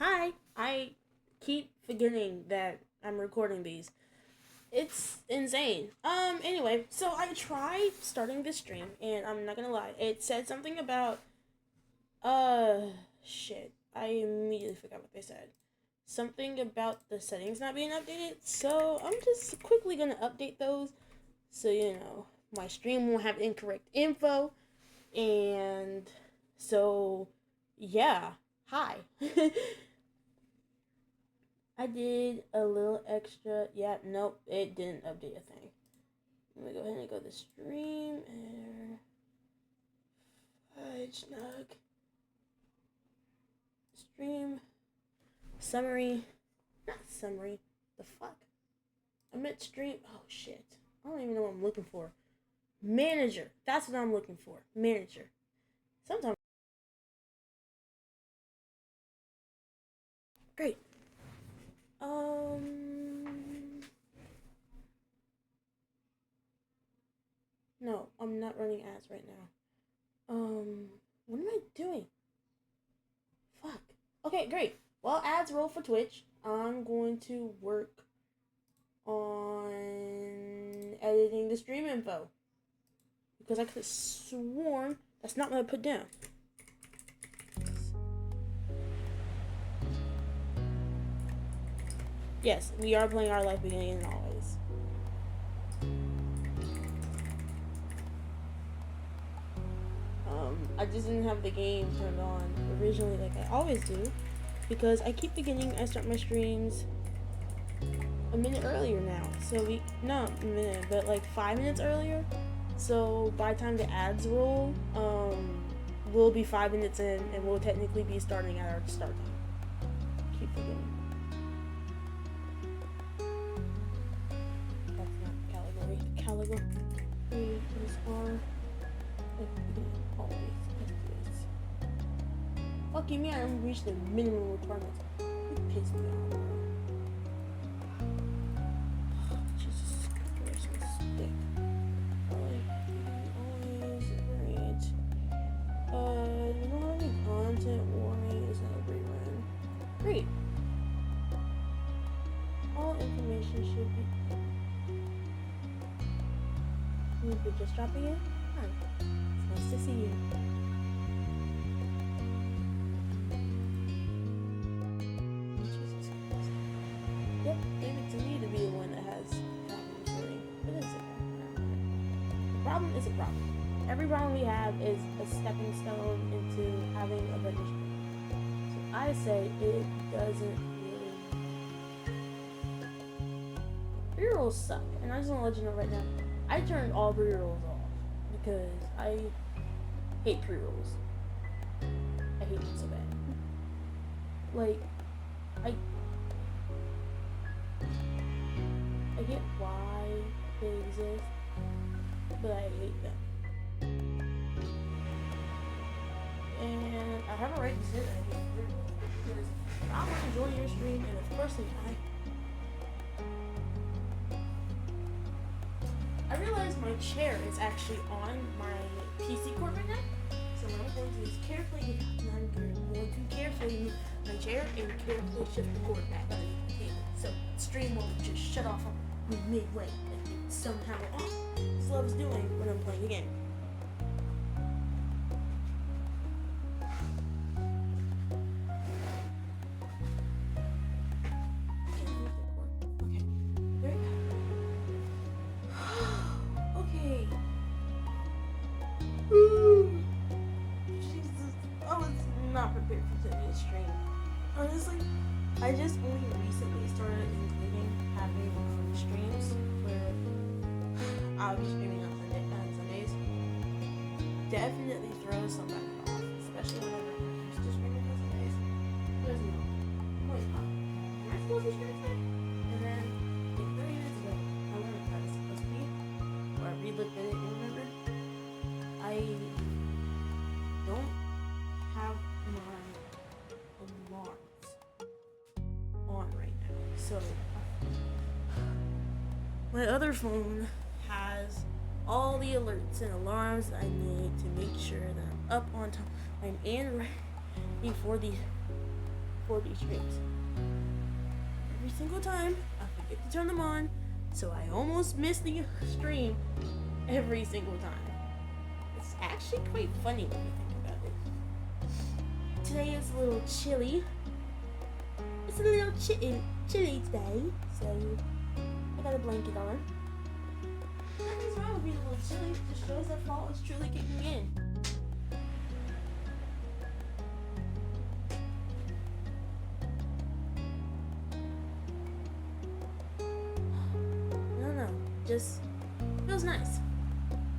Hi. I keep forgetting that I'm recording these. It's insane. Anyway, so I tried starting this stream and I'm not gonna lie, it said something about uh shit. I immediately forgot what they said. Something about the settings not being updated. So I'm just quickly gonna update those so my stream won't have incorrect info. And so yeah. Hi. I did a little extra. Yeah, nope, it didn't update a thing. Let me go ahead and go to stream and snug stream summary, not summary. The fuck? I meant stream. Oh shit! I don't even know what I'm looking for. Manager. That's what I'm looking for. Manager. Sometimes. Great. No, I'm not running ads right now. What am I doing? Fuck. Okay, great. Well, ads roll for Twitch. I'm going to work on editing the stream info. Because I could have sworn that's not what I put down. Yes, we are playing Our Life Beginning and Always. I just didn't have the game turned on originally like I always do. Because I keep forgetting I start my streams a minute earlier now. So not a minute, but like 5 minutes earlier. So by the time the ads roll, we'll be 5 minutes in and we'll technically be starting at our start time. Keep forgetting. That's not category. The category is our always. Fuck you, me, I haven't reached the minimum requirements. You piss me off, bro. Jesus Christ, stick. Always great. We don't have any content warning. Is that a rerun? Great. All information should be. You're just dropping in? Hi. It's nice to see you. Yep, leave it to me to be the one that has problems learning. But it's okay. The problem is a problem. Every problem we have is a stepping stone into having a better stream. So I say it doesn't really. Pre-rolls suck, and I just want to let you know right now, I turned all pre-rolls off because I hate pre-rolls. I hate them so bad. Like, I get why they exist, but I hate them. And I have a right to say that I hate pre-rolls because I want to enjoy your stream, and the first thing I realize my chair is actually on my PC cord right now. So what I'm going to do is I'm going to carefully move my chair and carefully shift the cord back underneath the table. So the stream won't just shut off midway like it somehow loves doing when I'm playing the game. Honestly, I just only recently started including having streams where I'll be streaming on Sundays. Definitely throws somebody off, especially whenever I'm used to streaming on Sundays. There's no, wait, am I supposed to stream today? And then, like 30 minutes ago, I learned how it's supposed to be, or I re-looked at it and remembered. I don't have my alarms on right now. So my other phone has all the alerts and alarms that I need to make sure that I'm up on time. I'm in ready record these streams. Every single time, I forget to turn them on, so I almost miss the stream every single time. It's actually quite funny when you think about it. Today is a little chilly. It's a little chilly today, so I got a blanket on. Nothing's wrong with being a little chilly. It just shows that fall is truly kicking in. I don't know. Just feels nice.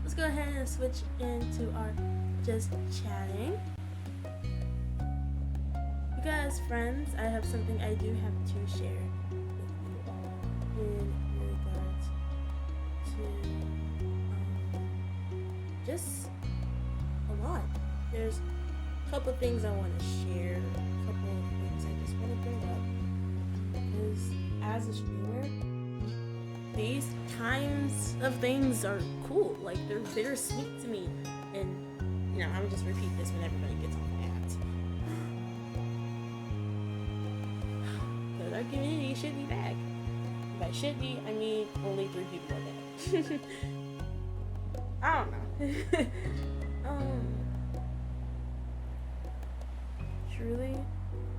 Let's go ahead and switch into our just chatting. Because, friends, I have something I do have to share with you all in regards to just a lot. There's a couple things I want to share, a couple of things I just want to bring up. Because as a streamer, these kinds of things are cool. Like, they're bittersweet to me. And, you know, I would just repeat this when everybody gets on my ads. Because our community should be back. By should be, I mean only 3 people are dead. I don't know. Truly,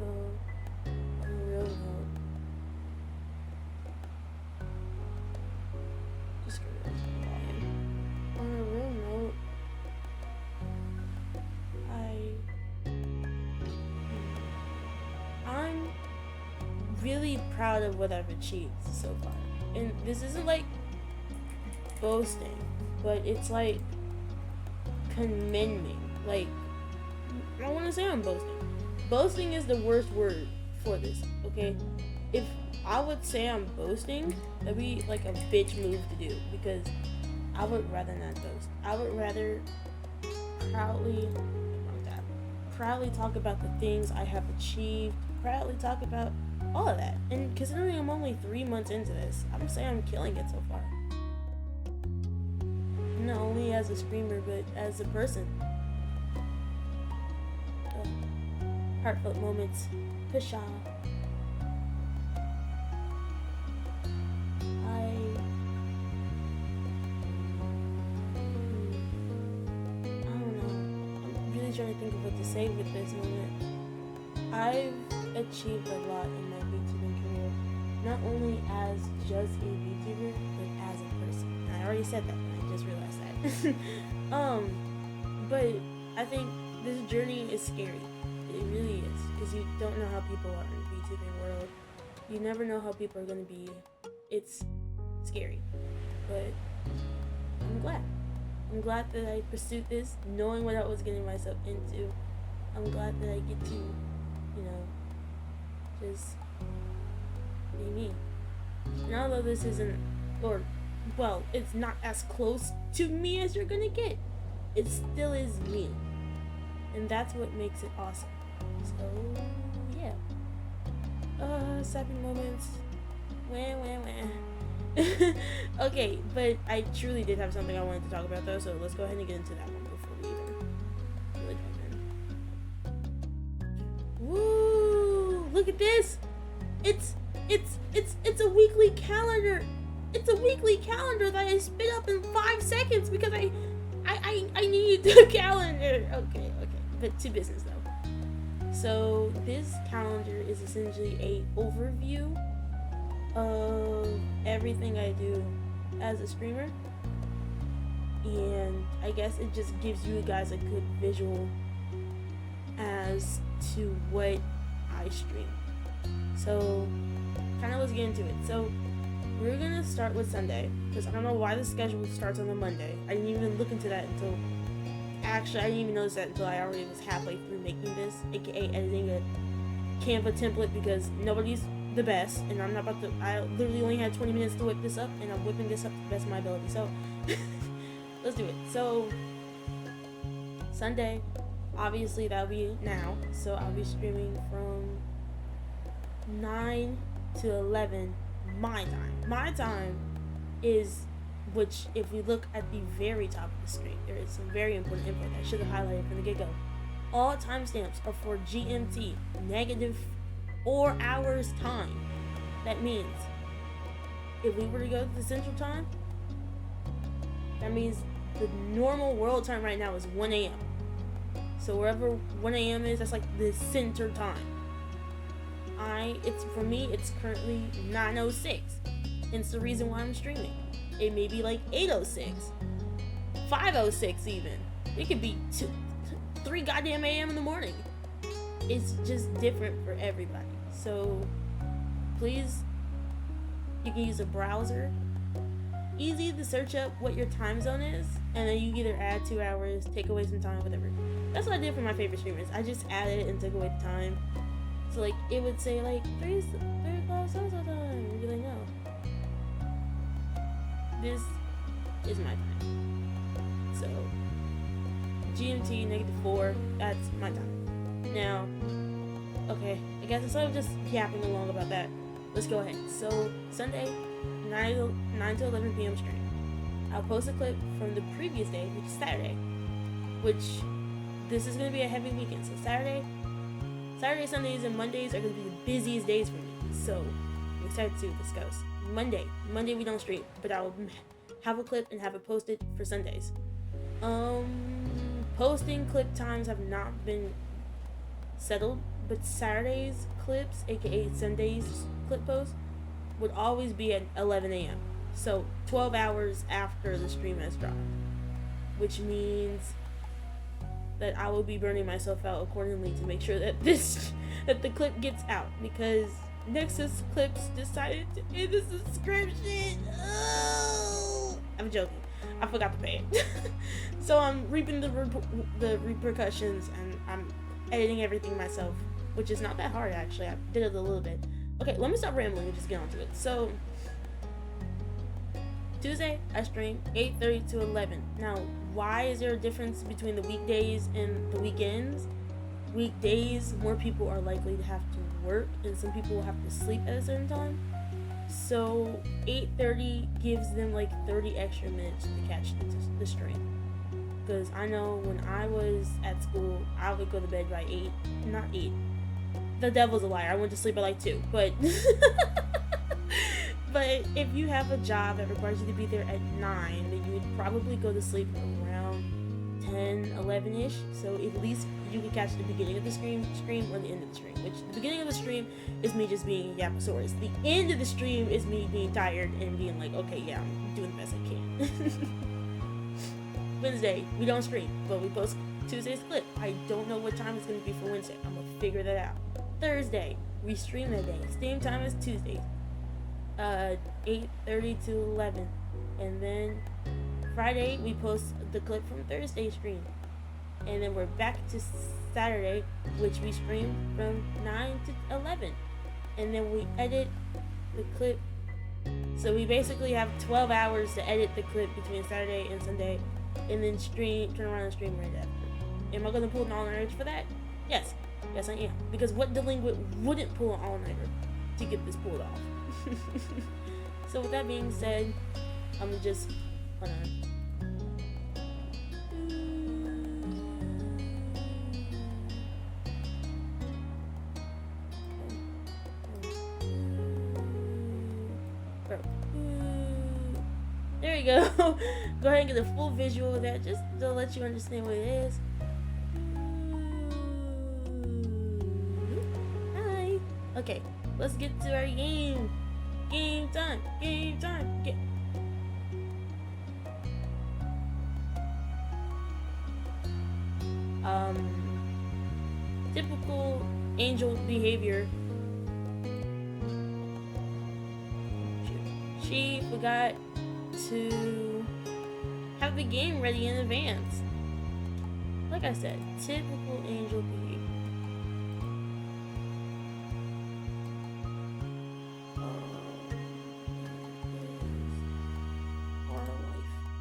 on a real note, just go to the volume. On a real note, I'm really proud of what I've achieved so far. And this isn't like boasting, but it's like commending. Like, I don't want to say I'm boasting. Boasting is the worst word for this, okay? If I would say I'm boasting, that'd be like a bitch move to do, because I would rather not boast. I would rather proudly talk about the things I have achieved, proudly talk about all of that. And considering I'm only 3 months into this, I'm saying I'm killing it so far. Not only as a streamer, but as a person. Heartfelt moments. Pshaw. I don't know. I'm really trying to think of what to say with this moment. I've achieved a lot in my VTubing career, not only as just a VTuber, but as a person. And I already said that, and I just realized that. But I think this journey is scary. It really is, because you don't know how people are in the VTubing world. You never know how people are going to be. It's scary, but I'm glad. I'm glad that I pursued this, knowing what I was getting myself into. I'm glad that I get to, you know, just be me. And although this isn't, or, well, it's not as close to me as you're gonna get, it still is me. And that's what makes it awesome. So, yeah. Sappy moments. Wah. Okay, but I truly did have something I wanted to talk about though, so let's go ahead and get into that one before we even really dive in. Woo! Look at this! It's a weekly calendar! It's a weekly calendar that I spit up in 5 seconds because I need the calendar. Okay. But to business though. So this calendar is essentially a overview of everything I do as a streamer, and I guess it just gives you guys a good visual as to what I stream. So kind of let's get into it. So we're gonna start with Sunday, because I don't know why the schedule starts on a Monday. I didn't even look into that until, actually I didn't even notice that until I already was halfway through making this, aka editing a Canva template, because nobody's the best, and I'm not about to, I literally only had 20 minutes to whip this up, and I'm whipping this up to the best of my ability, so let's do it. So Sunday, obviously that'll be now, so I'll be streaming from 9 to 11 my time. My time is, which if we look at the very top of the screen, there is some very important info that I should have highlighted from the get-go. All timestamps are for GMT, negative 4 hours time. That means if we were to go to the Central Time, that means the normal world time right now is 1 a.m. So wherever 1 a.m. is, that's like the center time. For me, it's currently 9:06. And it's the reason why I'm streaming. It may be like 8:06, 5:06 even. It could be 3 goddamn a.m. in the morning. It's just different for everybody. So please, you can use a browser. Easy to search up what your time zone is, and then you either add 2 hours, take away some time, whatever. That's what I did for my favorite streamers. I just added it and took away the time. So like it would say like 3 o'clock so time. And you'd be like, no. This is my time. So GMT -4, that's my time. Now, okay, I guess instead of just yapping along about that, let's go ahead. So Sunday, 9 to 11 p.m. stream. I'll post a clip from the previous day, which is Saturday, which this is going to be a heavy weekend. So Saturday, Sundays, and Mondays are going to be the busiest days for me. So I'm excited to see what this goes. Monday we don't stream, but I will have a clip and have it posted for Sundays. Posting clip times have not been settled, but Saturday's clips, aka Sunday's clip post, would always be at 11 a.m. So 12 hours after the stream has dropped, which means that I will be burning myself out accordingly to make sure that that the clip gets out, because Nexus Clips decided to end the subscription. Oh! I'm joking. I forgot to pay it. So I'm reaping the repercussions, and I'm editing everything myself, which is not that hard actually. I did it a little bit. Okay, let me stop rambling and just get onto it. So Tuesday I stream 8:30 to 11. Now, why is there a difference between the weekdays and the weekends? Weekdays, more people are likely to have to work, and some people will have to sleep at a certain time. So 8:30 gives them like 30 extra minutes to catch the stream. Because I know when I was at school, I would go to bed by 8. Not 8. The devil's a liar. I went to sleep at like 2. But but if you have a job that requires you to be there at 9, then you would probably go to sleep around 10, 11-ish. So at least you can catch the beginning of the stream or the end of the stream. Which the beginning of the stream is me just being Yaposaurus. The end of the stream is me being tired and being like, okay, yeah, I'm doing the best I can. Wednesday, we don't stream, but we post Tuesday's clip. I don't know what time it's going to be for Wednesday. I'm going to figure that out. Thursday, we stream that day. Same time as Tuesday. 8:30 to 11. And then Friday, we post the clip from Thursday's stream. And then we're back to Saturday, which we stream from 9 to 11. And then we edit the clip. So we basically have 12 hours to edit the clip between Saturday and Sunday. And then turn around and stream right after. Am I going to pull an all-nighter for that? Yes. Yes, I am. Because what delinquent wouldn't pull an all-nighter to get this pulled off? So with that being said, I'm just... Hold on. There you go. Go ahead and get a full visual of that, just to let you understand what it is. Hi. Okay, let's get to our game. Game time. Game time. Typical angel behavior. She forgot to have the game ready in advance. Like I said, typical angel behavior.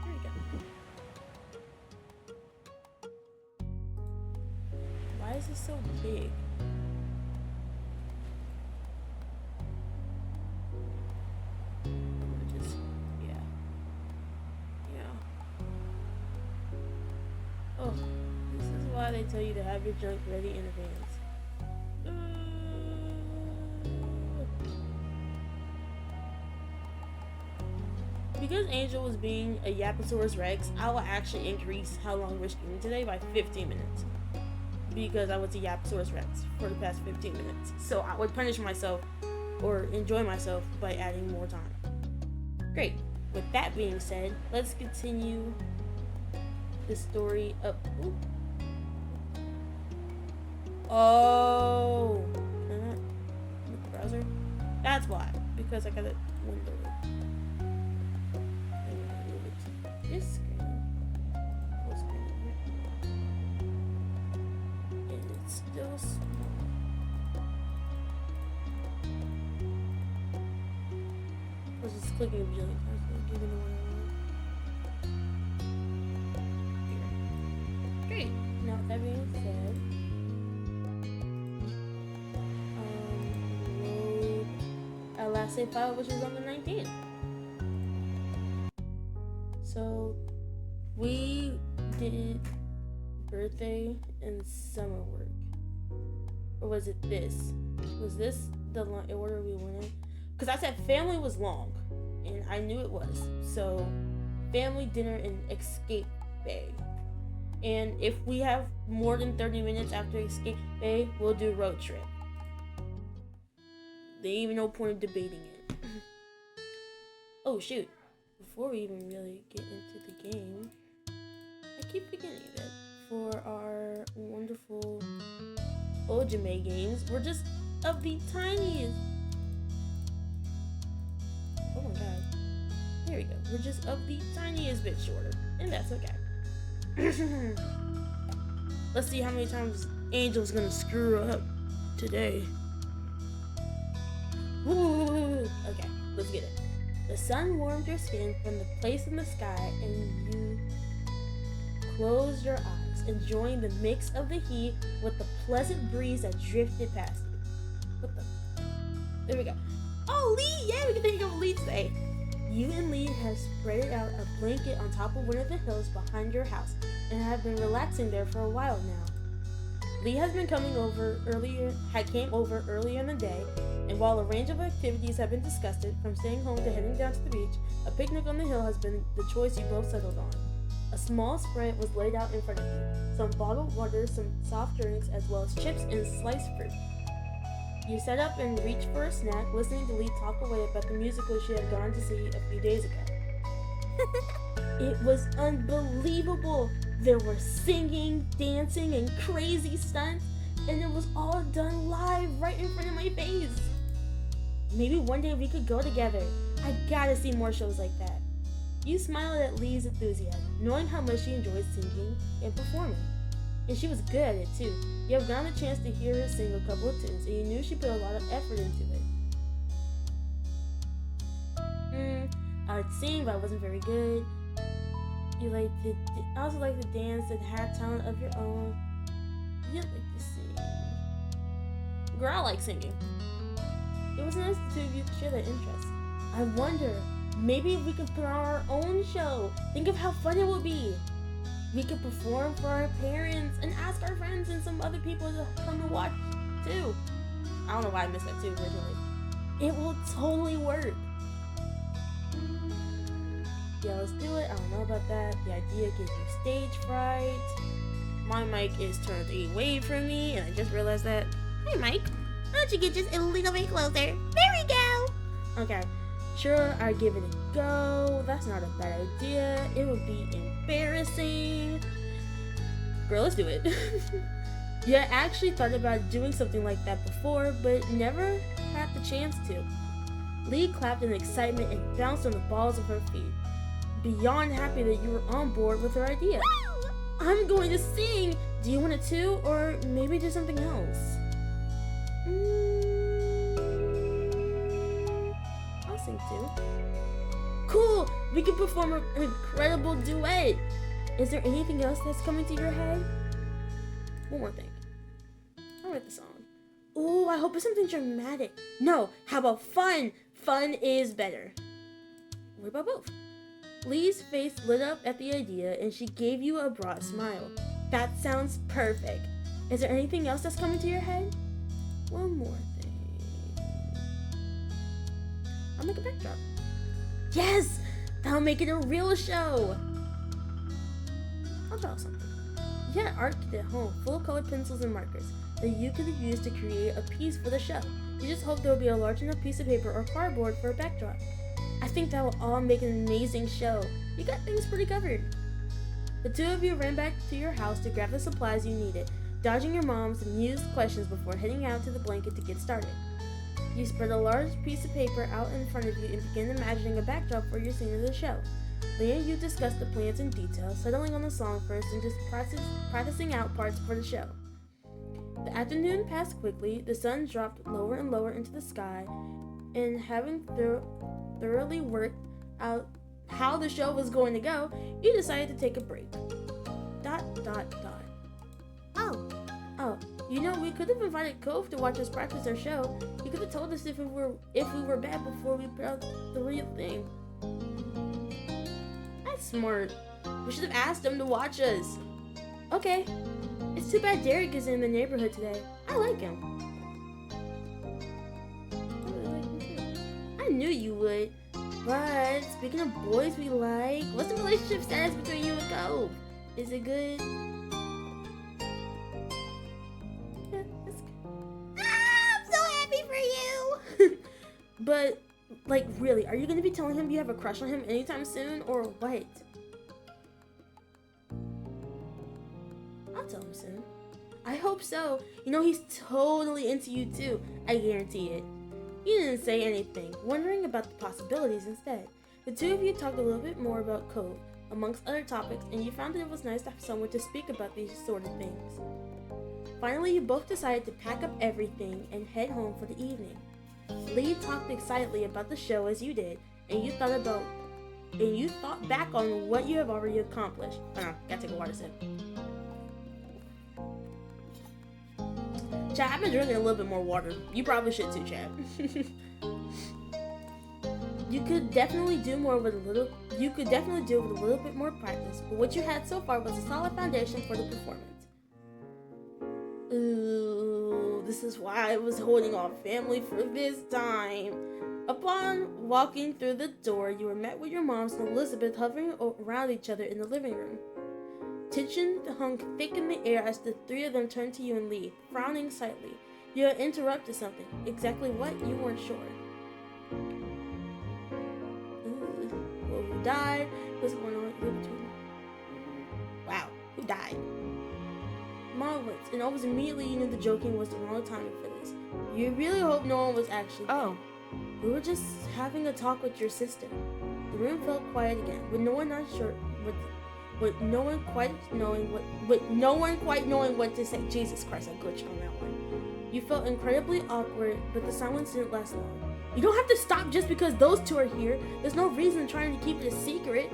There you go. Why is it so big? They tell you to have your junk ready in advance. because Angel was being a Yaposaurus Rex, I will actually increase how long we're streaming today by 15 minutes. Because I was a Yaposaurus Rex for the past 15 minutes. So I would punish myself or enjoy myself by adding more time. Great. With that being said, let's continue the story up. Ooh. Oh. With the browser? That's why. Because I got it windowed. This screen. Full screen here. And it's still small. I was just clicking a billion times, but giving the one I want. Great. Now with that being said, load our last save file, which is on the 19th. So we did birthday and summer work. Or was it this? Was this the order we went in? Because I said family was long, and I knew it was. So family, dinner, and escape bay. And if we have more than 30 minutes after escape bay, we'll do road trip. There ain't even no point of debating it. Oh shoot. Before we even really get into the game, I keep forgetting that for our wonderful Ojime games, we're just of the tiniest. Oh my god. There we go. We're just of the tiniest bit shorter, and that's okay. Let's see how many times Angel's gonna screw up today. Woo! Okay, let's get it. The sun warmed your skin from the place in the sky, and you closed your eyes, enjoying the mix of the heat with the pleasant breeze that drifted past you. What the? There we go. Oh, Lee! Yeah, we can think of Lee today. You and Lee have spread out a blanket on top of one of the hills behind your house and have been relaxing there for a while now. Lee has been came over earlier in the day, and while a range of activities have been discussed, from staying home to heading down to the beach, a picnic on the hill has been the choice you both settled on. A small spread was laid out in front of you, some bottled water, some soft drinks, as well as chips and sliced fruit. You sat up and reached for a snack, listening to Lee talk away about the musical she had gone to see a few days ago. It was unbelievable. There were singing, dancing, and crazy stunts, and it was all done live right in front of my face. Maybe one day we could go together. I gotta see more shows like that. You smiled at Lee's enthusiasm, knowing how much she enjoyed singing and performing. And she was good at it too. You have gotten a chance to hear her sing a couple of tunes, and you knew she put a lot of effort into it. I would sing, but I wasn't very good. You I also like to dance and have talent of your own. You like to sing. Girl, I like singing. It was nice to two of you to share that interest. I wonder, maybe if we could put on our own show. Think of how fun it would be. We could perform for our parents and ask our friends and some other people to come and watch too. I don't know why I missed that too originally. It will totally work. Yeah, let's do it. I don't know about that. The idea gives you stage fright. My mic is turned away from me, and I just realized that. Hey, Mike. Why don't you get just a little bit closer? There we go. Okay. Sure, I'd give it a go. That's not a bad idea. It would be embarrassing. Girl, let's do it. You had actually thought about doing something like that before, but never had the chance to. Lee clapped in excitement and bounced on the balls of her feet, beyond happy that you were on board with her idea. I'm going to sing! Do you want it too? Or maybe do something else? I'll sing too. Cool! We can perform an incredible duet! Is there anything else that's coming to your head? One more thing. I'll write the song. Ooh, I hope it's something dramatic. No, how about fun? Fun is better. What about both? Lee's face lit up at the idea, and she gave you a broad smile. That sounds perfect. Is there anything else that's coming to your head? One more thing. I'll make a backdrop. Yes! That'll make it a real show. I'll draw something. You had an art kit at home full of colored pencils and markers that you could use to create a piece for the show. You just hope there would be a large enough piece of paper or cardboard for a backdrop. I think that will all make an amazing show. You got things pretty covered. The two of you ran back to your house to grab the supplies you needed, dodging your mom's amused questions before heading out to the blanket to get started. You spread a large piece of paper out in front of you and began imagining a backdrop for your scene of the show. Leah and you discussed the plans in detail, settling on the song first and just practicing out parts for the show. The afternoon passed quickly, the sun dropped lower and lower into the sky, and having thoroughly worked out how the show was going to go, you decided to take a break. ... Oh, you know, we could have invited Cove to watch us practice our show. He could have told us if we were bad before we put out the real thing. That's smart. We should have asked him to watch us. Okay. It's too bad Derek is in the neighborhood today. I like him. I really like him too. I knew you would. But speaking of boys we like, what's the relationship status between you and Cove? Is it good? Yeah, that's good. I'm so happy for you! But, like, really, are you going to be telling him you have a crush on him anytime soon, or what? I'll tell him soon. I hope so. You know, he's totally into you too. I guarantee it. You didn't say anything, wondering about the possibilities instead. The two of you talked a little bit more about Cove, amongst other topics, and you found that it was nice to have someone to speak about these sort of things. Finally, you both decided to pack up everything and head home for the evening. Lee talked excitedly about the show as you did, and you thought back on what you have already accomplished. Gotta take a water sip. Chad, I've been drinking a little bit more water. You probably should too, Chad. You could definitely do with a little bit more practice, but what you had so far was a solid foundation for the performance. Ooh, this is why I was holding off family for this time. Upon walking through the door, you were met with your moms and Elizabeth hovering around each other in the living room. Tension hung thick in the air as the three of them turned to you and Lee, frowning slightly. You had interrupted something. Exactly what, you weren't sure. Well, who died? What's going on between? Wow, who died? Mom winced, and almost immediately you knew the joking was the wrong timing for this. You really hope no one was actually dead. We were just having a talk with your sister. The room felt quiet again, with no one quite knowing what to say. Jesus Christ, I glitched on that one. You felt incredibly awkward, but the silence didn't last long. You don't have to stop just because those two are here. There's no reason trying to keep it a secret.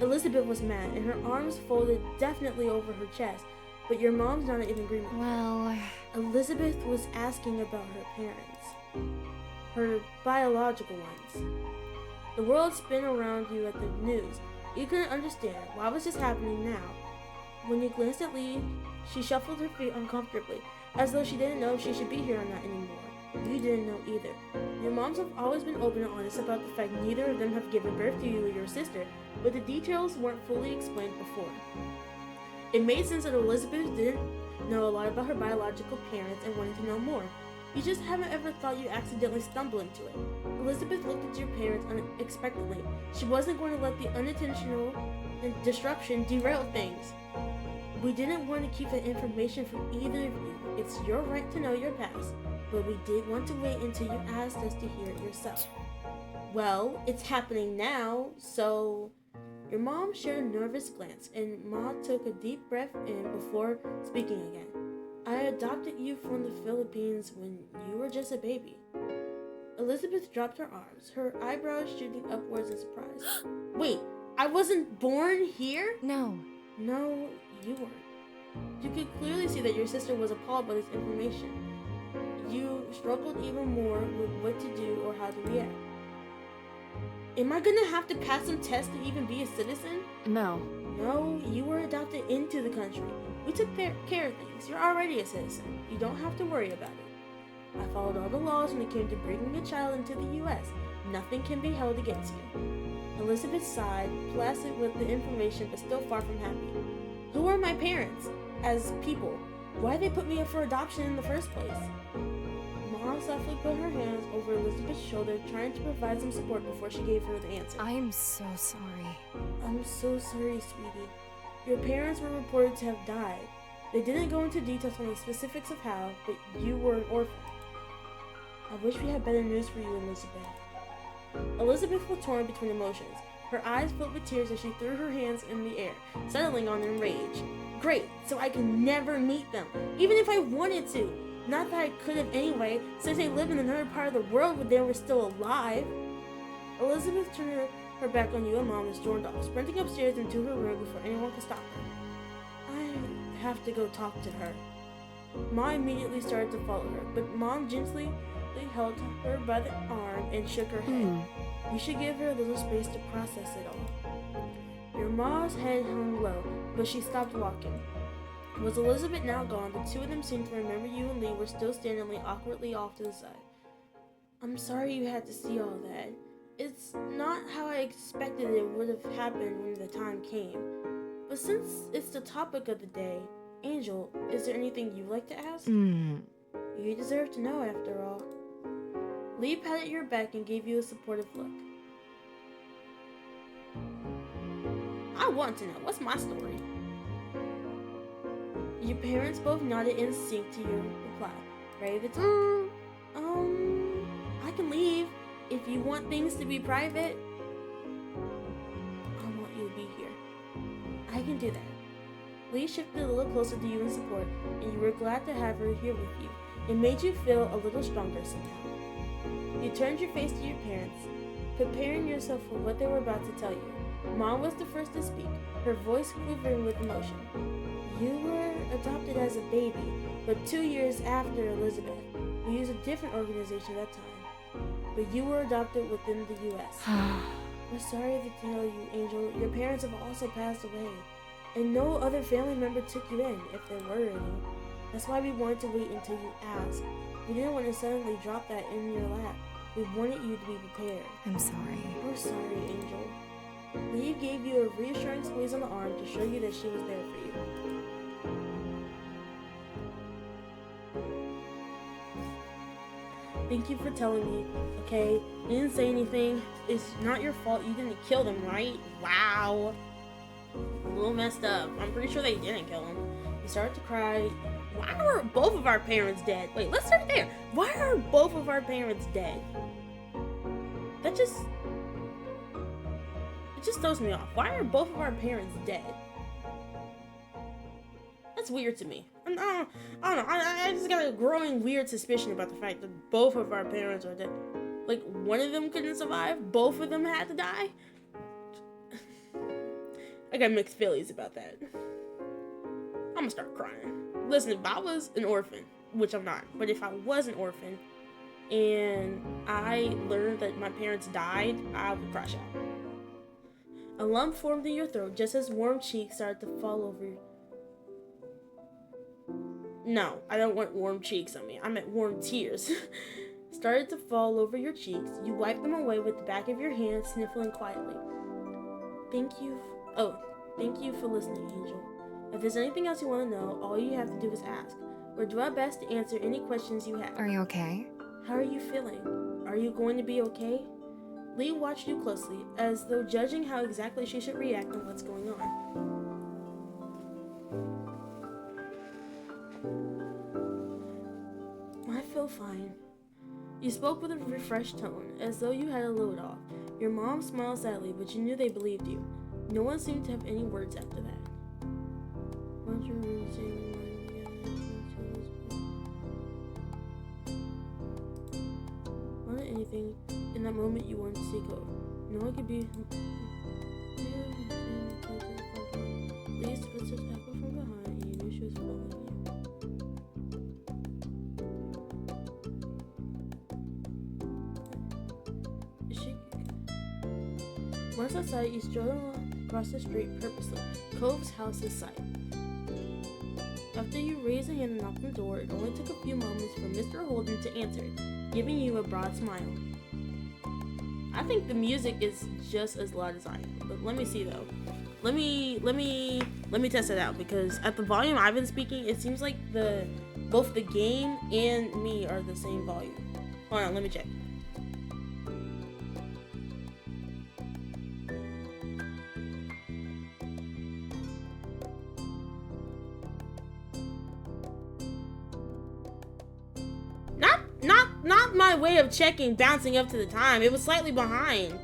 Elizabeth was mad, and her arms folded definitely over her chest, but your mom's not in agreement. Well, Elizabeth was asking about her parents. Her biological ones. The world spun around you at the news. You couldn't understand why was this happening now. When you glanced at Lee, she shuffled her feet uncomfortably, as though she didn't know if she should be here or not anymore. You didn't know either. Your moms have always been open and honest about the fact neither of them have given birth to you or your sister, but the details weren't fully explained before. It made sense that Elizabeth didn't know a lot about her biological parents and wanted to know more. You just haven't ever thought you accidentally stumbled into it. Elizabeth looked at your parents unexpectedly. She wasn't going to let the unintentional disruption derail things. We didn't want to keep that information from either of you. It's your right to know your past, but we did want to wait until you asked us to hear it yourself. Well, it's happening now, so... Your mom shared a nervous glance, and Ma took a deep breath in before speaking again. I adopted you from the Philippines when you were just a baby. Elizabeth dropped her arms, her eyebrows shooting upwards in surprise. Wait, I wasn't born here? no. No, you weren't. You could clearly see that your sister was appalled by this information. You struggled even more with what to do or how to react. Am I gonna have to pass some tests to even be a citizen? No. No, you were adopted into the country. We took care of things. You're already a citizen. You don't have to worry about it. I followed all the laws when it came to bringing a child into the U.S. Nothing can be held against you. Elizabeth sighed, placid with the information but still far from happy. Who are my parents? As people. Why did they put me up for adoption in the first place? Mom softly put her hands over Elizabeth's shoulder, trying to provide some support before she gave her the answer. I am so sorry. I'm so sorry, sweetie. Your parents were reported to have died. They didn't go into details on the specifics of how, but you were an orphan. I wish we had better news for you, Elizabeth. Elizabeth was torn between emotions. Her eyes filled with tears as she threw her hands in the air, settling on in rage. Great, so I can never meet them, even if I wanted to. Not that I could have anyway, since they lived in another part of the world where they were still alive. Elizabeth turned her back on you and Mom and stormed off, sprinting upstairs into her room before anyone could stop her. I have to go talk to her. Ma immediately started to follow her, but Mom gently held her by the arm and shook her head. You should give her a little space to process it all. Your Ma's head hung low, but she stopped walking. Was Elizabeth now gone? The two of them seemed to remember you and Lee were still standing awkwardly off to the side. I'm sorry you had to see all that. It's not how I expected it would have happened when the time came. But since it's the topic of the day, Angel, is there anything you'd like to ask? You deserve to know after all. Lee patted your back and gave you a supportive look. I want to know. What's my story? Your parents both nodded in sync to your reply. Ready to talk? I can leave if you want things to be private. I want you to be here. I can do that. Lee shifted a little closer to you in support, and you were glad to have her here with you. It made you feel a little stronger somehow. You turned your face to your parents, preparing yourself for what they were about to tell you. Mom was the first to speak, her voice quivering with emotion. You were adopted as a baby, but 2 years after Elizabeth. We used a different organization at that time, but you were adopted within the U.S. We're sorry to tell you, Angel, your parents have also passed away, and no other family member took you in, if there were any. That's why we wanted to wait until you asked. We didn't want to suddenly drop that in your lap. We wanted you to be prepared. I'm sorry. We're sorry, Angel. Lee gave you a reassuring squeeze on the arm to show you that she was there for you. Thank you for telling me, okay? I didn't say anything. It's not your fault. You didn't kill them, right? Wow. A little messed up. I'm pretty sure they didn't kill him. He started to cry. Why are both of our parents dead? Wait, let's start there. Why are both of our parents dead? It just throws me off. Why are both of our parents dead? That's weird to me. I don't know. I just got a growing weird suspicion about the fact that both of our parents are dead. Like, one of them couldn't survive. Both of them had to die. I got mixed feelings about that. I'm gonna start crying. Listen, if I was an orphan, which I'm not, but if I was an orphan and I learned that my parents died, I would crash out. A lump formed in your throat just as warm cheeks started to fall over you. No, I don't want warm cheeks on me. I meant warm tears. Started to fall over your cheeks. You wiped them away with the back of your hand, sniffling quietly. Thank you for listening, Angel. If there's anything else you want to know, all you have to do is ask. We'll do our best to answer any questions you have. Are you okay? How are you feeling? Are you going to be okay? Lee watched you closely, as though judging how exactly she should react and what's going on. I feel fine. You spoke with a refreshed tone, as though you had a load off. Your mom smiled sadly, but you knew they believed you. No one seemed to have any words after that. Wanted anything in that moment you wanted to seek hope. No one could be. Least with such echo from behind, and you knew she was following you. Once outside, you strolled across the street purposely. Cove's house in sight. After you raised a hand and knocked on the door, it only took a few moments for Mr. Holden to answer, giving you a broad smile. I think the music is just as loud as I am. But let me see though. Let me test it out, because at the volume I've been speaking, it seems like both the game and me are the same volume. Hold on, let me check. Not my way of checking bouncing up to the time. It was slightly behind.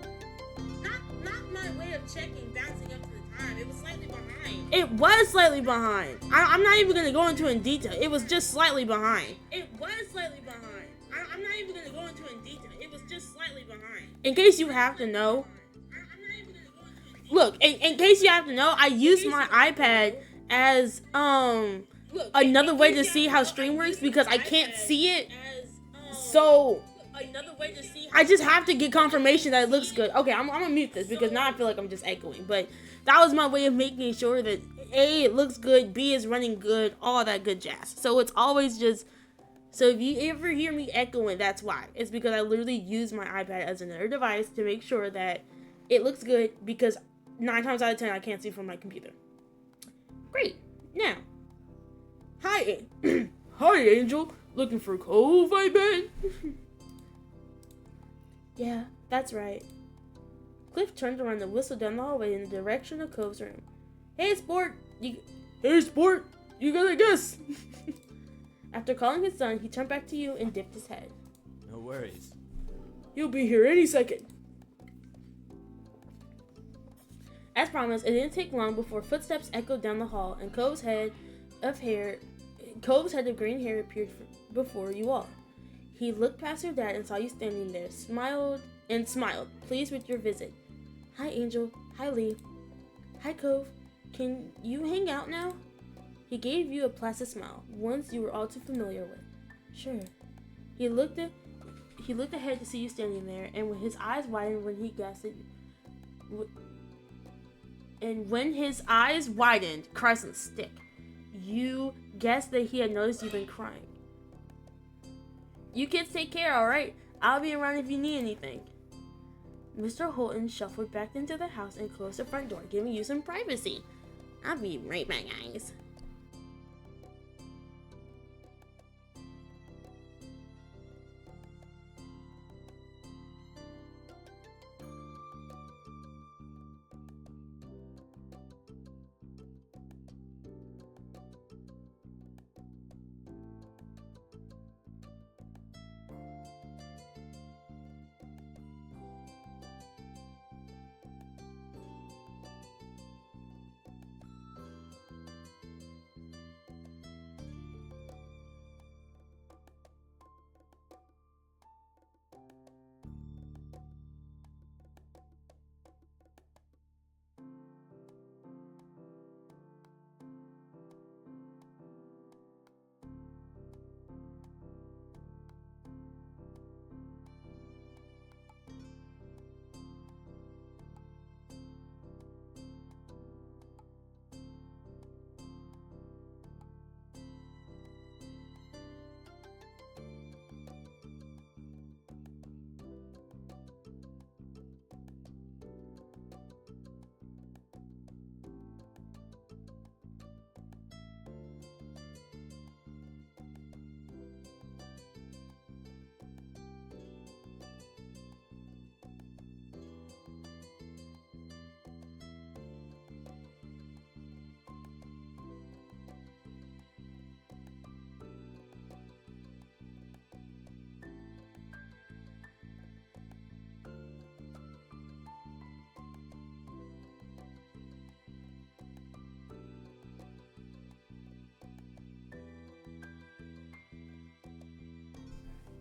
Not my way of checking bouncing up to the time. It was slightly behind. It was slightly behind. I'm not even gonna go into it in detail. It was just slightly behind. It was slightly behind. I'm not even gonna go into it in detail. It was just slightly behind. In case you have to know. Look, in case you have to know, I use my iPad as another way to see how stream works, because I can't see it. So I just have to get confirmation that it looks good. Okay, I'm gonna mute this because now I feel like I'm just echoing. But that was my way of making sure that A, it looks good, B, is running good, all that good jazz. So it's always just, so if you ever hear me echoing, that's why. It's because I literally use my iPad as another device to make sure that it looks good, because 9 times out of 10 I can't see from my computer. Great. Now, hi, hi Angel. Looking for Cove, I bet? Yeah, that's right. Cliff turned around and whistled down the hallway in the direction of Cove's room. Hey, sport! You gotta guess! After calling his son, he turned back to you and dipped his head. No worries. He'll be here any second. As promised, it didn't take long before footsteps echoed down the hall, and Cove's head of green hair appeared before you all. He looked past your dad and saw you standing there, smiled, pleased with your visit. Hi, Angel. Hi, Lee. Hi, Cove. Can you hang out now? He gave you a placid smile, ones you were all too familiar with. Sure. He looked ahead to see you standing there, and when his eyes widened when he guessed it, Christ on a stick, you guessed that he had noticed you've been crying. You kids take care, alright? I'll be around if you need anything. Mr. Holton shuffled back into the house and closed the front door, giving you some privacy. I'll be right back, guys.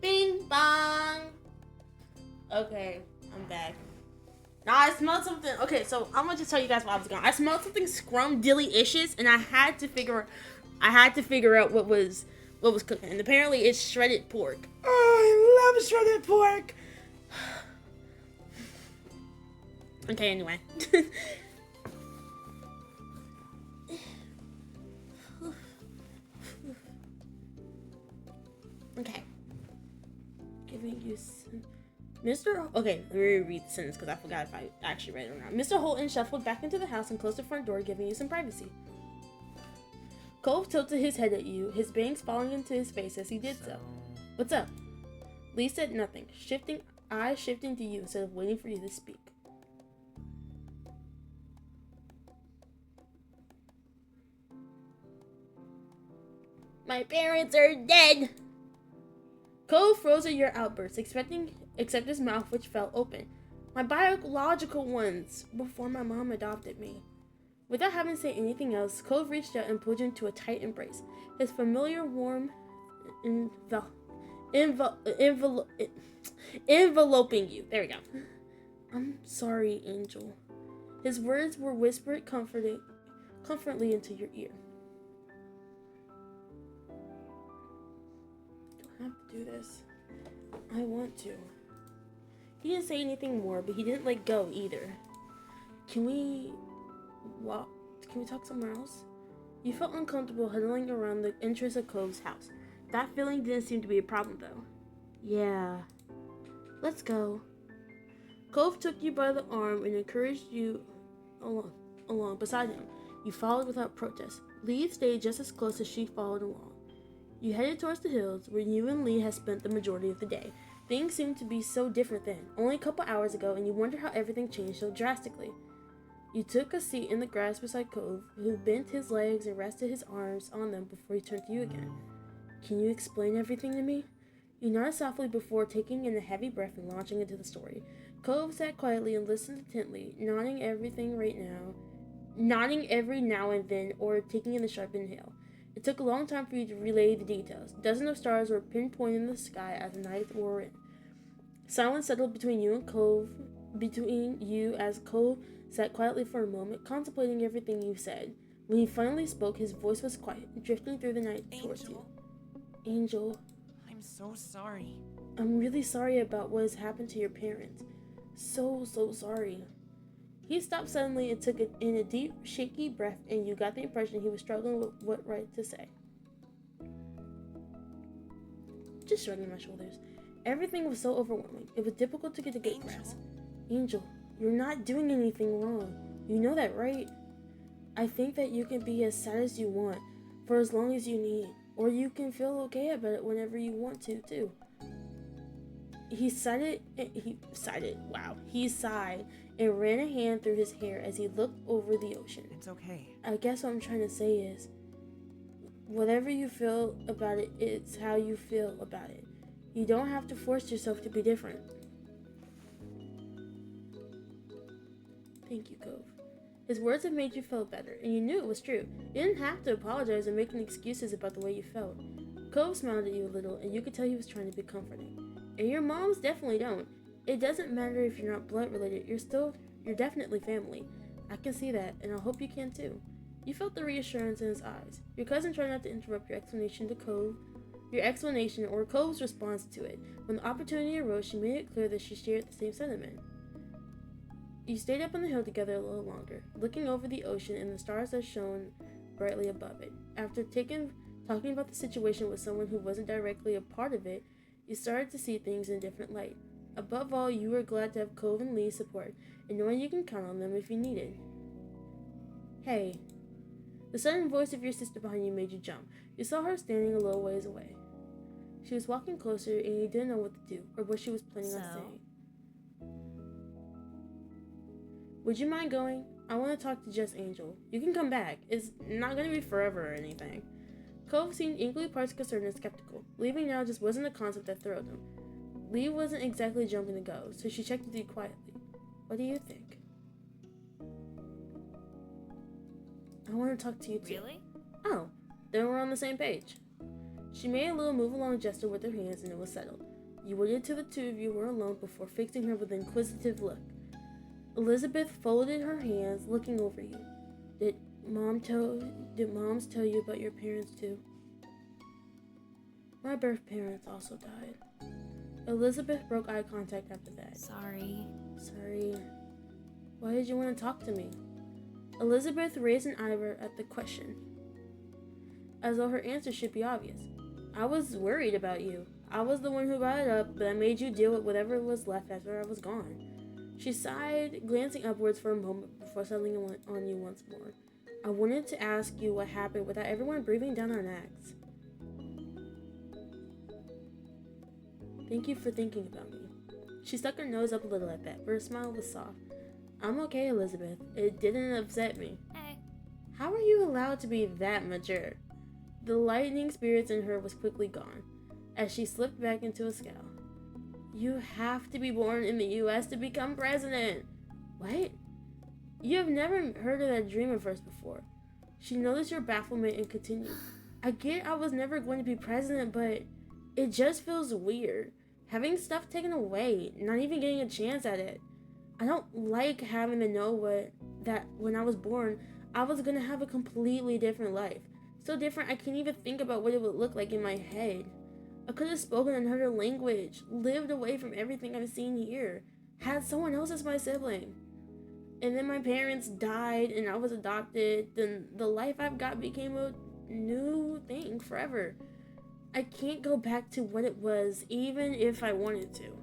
Bing bong. Okay, I'm back. Now I smelled something. Okay, so I'm gonna just tell you guys what I was going. I smelled something scrumdiddly-ishes, and I had to figure out what was cooking. And apparently, it's shredded pork. Oh, I love shredded pork. Okay, anyway. Okay. Giving you some Okay, let me reread the sentence because I forgot if I actually read it or not. Mr. Holton shuffled back into the house and closed the front door, giving you some privacy. Cove tilted his head at you, his bangs falling into his face as he did so. What's up? Lee said nothing, eyes shifting to you instead of waiting for you to speak. My parents are dead! Cove froze at your outburst, except his mouth, which fell open. My biological ones, before my mom adopted me. Without having to say anything else, Cove reached out and pulled you into a tight embrace. His familiar warm enveloping you. There we go. I'm sorry, Angel. His words were whispered comfortably into your ear. I don't have to do this. I want to. He didn't say anything more, but he didn't let go either. Can we talk somewhere else? You felt uncomfortable huddling around the entrance of Cove's house. That feeling didn't seem to be a problem, though. Yeah. Let's go. Cove took you by the arm and encouraged you along beside him. You followed without protest. Lee stayed just as close as she followed along. You headed towards the hills, where you and Lee had spent the majority of the day. Things seemed to be so different then, only a couple hours ago, and you wonder how everything changed so drastically. You took a seat in the grass beside Cove, who bent his legs and rested his arms on them before he turned to you again. Can you explain everything to me? You nodded softly before taking in a heavy breath and launching into the story. Cove sat quietly and listened intently, nodding every now and then, or taking in a sharp inhale. It took a long time for you to relay the details. Dozens of stars were pinpointed in the sky as the night wore in. Silence settled between you as Cove sat quietly for a moment, contemplating everything you said. When he finally spoke, his voice was quiet, drifting through the night towards you. Angel. I'm so sorry. I'm really sorry about what has happened to your parents. So sorry. He stopped suddenly and took in a deep, shaky breath, and you got the impression he was struggling with what right to say. Just shrugging my shoulders. Everything was so overwhelming. It was difficult to get a good grasp. Angel, you're not doing anything wrong. You know that, right? I think that you can be as sad as you want, for as long as you need, or you can feel okay about it whenever you want to, too. He sighed and ran a hand through his hair as he looked over the ocean. It's okay. I guess what I'm trying to say is, whatever you feel about it, it's how you feel about it. You don't have to force yourself to be different. Thank you, Cove. His words have made you feel better, and you knew it was true. You didn't have to apologize or make any excuses about the way you felt. Cove smiled at you a little, and you could tell he was trying to be comforting. And your moms definitely don't. It doesn't matter if you're not blood related, you're definitely family. I can see that, and I hope you can too. You felt the reassurance in his eyes. Your cousin tried not to interrupt your explanation or Cove's response to it. When the opportunity arose, she made it clear that she shared the same sentiment. You stayed up on the hill together a little longer, looking over the ocean and the stars that shone brightly above it. After talking about the situation with someone who wasn't directly a part of it, you started to see things in a different light. Above all, you were glad to have Cove and Lee's support, and knowing you can count on them if you needed. Hey. The sudden voice of your sister behind you made you jump. You saw her standing a little ways away. She was walking closer, and you didn't know what to do, or what she was planning on saying. Would you mind going? I want to talk to just Angel. You can come back. It's not going to be forever or anything. Cove seemed equally parts concerned and skeptical. Leaving now just wasn't a concept that thrilled him. Lee wasn't exactly jumping to go, so she checked with you quietly. What do you think? I want to talk to you too. Really? Oh, then we're on the same page. She made a little move-along gesture with her hands, and it was settled. You waited till the two of you were alone before fixing her with an inquisitive look. Elizabeth folded her hands, looking over you. Did moms tell you about your parents too? My birth parents also died. Elizabeth broke eye contact after that. Sorry. Why did you want to talk to me? Elizabeth raised an eyebrow at the question, as though her answer should be obvious. I was worried about you. I was the one who brought it up, but I made you deal with whatever was left after I was gone. She sighed, glancing upwards for a moment before settling on you once more. I wanted to ask you what happened without everyone breathing down our necks. Thank you for thinking about me. She stuck her nose up a little at that, but her smile was soft. I'm okay, Elizabeth. It didn't upset me. Hey. How are you allowed to be that mature? The lightning spirits in her was quickly gone, as she slipped back into a scowl. You have to be born in the U.S. to become president. What? You have never heard of that dream of hers before. She noticed your bafflement and continued. I get I was never going to be president, but it just feels weird. Having stuff taken away, not even getting a chance at it. I don't like having to know that when I was born, I was going to have a completely different life. So different I can't even think about what it would look like in my head. I could have spoken another language, lived away from everything I've seen here, had someone else as my sibling. And then my parents died and I was adopted. Then the life I've got became a new thing forever. I can't go back to what it was, even if I wanted to.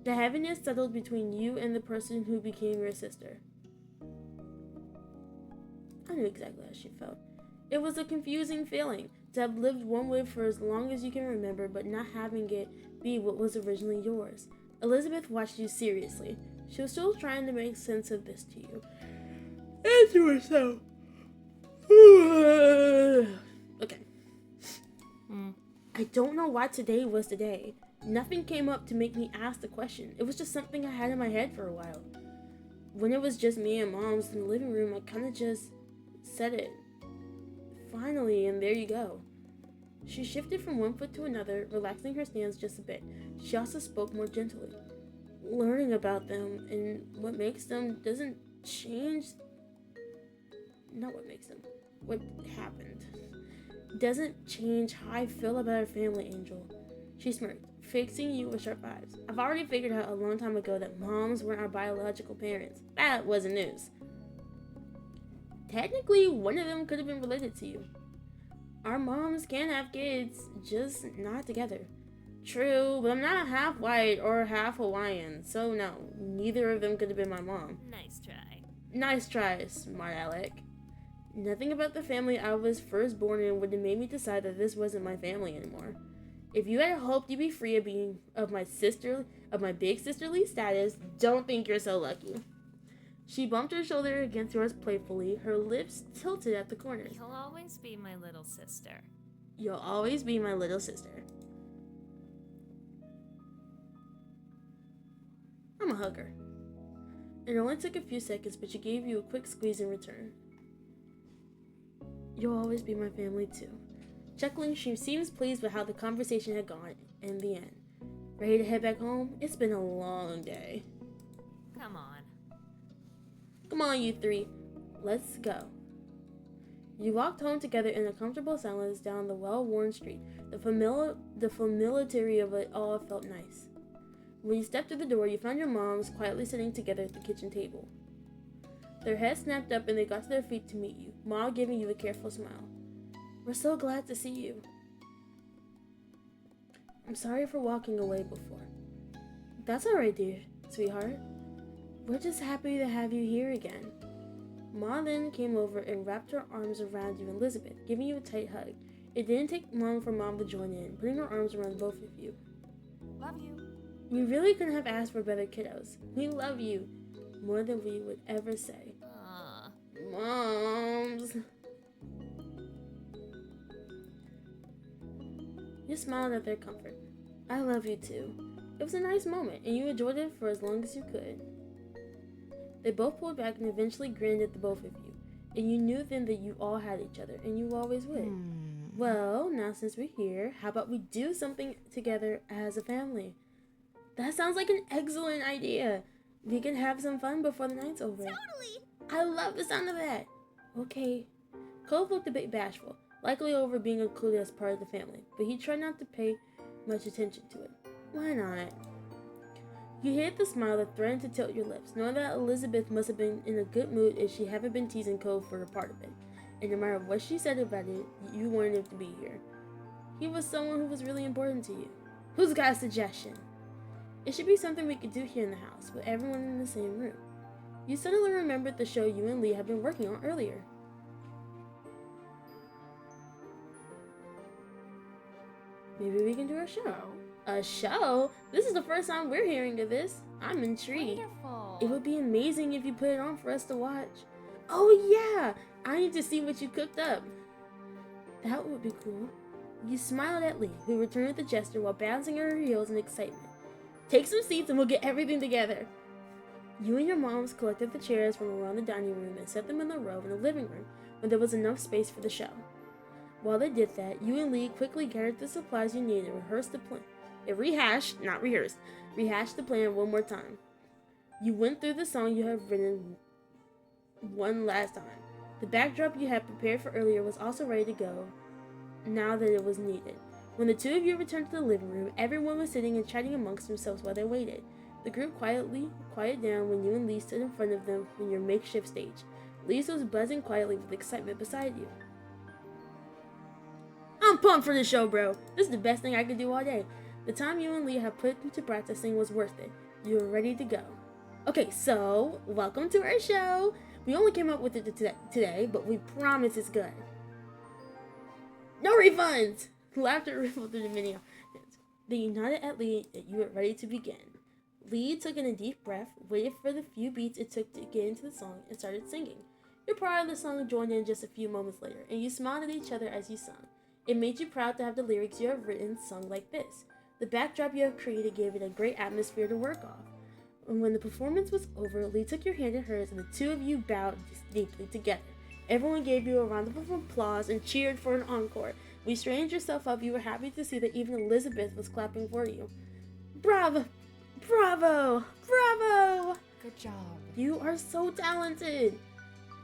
The heaviness settled between you and the person who became your sister. I knew exactly how she felt. It was a confusing feeling to have lived one way for as long as you can remember, but not having it be what was originally yours. Elizabeth watched you seriously. She was still trying to make sense of this to you. And to herself. Okay. I don't know why today was today. Nothing came up to make me ask the question. It was just something I had in my head for a while. When it was just me and Mom's in the living room, I kind of just said it. Finally, and there you go. She shifted from one foot to another, relaxing her stance just a bit. She also spoke more gently. Learning about them and what makes them doesn't change. Not what makes them. What happened. Doesn't change how I feel about our family, Angel. She smirked, fixing you with sharp eyes. I've already figured out a long time ago that moms weren't our biological parents. That wasn't news. Technically, one of them could have been related to you. Our moms can have kids, just not together. True, but I'm not half white or half Hawaiian, so no, neither of them could have been my mom. Nice try. Nice try, smart aleck. Nothing about the family I was first born in would have made me decide that this wasn't my family anymore. If you had hoped you'd be free of my big sisterly status, don't think you're so lucky. She bumped her shoulder against yours playfully, her lips tilted at the corners. You'll always be my little sister. You'll always be my little sister. I'm a hugger. It only took a few seconds, but she gave you a quick squeeze in return. You'll always be my family too. Chuckling, she seems pleased with how the conversation had gone in the end. Ready to head back home? It's been a long day. Come on. Come on, you three. Let's go. You walked home together in a comfortable silence down the well-worn street. The familiarity of it all felt nice. When you stepped through the door, you found your moms quietly sitting together at the kitchen table. Their heads snapped up and they got to their feet to meet you, Mom giving you a careful smile. We're so glad to see you. I'm sorry for walking away before. That's alright, dear, sweetheart. We're just happy to have you here again. Ma then came over and wrapped her arms around you and Elizabeth, giving you a tight hug. It didn't take long for Mom to join in, putting her arms around both of you. Love you. We really couldn't have asked for better kiddos. We love you more than we would ever say. Moms. You smiled at their comfort. I love you too. It was a nice moment, and you enjoyed it for as long as you could. They both pulled back and eventually grinned at the both of you, and you knew then that you all had each other, and you always would. Well, now since we're here, how about we do something together as a family? That sounds like an excellent idea. We can have some fun before the night's over. Totally. I love the sound of that. Okay. Cove looked a bit bashful, likely over being included as part of the family, but he tried not to pay much attention to it. Why not? You hid the smile that threatened to tilt your lips, knowing that Elizabeth must have been in a good mood if she hadn't been teasing Cove for a part of it. And no matter what she said about it, you wanted him to be here. He was someone who was really important to you. Who's got a suggestion? It should be something we could do here in the house, with everyone in the same room. You suddenly remembered the show you and Lee had been working on earlier. Maybe we can do a show. A show? This is the first time we're hearing of this. I'm intrigued. Wonderful. It would be amazing if you put it on for us to watch. Oh yeah! I need to see what you cooked up. That would be cool. You smiled at Lee, who returned the gesture while bouncing her heels in excitement. Take some seats and we'll get everything together. You and your moms collected the chairs from around the dining room and set them in a row in the living room when there was enough space for the show. While they did that, you and Lee quickly gathered the supplies you needed and rehearsed the plan. Rehashed the plan one more time. You went through the song you had written one last time. The backdrop you had prepared for earlier was also ready to go now that it was needed. When the two of you returned to the living room, everyone was sitting and chatting amongst themselves while they waited. The group quieted down when you and Lee stood in front of them on your makeshift stage. Lee was buzzing quietly with excitement beside you. I'm pumped for the show, bro. This is the best thing I could do all day. The time you and Lee had put into practicing was worth it. You were ready to go. Okay, so, welcome to our show. We only came up with it today, but we promise it's good. No refunds! Laughter rippled through the video. Then you nodded at Lee that you were ready to begin. Lee took in a deep breath, waited for the few beats it took to get into the song, and started singing. Your part of the song joined in just a few moments later, and you smiled at each other as you sung. It made you proud to have the lyrics you have written sung like this. The backdrop you have created gave it a great atmosphere to work off. And when the performance was over, Lee took your hand in hers, and the two of you bowed deeply together. Everyone gave you a round of applause and cheered for an encore. When you straightened yourself up, you were happy to see that even Elizabeth was clapping for you. Bravo! Bravo! Bravo! Good job. You are so talented!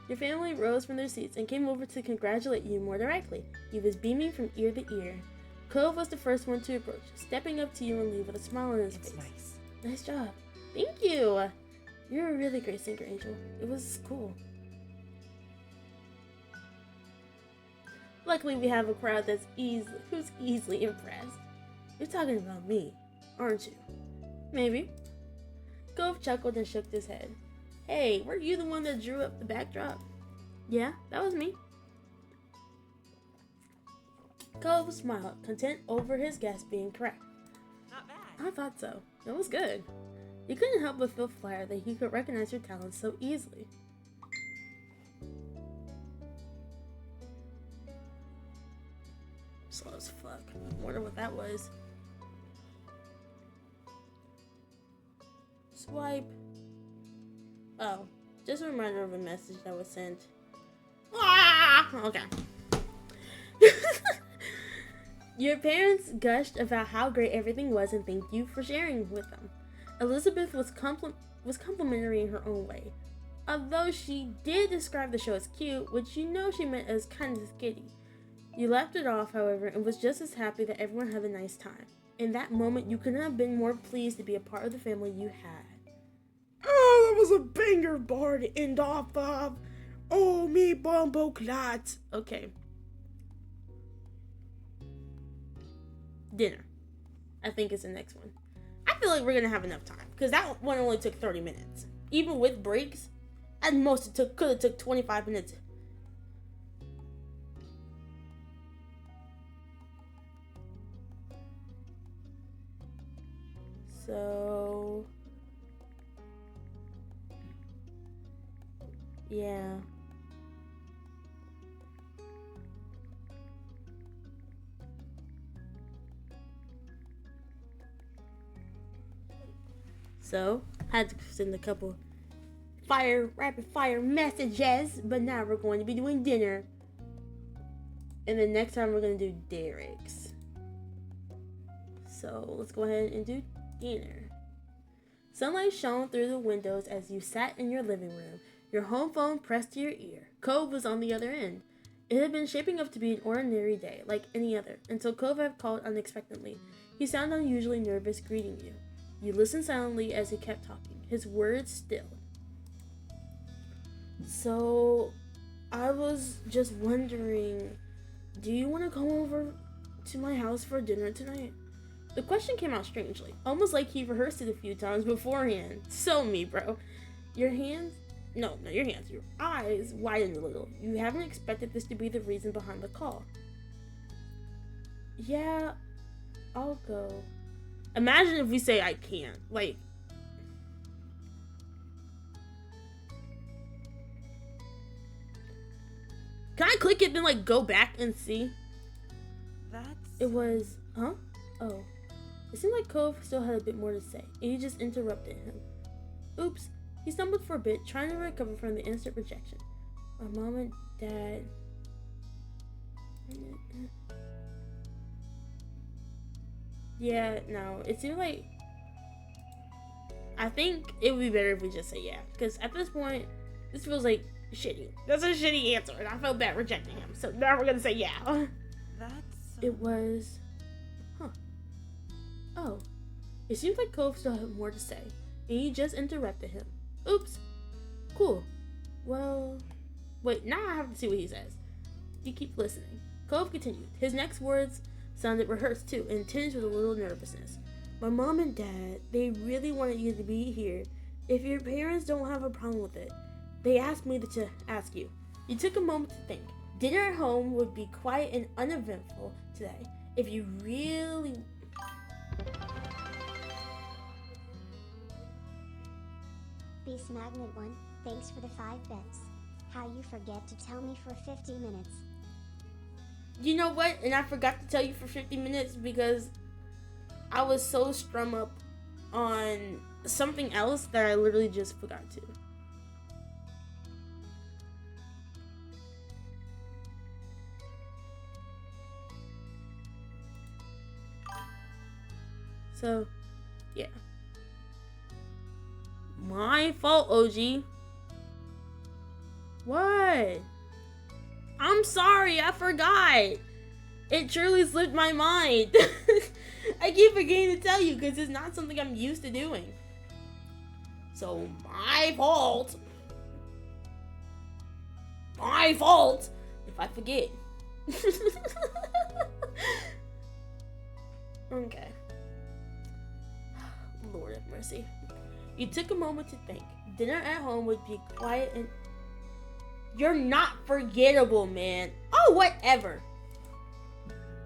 Your family rose from their seats and came over to congratulate you more directly. He was beaming from ear to ear. Cove was the first one to approach, stepping up to you and Lee with a smile on his face. Nice. Nice job. Thank you! You're a really great singer, Angel. It was cool. Luckily, we have a crowd who's easily impressed. You're talking about me, aren't you? Maybe. Cove chuckled and shook his head. Hey, weren't you the one that drew up the backdrop? Yeah, that was me. Cove smiled, content over his guess being correct. Not bad. I thought so. It was good. You couldn't help but feel flattered that he could recognize your talents so easily. Slow as fuck. I wonder what that was. Swipe. Oh, just a reminder of a message that was sent. Ah! Okay. Your parents gushed about how great everything was and thanked you for sharing with them. Elizabeth was complimentary in her own way. Although she did describe the show as cute, which you know she meant as kind of skitty. You laughed it off, however, and was just as happy that everyone had a nice time. In that moment, you couldn't have been more pleased to be a part of the family you had. Oh, that was a banger bar to end off of. Oh, me bumbo clots. Okay. Dinner. I think is the next one. I feel like we're gonna have enough time because that one only took 30 minutes. Even with breaks, at most it could have took 25 minutes. So yeah. So, I had to send a couple rapid fire messages, but now we're going to be doing dinner. And then next time we're going to do Derek's. So, let's go ahead and do dinner. Sunlight shone through the windows as you sat in your living room, your home phone pressed to your ear. Cove was on the other end. It had been shaping up to be an ordinary day, like any other, until Cove had called unexpectedly. He sounded unusually nervous greeting you. You listened silently as he kept talking, his words stilled. So, I was just wondering, do you want to come over to my house for dinner tonight? The question came out strangely, almost like he rehearsed it a few times beforehand. So me, bro. Your hands? No, your hands. Your eyes widened a little. You haven't expected this to be the reason behind the call. Yeah, I'll go. Imagine if we say I can't. Like, can I click it then like go back and see? It was, huh? Oh. It seemed like Cove still had a bit more to say, and you just interrupted him. Oops. He stumbled for a bit, trying to recover from the instant rejection. My mom and dad... Yeah, no. It seemed like... I think it would be better if we just say yeah. Because at this point, this feels like shitty. That's a shitty answer, and I felt bad rejecting him. So now we're gonna say yeah. It was... Huh. Oh. It seems like Cove still had more to say, and you just interrupted him. Oops. Cool. Well... Wait, now I have to see what he says. You keep listening. Cove continued. His next words sounded rehearsed too, and tinged with a little nervousness. My mom and dad, they really wanted you to be here. If your parents don't have a problem with it, they asked me to ask you. You took a moment to think. Dinner at home would be quiet and uneventful today. If you really... Beast Magnet 1, thanks for the 5 bits. How you forget to tell me for 50 minutes. You know what? And I forgot to tell you for 50 minutes because I was so strung up on something else that I literally just forgot to. So, yeah. My fault, OG. What? I'm sorry, I forgot. It truly slipped my mind. I keep forgetting to tell you because it's not something I'm used to doing. So, my fault. My fault if I forget. Okay. Lord have mercy. You took a moment to think. Dinner at home would be quiet and... You're not forgettable, man. Oh, whatever.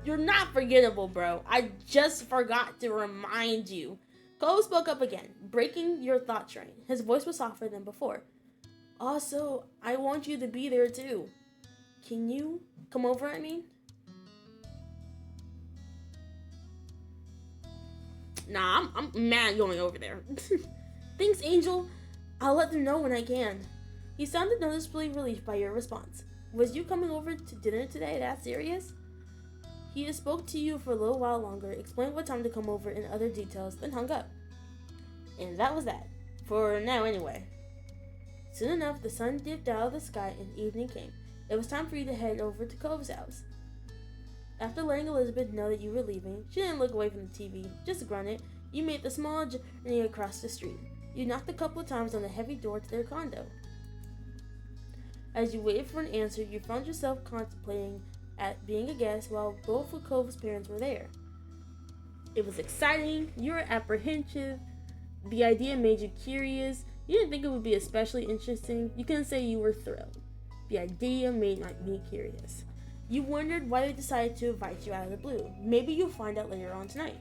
You're not forgettable, bro. I just forgot to remind you. Cole spoke up again, breaking your thought train. His voice was softer than before. Also, I want you to be there too. Can you come over, I mean? Nah, I'm mad going over there. Thanks, Angel. I'll let them know when I can. He sounded noticeably relieved by your response. Was you coming over to dinner today that serious? He just spoke to you for a little while longer, explained what time to come over and other details, then hung up. And that was that. For now, anyway. Soon enough, the sun dipped out of the sky and evening came. It was time for you to head over to Cove's house. After letting Elizabeth know that you were leaving, she didn't look away from the TV, just grunted. You made the small journey across the street. You knocked a couple of times on the heavy door to their condo. As you waited for an answer, you found yourself contemplating at being a guest while both of Cove's parents were there. It was exciting, you were apprehensive, the idea made you curious, you didn't think it would be especially interesting, you couldn't say you were thrilled. The idea made me curious. You wondered why they decided to invite you out of the blue. Maybe you'll find out later on tonight.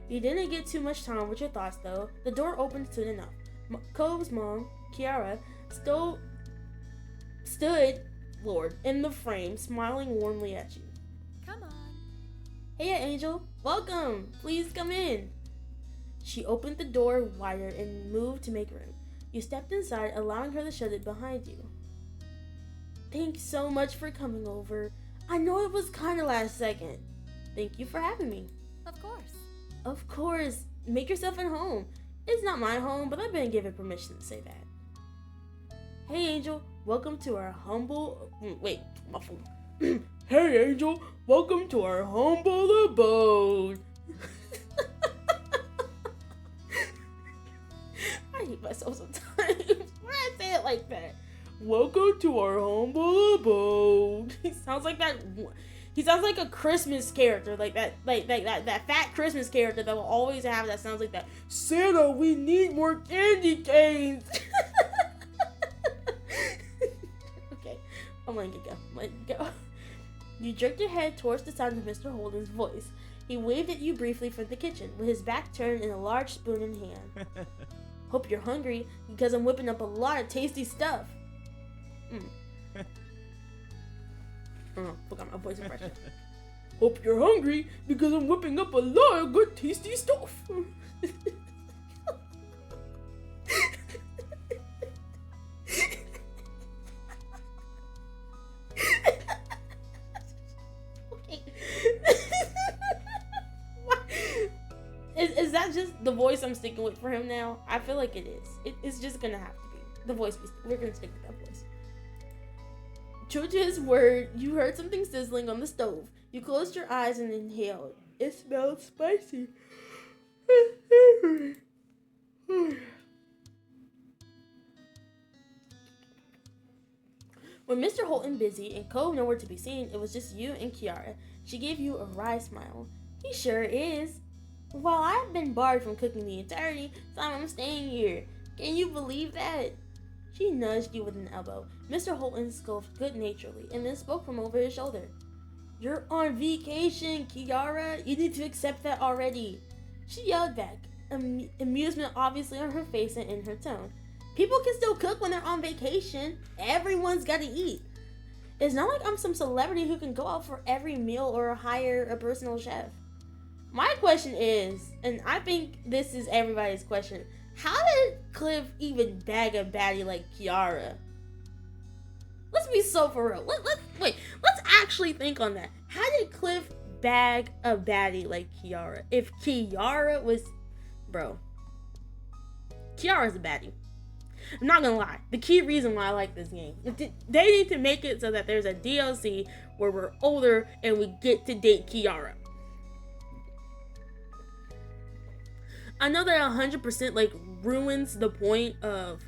You didn't get too much time with your thoughts though. The door opened soon enough. Cove's mom, Kiara, stood, Lord, in the frame, smiling warmly at you. Come on. Hey, Angel. Welcome. Please come in. She opened the door wider and moved to make room. You stepped inside, allowing her to shut it behind you. Thanks so much for coming over. I know it was kind of last second. Thank you for having me. Of course. Of course. Make yourself at home. It's not my home, but I've been given permission to say that. Hey, Angel. Welcome to our humble... Wait, my phone. Hey, Angel. Welcome to our humble abode. I hate myself sometimes. Why I say it like that? Welcome to our humble abode. He sounds like that. He sounds like a Christmas character, like that fat Christmas character that will always have that sounds like that. Santa, we need more candy canes. Okay, I'm letting it go. You jerked your head towards the sound of Mr. Holden's voice. He waved at you briefly from the kitchen, with his back turned and a large spoon in hand. Hope you're hungry, because I'm whipping up a lot of tasty stuff. Forgot my voice impression. Hope you're hungry, because I'm whipping up a lot of good tasty stuff. Okay. Is that just the voice I'm sticking with for him now? I feel like it is. It's just gonna have to be the voice. We're gonna stick with that voice. True to his word, you heard something sizzling on the stove. You closed your eyes and inhaled. It smelled spicy. When Mr. Holton busy and Cove nowhere to be seen, it was just you and Kiara. She gave you a wry smile. He sure is. While I've been barred from cooking the entirety time I'm staying here. Can you believe that? She nudged you with an elbow. Mr. Holton scoffed good-naturedly and then spoke from over his shoulder. You're on vacation, Kiara. You need to accept that already. She yelled back, amusement obviously on her face and in her tone. People can still cook when they're on vacation. Everyone's got to eat. It's not like I'm some celebrity who can go out for every meal or hire a personal chef. My question is, and I think this is everybody's question, how did Cliff even bag a baddie like Kiara? Let's be so for real. Let's actually think on that. How did Cliff bag a baddie like Kiara? If Kiara was... Bro. Kiara's a baddie. I'm not gonna lie. The key reason why I like this game. They need to make it so that there's a DLC where we're older and we get to date Kiara. I know that 100% like ruins the point of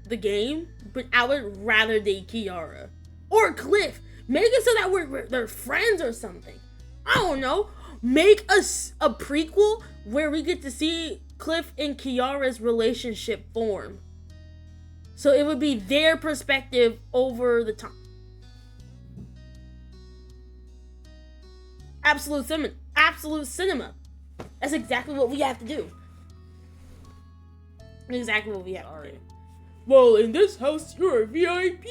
the game, but I would rather date Kiara or Cliff. Make it so that they're friends or something. I don't know. Make us a prequel where we get to see Cliff and Kiara's relationship form. So it would be their perspective over the time. Absolute cinema. That's exactly what we have to do. Exactly what we have to do. Well, in this house, you're a VIP.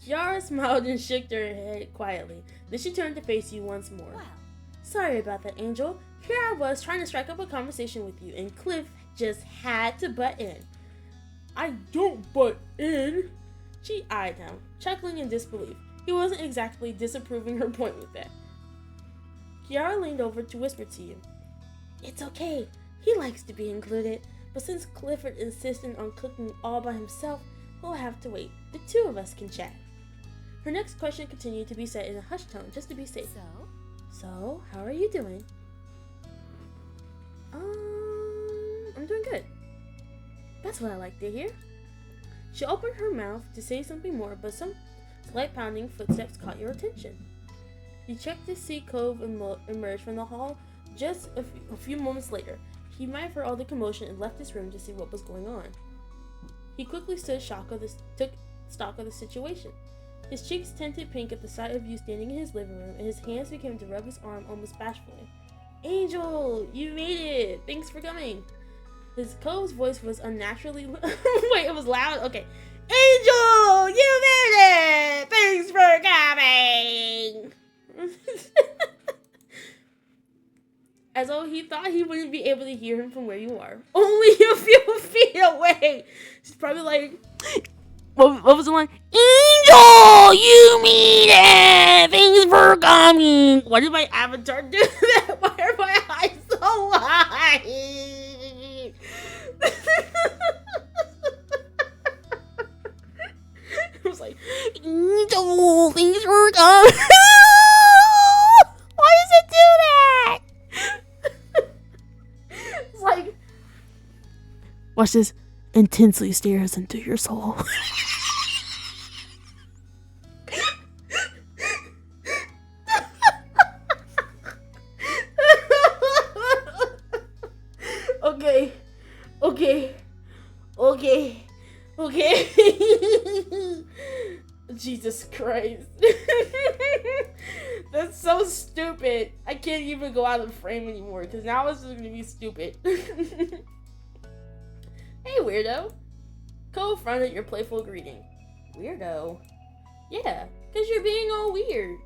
Kiara smiled and shook her head quietly. Then she turned to face you once more. Wow. Sorry about that, Angel. Here I was trying to strike up a conversation with you, and Cliff just had to butt in. I don't butt in. She eyed him, chuckling in disbelief. He wasn't exactly disapproving her point with that. Kiara leaned over to whisper to you. It's okay. He likes to be included. But since Clifford insisted on cooking all by himself, we'll have to wait. The two of us can chat. Her next question continued to be said in a hushed tone, just to be safe. So, how are you doing? I'm doing good. That's what I like to hear. She opened her mouth to say something more, but some slight pounding footsteps caught your attention. You checked to see Cove emerge from the hall just a few moments later. He might have heard all the commotion and left his room to see what was going on. He quickly took stock of the situation. His cheeks tinted pink at the sight of you standing in his living room, and his hands began to rub his arm almost bashfully. Angel, you made it! Thanks for coming! His Cove's voice was unnaturally... Wait, it was loud? Okay. Angel, you made it! Thanks for coming! As though he thought he wouldn't be able to hear him from where you are. Only a few feet away. She's probably like, what was the line? Angel, you made it! Thanks for coming! Why did my avatar do that? Why are my eyes so wide? I was like, Angel, thanks for coming! Why does it do that? It's like, watch this. Intensely stares into your soul. Jesus Christ. That's so stupid. I can't even go out of frame anymore because now it's just gonna be stupid. Hey, weirdo. Cove fronted your playful greeting. Weirdo? Yeah, because you're being all weird.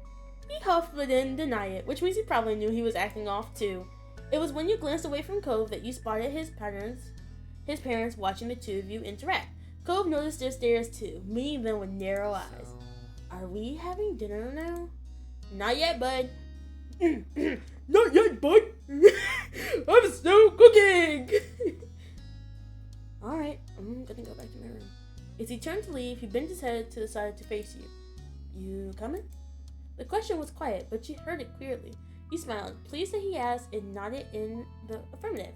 He huffed but didn't deny it, which means he probably knew he was acting off too. It was when you glanced away from Cove that you spotted his parents watching the two of you interact. Cove noticed their stares too, meeting them with narrow eyes. Are we having dinner now? Not yet, bud. Not yet, bud. I'm still cooking. Alright, I'm gonna go back to my room. As he turned to leave, he bent his head to the side to face you. You coming? The question was quiet, but you heard it clearly. He smiled, pleased that he asked, and nodded in the affirmative.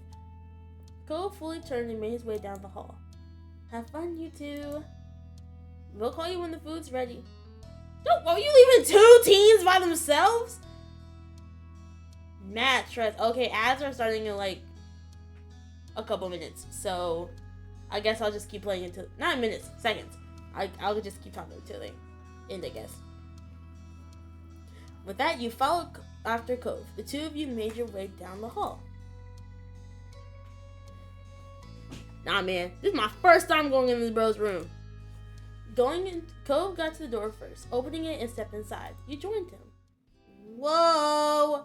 Cole fully turned and made his way down the hall. Have fun, you two. We'll call you when the food's ready. Don't, are you leaving two teens by themselves? Mad stress. Okay, ads are starting in like a couple minutes, so I guess I'll just keep playing until, not minutes, seconds. I'll just keep talking until they end, I guess. With that, you followed after Cove. The two of you made your way down the hall. Nah, man, this is my first time going in this bro's room. Going in, Cove got to the door first, opening it and stepped inside. You joined him. Whoa!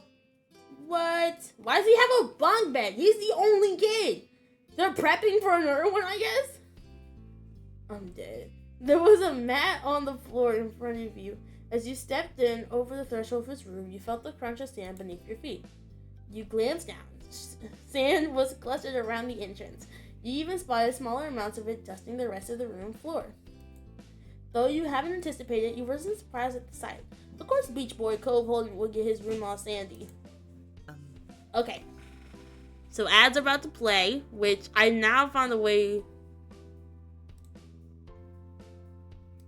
What? Why does he have a bunk bed? He's the only kid. They're prepping for another one, I guess? I'm dead. There was a mat on the floor in front of you. As you stepped in over the threshold of his room, you felt the crunch of sand beneath your feet. You glanced down. Sand was clustered around the entrance. You even spotted smaller amounts of it dusting the rest of the room floor. Though you haven't anticipated, you wasn't surprised at the sight. Of course Beach Boy Cove Holden would get his room all sandy. Okay. So ads are about to play, which I now found a way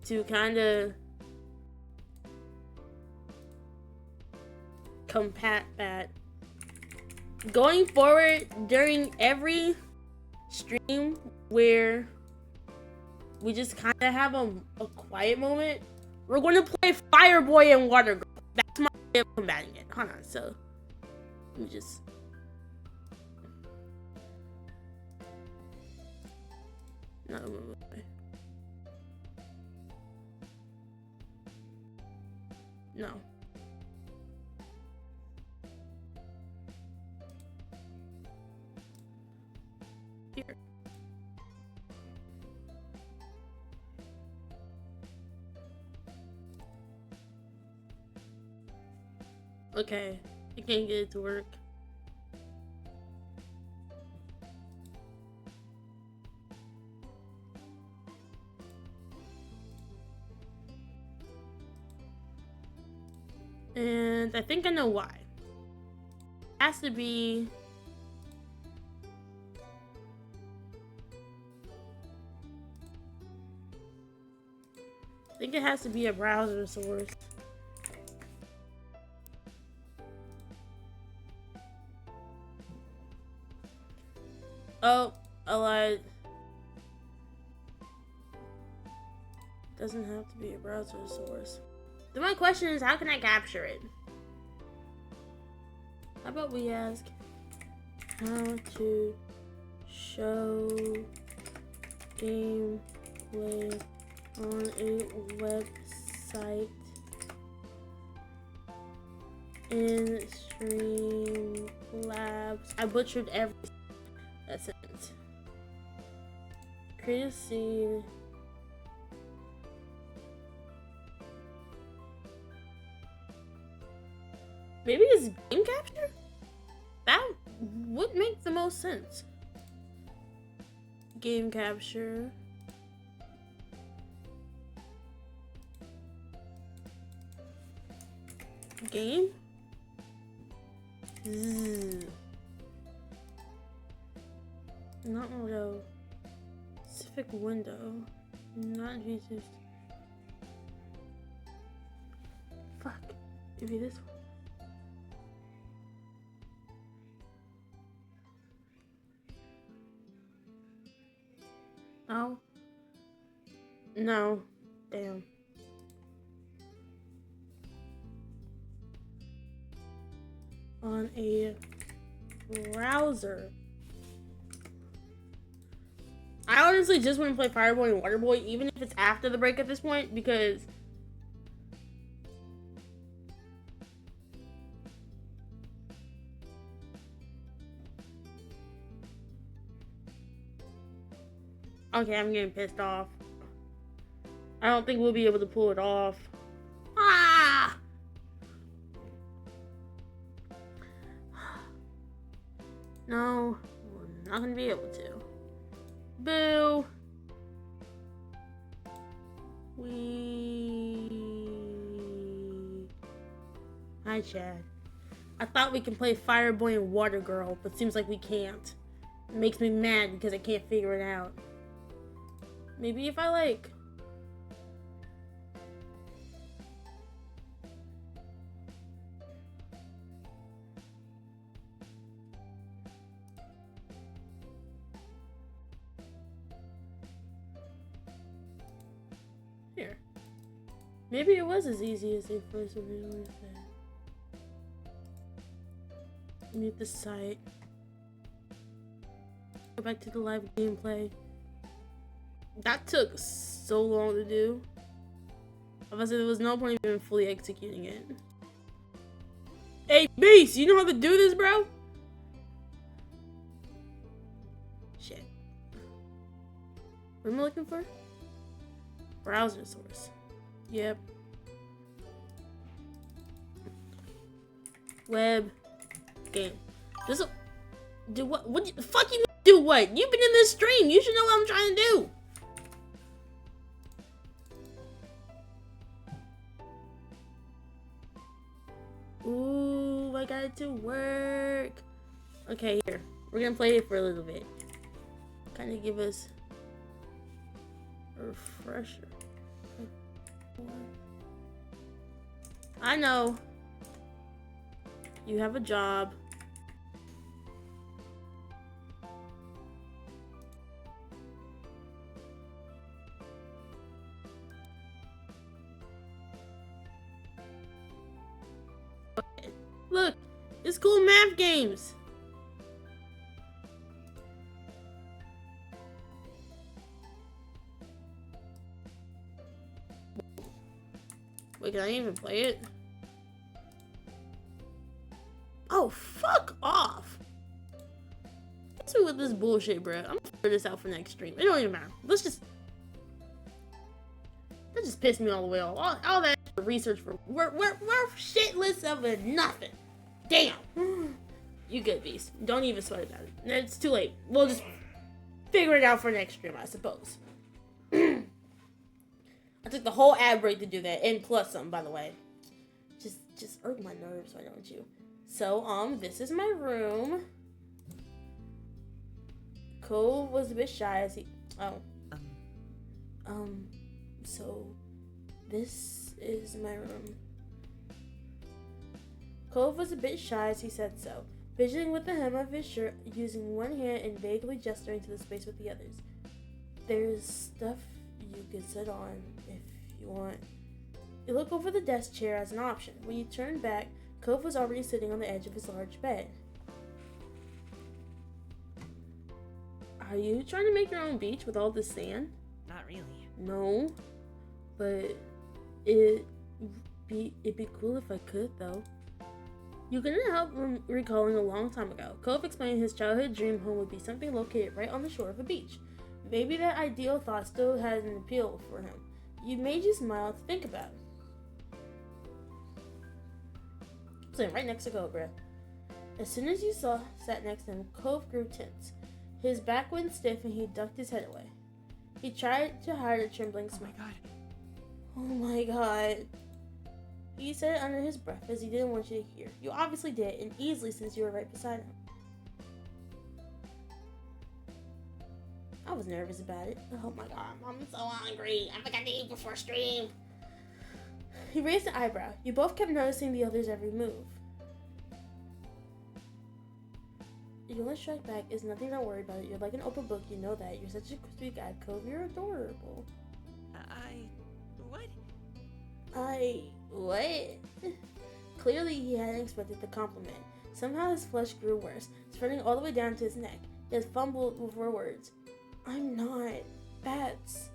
to kind of combat that. Going forward, during every stream where we just kind of have a quiet moment, we're going to play Fireboy and Water Girl. That's my way of combating it. Hold on, so let me just... No. No. Here. Okay, I can't get it to work. And I think I know why. It has to be... I think it has to be a browser source. Oh, I lied. Doesn't have to be a browser source. So my question is, how can I capture it? How about we ask how to show gameplay on a website in Streamlabs. I butchered every sentence. Create a scene. Maybe it's game capture? That would make the most sense. Game capture. Game? Not window. Specific window. Not Jesus. Fuck. Maybe this one. Oh. No. Damn. on a browser. I honestly just want to play Fireboy and Waterboy, even if it's after the break at this point, because okay, I'm getting pissed off. I don't think we'll be able to pull it off. Ah! No, we're not gonna be able to. Boo! Hi, Chad. I thought we can play Fireboy and Water Girl, but seems like we can't. It makes me mad because I can't figure it out. Maybe if I like... Here. Maybe it was as easy as they first originally said. Mute the site. Go back to the live gameplay. That took so long to do. Obviously, there was no point in even fully executing it. Hey, Beast, you know how to do this, bro? Shit. What am I looking for? Browser source. Yep. Web game. This'll do what? What the fuck you do? What? You've been in this stream. You should know what I'm trying to do. Ooh, I got it to work. Okay, here. We're gonna play it for a little bit. Kind of give us a refresher. I know. You have a job. Look, it's cool math games. Wait, can I even play it? Oh, fuck off. What's with this bullshit, bro? I'm gonna figure this out for next stream. It don't even matter. That just pissed me all the way off. All that research for we're shitless of a nothing. Damn. You good, Beast. Don't even sweat about it. It's too late. We'll just figure it out for next stream, I suppose. I took the whole ad break to do that, and plus some, by the way. Just irk my nerves, why don't you? So, this is my room. Cole was a bit shy as he... So, this is my room. Cove was a bit shy as he said so, fidgeting with the hem of his shirt, using one hand and vaguely gesturing to the space with the others. There's stuff you could sit on if you want. You look over the desk chair as an option. When you turn back, Cove was already sitting on the edge of his large bed. Are you trying to make your own beach with all this sand? Not really. No, but it'd be cool if I could, though. You couldn't help recalling a long time ago. Cove explained his childhood dream home would be something located right on the shore of a beach. Maybe that ideal thought still had an appeal for him. It made you smile to think about. Sitting right next to Cobra. As soon as you sat next to him, Cove grew tense. His back went stiff and he ducked his head away. He tried to hide a trembling smile. Oh my god. Oh my god. He said it under his breath as he didn't want you to hear. You obviously did, and easily since you were right beside him. I was nervous about it. Oh my god, I'm so hungry. I forgot to eat before stream. He raised an eyebrow. You both kept noticing the other's every move. You only strike back is nothing to worry about it. You're like an open book, you know that. You're such a sweet guy, Cove. You're adorable. What? What? Clearly he hadn't expected the compliment. Somehow his flesh grew worse, spreading all the way down to his neck. He had fumbled for words. I'm not. Bats.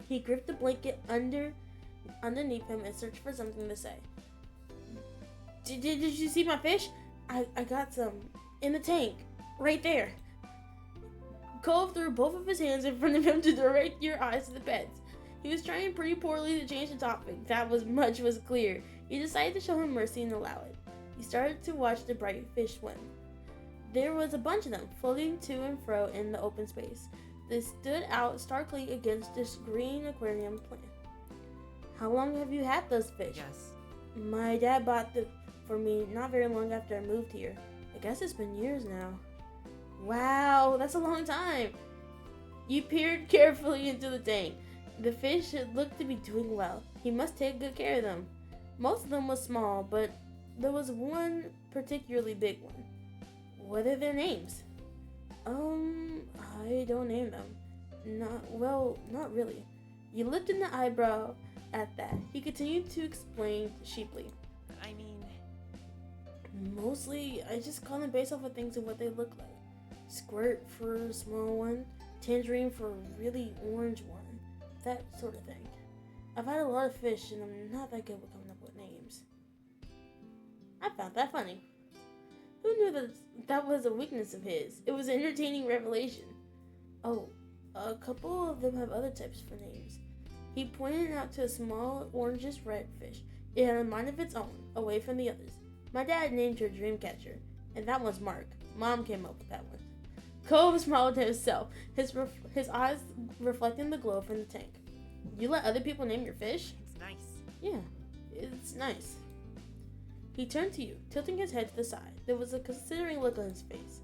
He gripped the blanket underneath him and searched for something to say. Did you see my fish? I got some. In the tank. Right there. Cove threw both of his hands in front of him to direct your eyes to the beds. He was trying pretty poorly to change the topic. That was clear. He decided to show him mercy and allow it. He started to watch the bright fish swim. There was a bunch of them, floating to and fro in the open space. They stood out starkly against this green aquarium plant. How long have you had those fish? Yes. My dad bought them for me not very long after I moved here. I guess it's been years now. Wow, that's a long time. You peered carefully into the tank. The fish looked to be doing well. He must take good care of them. Most of them were small, but there was one particularly big one. What are their names? I don't name them. Not really. You lifted an eyebrow at that. He continued to explain sheeply. I mean... Mostly, I just call them based off of things and what they look like. Squirt for a small one, tangerine for a really orange one, that sort of thing. I've had a lot of fish and I'm not that good with coming up with names. I found that funny. Who knew that was a weakness of his? It was an entertaining revelation. Oh, a couple of them have other types for names. He pointed out to a small orangish red fish. It had a mind of its own, away from the others. My dad named her Dreamcatcher, and that one's Mark. Mom came up with that one. Cove smiled to himself, his eyes reflecting the glow from the tank. You let other people name your fish? It's nice. Yeah, it's nice. He turned to you, tilting his head to the side. There was a considering look on his face.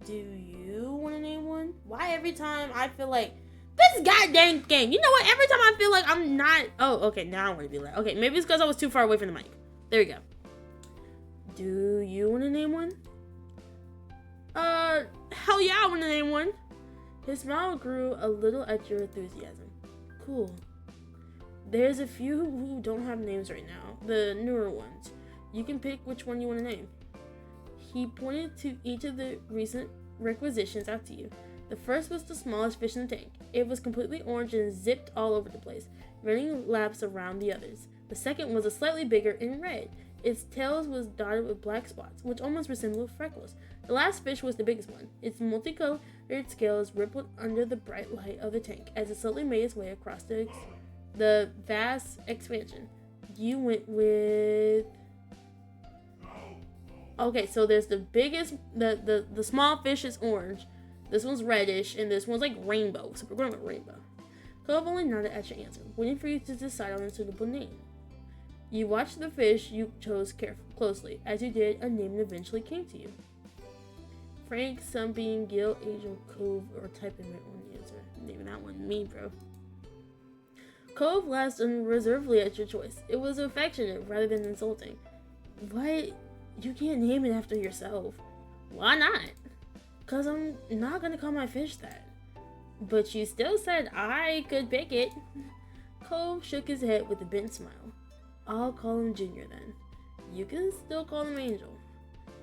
Do you want to name one? Why every time I feel like this goddamn game? You know what? Every time I feel like I'm not... Oh, okay, now I want to be loud. Okay, maybe it's because I was too far away from the mic. There we go. Do you want to name one? Hell yeah, I want to name one. His smile grew a little at your enthusiasm. Cool. There's a few who don't have names right now. The newer ones. You can pick which one you want to name. He pointed to each of the recent requisitions out to you. The first was the smallest fish in the tank. It was completely orange and zipped all over the place, running laps around the others. The second was a slightly bigger and red. Its tail was dotted with black spots, which almost resembled freckles. The last fish was the biggest one. Its multicolored scales rippled under the bright light of the tank as it slowly made its way across the vast expansion. You went with... Okay, so there's the biggest... The small fish is orange. This one's reddish, and this one's like rainbow. So we're going with rainbow. Cove only nodded at your answer, waiting for you to decide on a suitable name. You watched the fish you chose closely. As you did, a name eventually came to you. Frank, Sunbeam, Gil, Angel, Cove, or type in my own answer. Naming that one me, bro. Cove laughed unreservedly at your choice. It was affectionate rather than insulting. What? You can't name it after yourself. Why not? Cause I'm not gonna call my fish that. But you still said I could pick it. Cove shook his head with a bent smile. I'll call him Junior then. You can still call him Angel.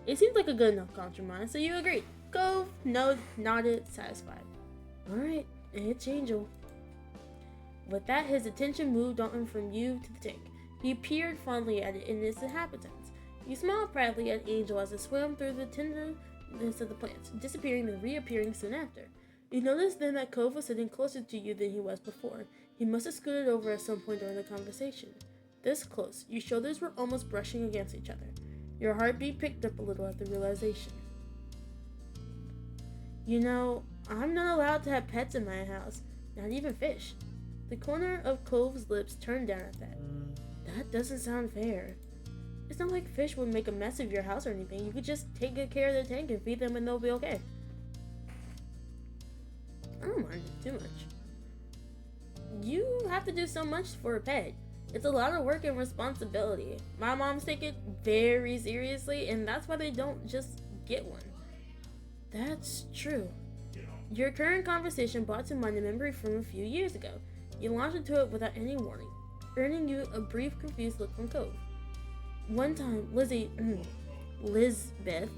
It seems like a good enough compromise, so you agreed. Cove nodded, satisfied. Alright, it's Angel. With that, his attention moved on from you to the tank. He peered fondly at it and its inhabitants. You smiled proudly at Angel as it swam through the tenderness of the plants, disappearing and reappearing soon after. You noticed then that Cove was sitting closer to you than he was before. He must have scooted over at some point during the conversation. This close, your shoulders were almost brushing against each other. Your heartbeat picked up a little at the realization. You know, I'm not allowed to have pets in my house, not even fish. The corner of Cove's lips turned down at that. That doesn't sound fair. It's not like fish would make a mess of your house or anything. You could just take good care of the tank and feed them and they'll be okay. I don't mind it too much. You have to do so much for a pet. It's a lot of work and responsibility. My moms take it very seriously, and that's why they don't just get one. That's true. Your current conversation brought to mind a memory from a few years ago. You launched into it without any warning, earning you a brief, confused look from Cove. One time, Lizbeth,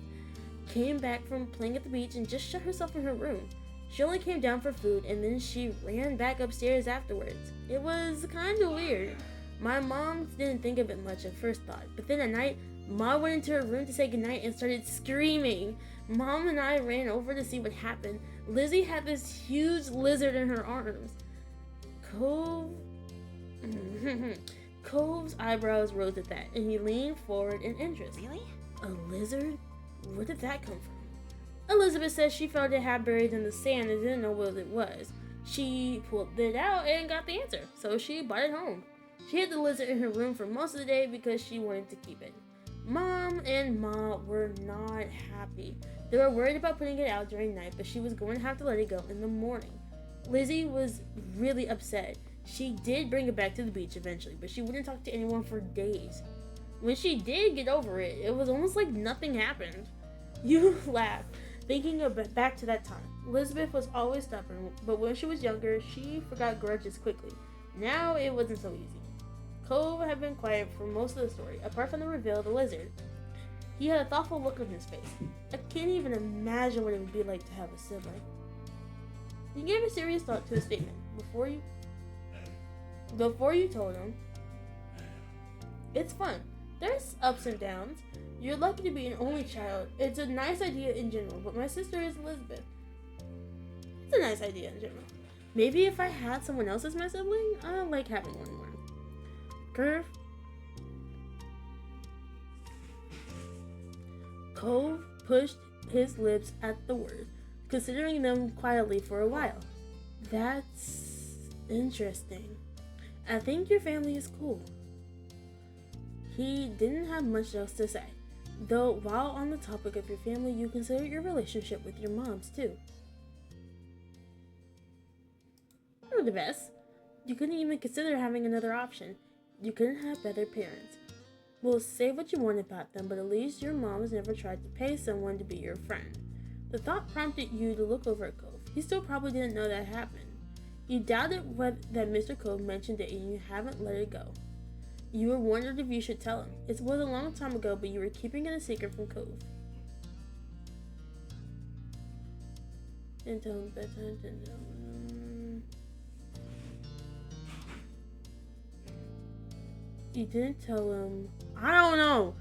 came back from playing at the beach and just shut herself in her room. She only came down for food and then she ran back upstairs afterwards. It was kind of weird. My mom didn't think of it much at first thought, but then at night, Ma went into her room to say goodnight and started screaming. Mom and I ran over to see what happened. Lizzie had this huge lizard in her arms. Cove's eyebrows rose at that, and he leaned forward in interest. Really? A lizard? Where did that come from? Elizabeth says she found it half buried in the sand and didn't know what it was. She pulled it out and got the answer, so she brought it home. She hid the lizard in her room for most of the day because she wanted to keep it. Mom and Ma were not happy. They were worried about putting it out during night, but she was going to have to let it go in the morning. Lizzie was really upset. She did bring it back to the beach eventually, but she wouldn't talk to anyone for days. When she did get over it, it was almost like nothing happened. You laugh, thinking back to that time. Elizabeth was always stubborn, but when she was younger, she forgot grudges quickly. Now it wasn't so easy. Cove had been quiet for most of the story, apart from the reveal of the lizard. He had a thoughtful look on his face. I can't even imagine what it would be like to have a sibling. He gave a serious thought to his statement before you told him. It's fun. There's ups and downs. You're lucky to be an only child. It's a nice idea in general, but my sister is Elizabeth. It's a nice idea in general. Maybe if I had someone else as my sibling, I like having one more. Curve. Cove pushed his lips at the word, considering them quietly for a while. That's interesting. I think your family is cool. He didn't have much else to say, though while on the topic of your family, you consider your relationship with your moms too. You're the best. You couldn't even consider having another option. You couldn't have better parents. Well, say what you want about them, but at least your mom has never tried to pay someone to be your friend. The thought prompted you to look over at Cove. He still probably didn't know that happened. You doubted that Mr. Cove mentioned it and you haven't let it go. You were wondering if you should tell him. It was a long time ago, but you were keeping it a secret from Cove. Didn't tell him bedtime, didn't tell him. You didn't tell him. I don't know.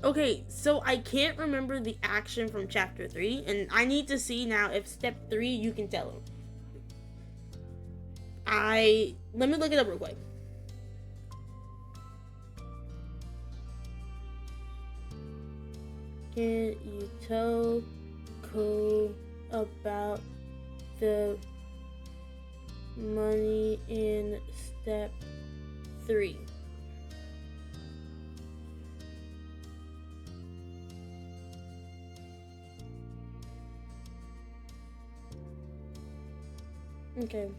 Okay, so I can't remember the action from chapter 3, and I need to see now if step 3 you can tell him. Let me look it up real quick. Can you tell Cole about the money in step 3? Okay.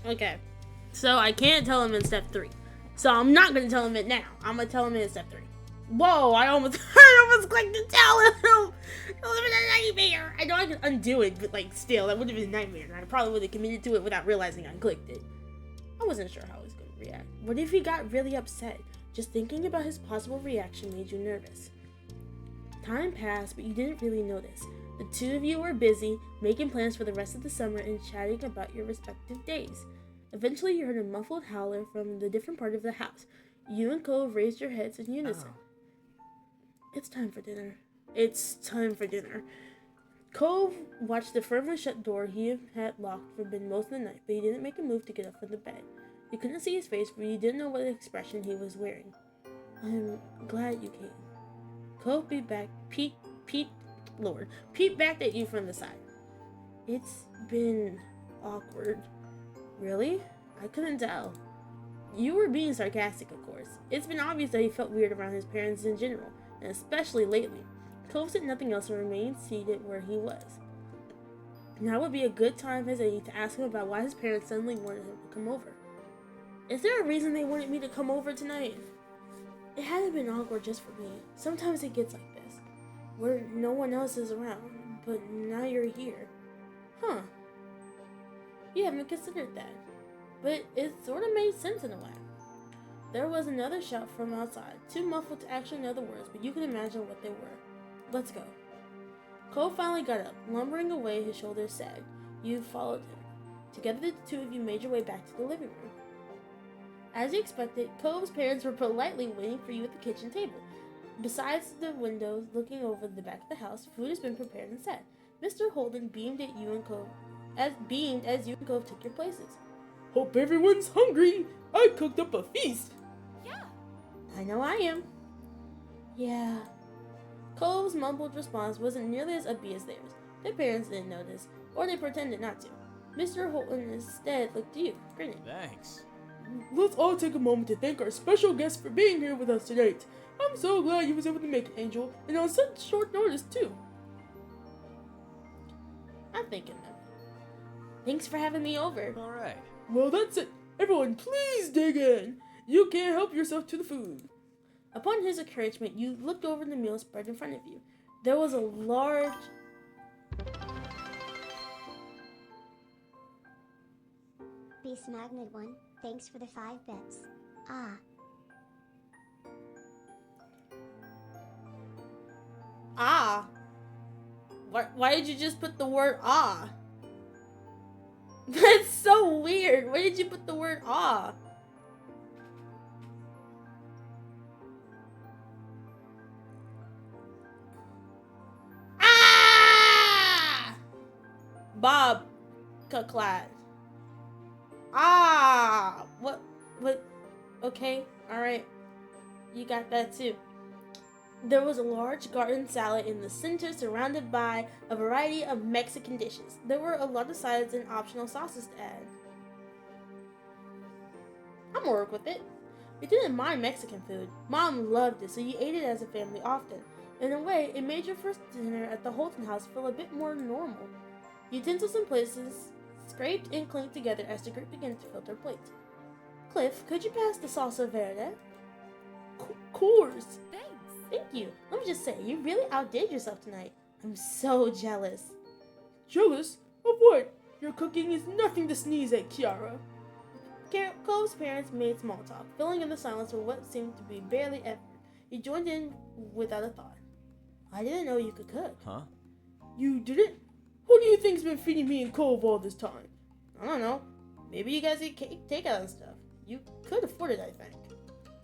Okay, so I can't tell him in step 3. So I'm not going to tell him it now. I'm going to tell him in step 3. Whoa, I almost clicked to tell him. It would have been a nightmare. I know I could undo it, but still, that would have been a nightmare. I probably would have committed to it without realizing I clicked it. I wasn't sure how I was going to react. What if he got really upset? Just thinking about his possible reaction made you nervous. Time passed, but you didn't really notice. The two of you were busy, making plans for the rest of the summer and chatting about your respective days. Eventually, you heard a muffled howler from the different part of the house. You and Cove raised your heads in unison. It's time for dinner. It's time for dinner. Cove watched the firmly shut door he had locked for most of the night, but he didn't make a move to get up from the bed. You couldn't see his face, but you didn't know what expression he was wearing. I'm glad you came. Cove peeped back at you from the side. It's been awkward. Really? I couldn't tell. You were being sarcastic, of course. It's been obvious that he felt weird around his parents in general, and especially lately. Cove said nothing else and remained seated where he was. Now would be a good time as any to ask him about why his parents suddenly wanted him to come over. Is there a reason they wanted me to come over tonight? It hadn't been awkward just for me. Sometimes it gets like this, where no one else is around, but now you're here. Huh. You haven't considered that, but it sort of made sense in a way. There was another shout from outside, too muffled to actually know the words, but you can imagine what they were. Let's go. Cole finally got up, lumbering away, his shoulders sagged. You followed him. Together the two of you made your way back to the living room. As you expected, Cove's parents were politely waiting for you at the kitchen table. Besides the windows looking over the back of the house, food has been prepared and set. Mr. Holden beamed as you and Cove took your places. Hope everyone's hungry. I cooked up a feast. Yeah. I know I am. Yeah. Cove's mumbled response wasn't nearly as upbeat as theirs. Their parents didn't notice, or they pretended not to. Mr. Holden instead looked at you, grinning. Thanks. Let's all take a moment to thank our special guest for being here with us tonight. I'm so glad you was able to make it, Angel, and on such short notice, too. I'm thinking of it. Thanks for having me over. All right. Well, that's it. Everyone, please dig in. You can't help yourself to the food. Upon his encouragement, you looked over the meal spread in front of you. There was a large... Beast Magnet 1, thanks for the 5 bits. Ah. Ah. Why did you just put the word ah? That's so weird. Why did you put the word ah? Ah! Bob Caclad. Ah! What? Okay, alright. You got that too. There was a large garden salad in the center surrounded by a variety of Mexican dishes. There were a lot of sides and optional sauces to add. I'm gonna work with it. You didn't mind Mexican food. Mom loved it, so you ate it as a family often. In a way, it made your first dinner at the Holton house feel a bit more normal. Utensils and places scraped and clinked together as the group began to fill their plates. Cliff, could you pass the salsa verde? Course. Thanks. Thank you. Let me just say, you really outdid yourself tonight. I'm so jealous. Jealous? Of what? Your cooking is nothing to sneeze at, Kiara. Cole's parents made small talk, filling in the silence with what seemed to be barely effort. He joined in without a thought. I didn't know you could cook. Huh? You didn't? Who do you think's been feeding me and Cove all this time? I don't know. Maybe you guys eat takeout and stuff. You could afford it, I think.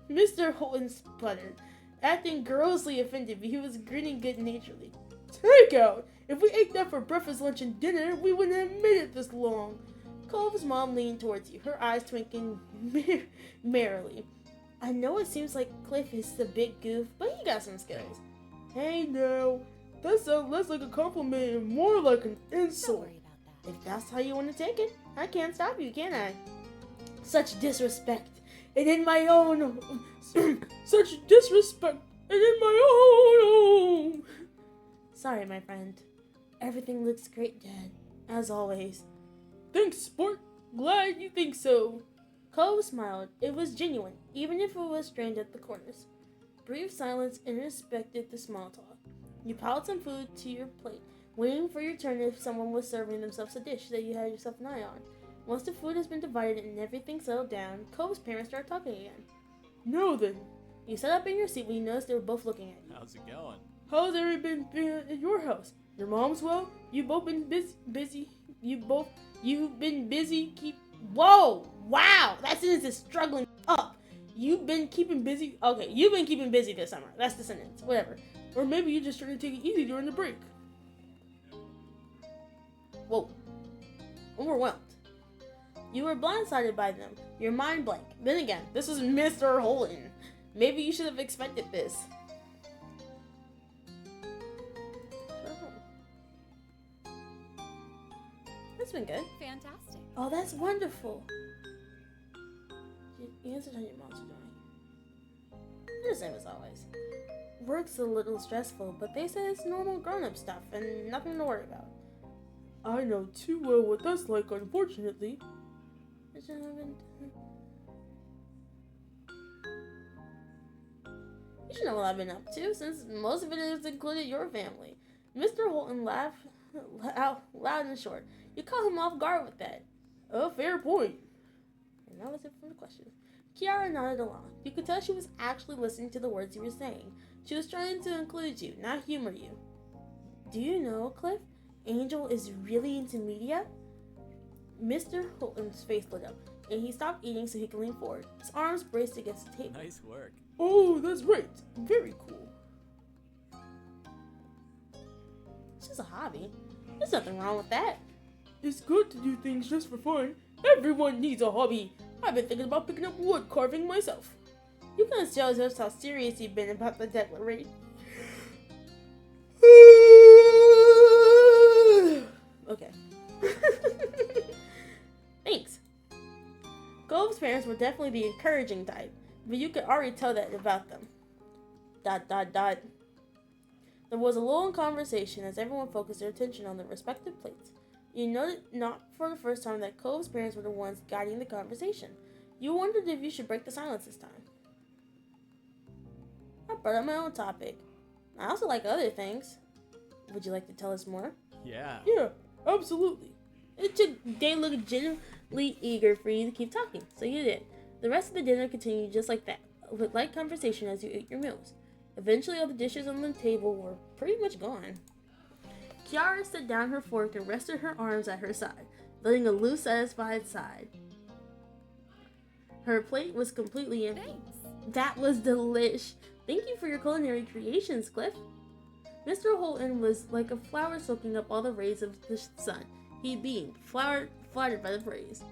Mr. Holton sputtered, acting grossly offended, but he was grinning good-naturedly. Takeout? If we ate that for breakfast, lunch, and dinner, we wouldn't have made it this long. Cove's mom leaned towards you, her eyes twinkling merrily. I know it seems like Cliff is a big goof, but he got some skills. Hey now, that sounds less like a compliment and more like an Don't insult. worry about that. If that's how you want to take it, I can't stop you, can I? Such disrespect. And in my own... Such disrespect, and in my own home. Sorry, my friend. Everything looks great, Dad. As always. Thanks, sport. Glad you think so. Cove smiled. It was genuine, even if it was strained at the corners. Brief silence inspected the small talk. You piled some food to your plate, waiting for your turn if someone was serving themselves a dish that you had yourself an eye on. Once the food has been divided and everything settled down, Cove's parents started talking again. Now then, You sat up in your seat when you noticed they were both looking at you. How's it going? how's everything been at your house? Your mom's well? You've both been busy. You've been busy Whoa! Wow! That sentence is struggling up. You've been keeping busy. Okay, you've been keeping busy this summer. That's the sentence. Whatever. Or maybe you're just trying to take it easy during the break. Whoa. Overwhelmed. You were blindsided by them. Your mind blank. Then again, this is Mr. Holton. Maybe you should have expected this. That's been good. Fantastic. Oh, that's wonderful. You answered on your mom's doing. You're the same as always. Work's a little stressful, but they say it's normal grown-up stuff and nothing to worry about. I know too well what that's like, unfortunately. You should know what I've been up to, since most of it has included your family. Mr. Holton laughed out loud and short. You caught him off guard with that. A fair point. And that was it for the questions. Kiara nodded along. You could tell she was actually listening to the words you were saying. She was trying to include you, not humor you. Do you know, Cliff? Angel is really into media? Mr. Holton's face lit up, and he stopped eating so he could lean forward. His arms braced against the table. Nice work. Oh, that's right. Very cool. It's just a hobby. There's nothing wrong with that. It's good to do things just for fun. Everyone needs a hobby. I've been thinking about picking up wood carving myself. You can tell just how serious you've been about the declaration. Okay. Thanks. Cove's parents were definitely the encouraging type, but you could already tell that about them. ... There was a lull in conversation as everyone focused their attention on their respective plates. You noted not for the first time that Cove's parents were the ones guiding the conversation. You wondered if you should break the silence this time. I brought up my own topic. I also like other things. Would you like to tell us more? Yeah. Yeah, absolutely. They looked genuinely eager for you to keep talking, so you did. The rest of the dinner continued just like that, with light conversation as you ate your meals. Eventually, all the dishes on the table were pretty much gone. Kiara set down her fork and rested her arms at her side, letting a loose, satisfied sigh. Her plate was completely empty. Thanks. That was delish. Thank you for your culinary creations, Cliff. Mr. Holton was like a flower soaking up all the rays of the sun. He beamed, flattered by the praise.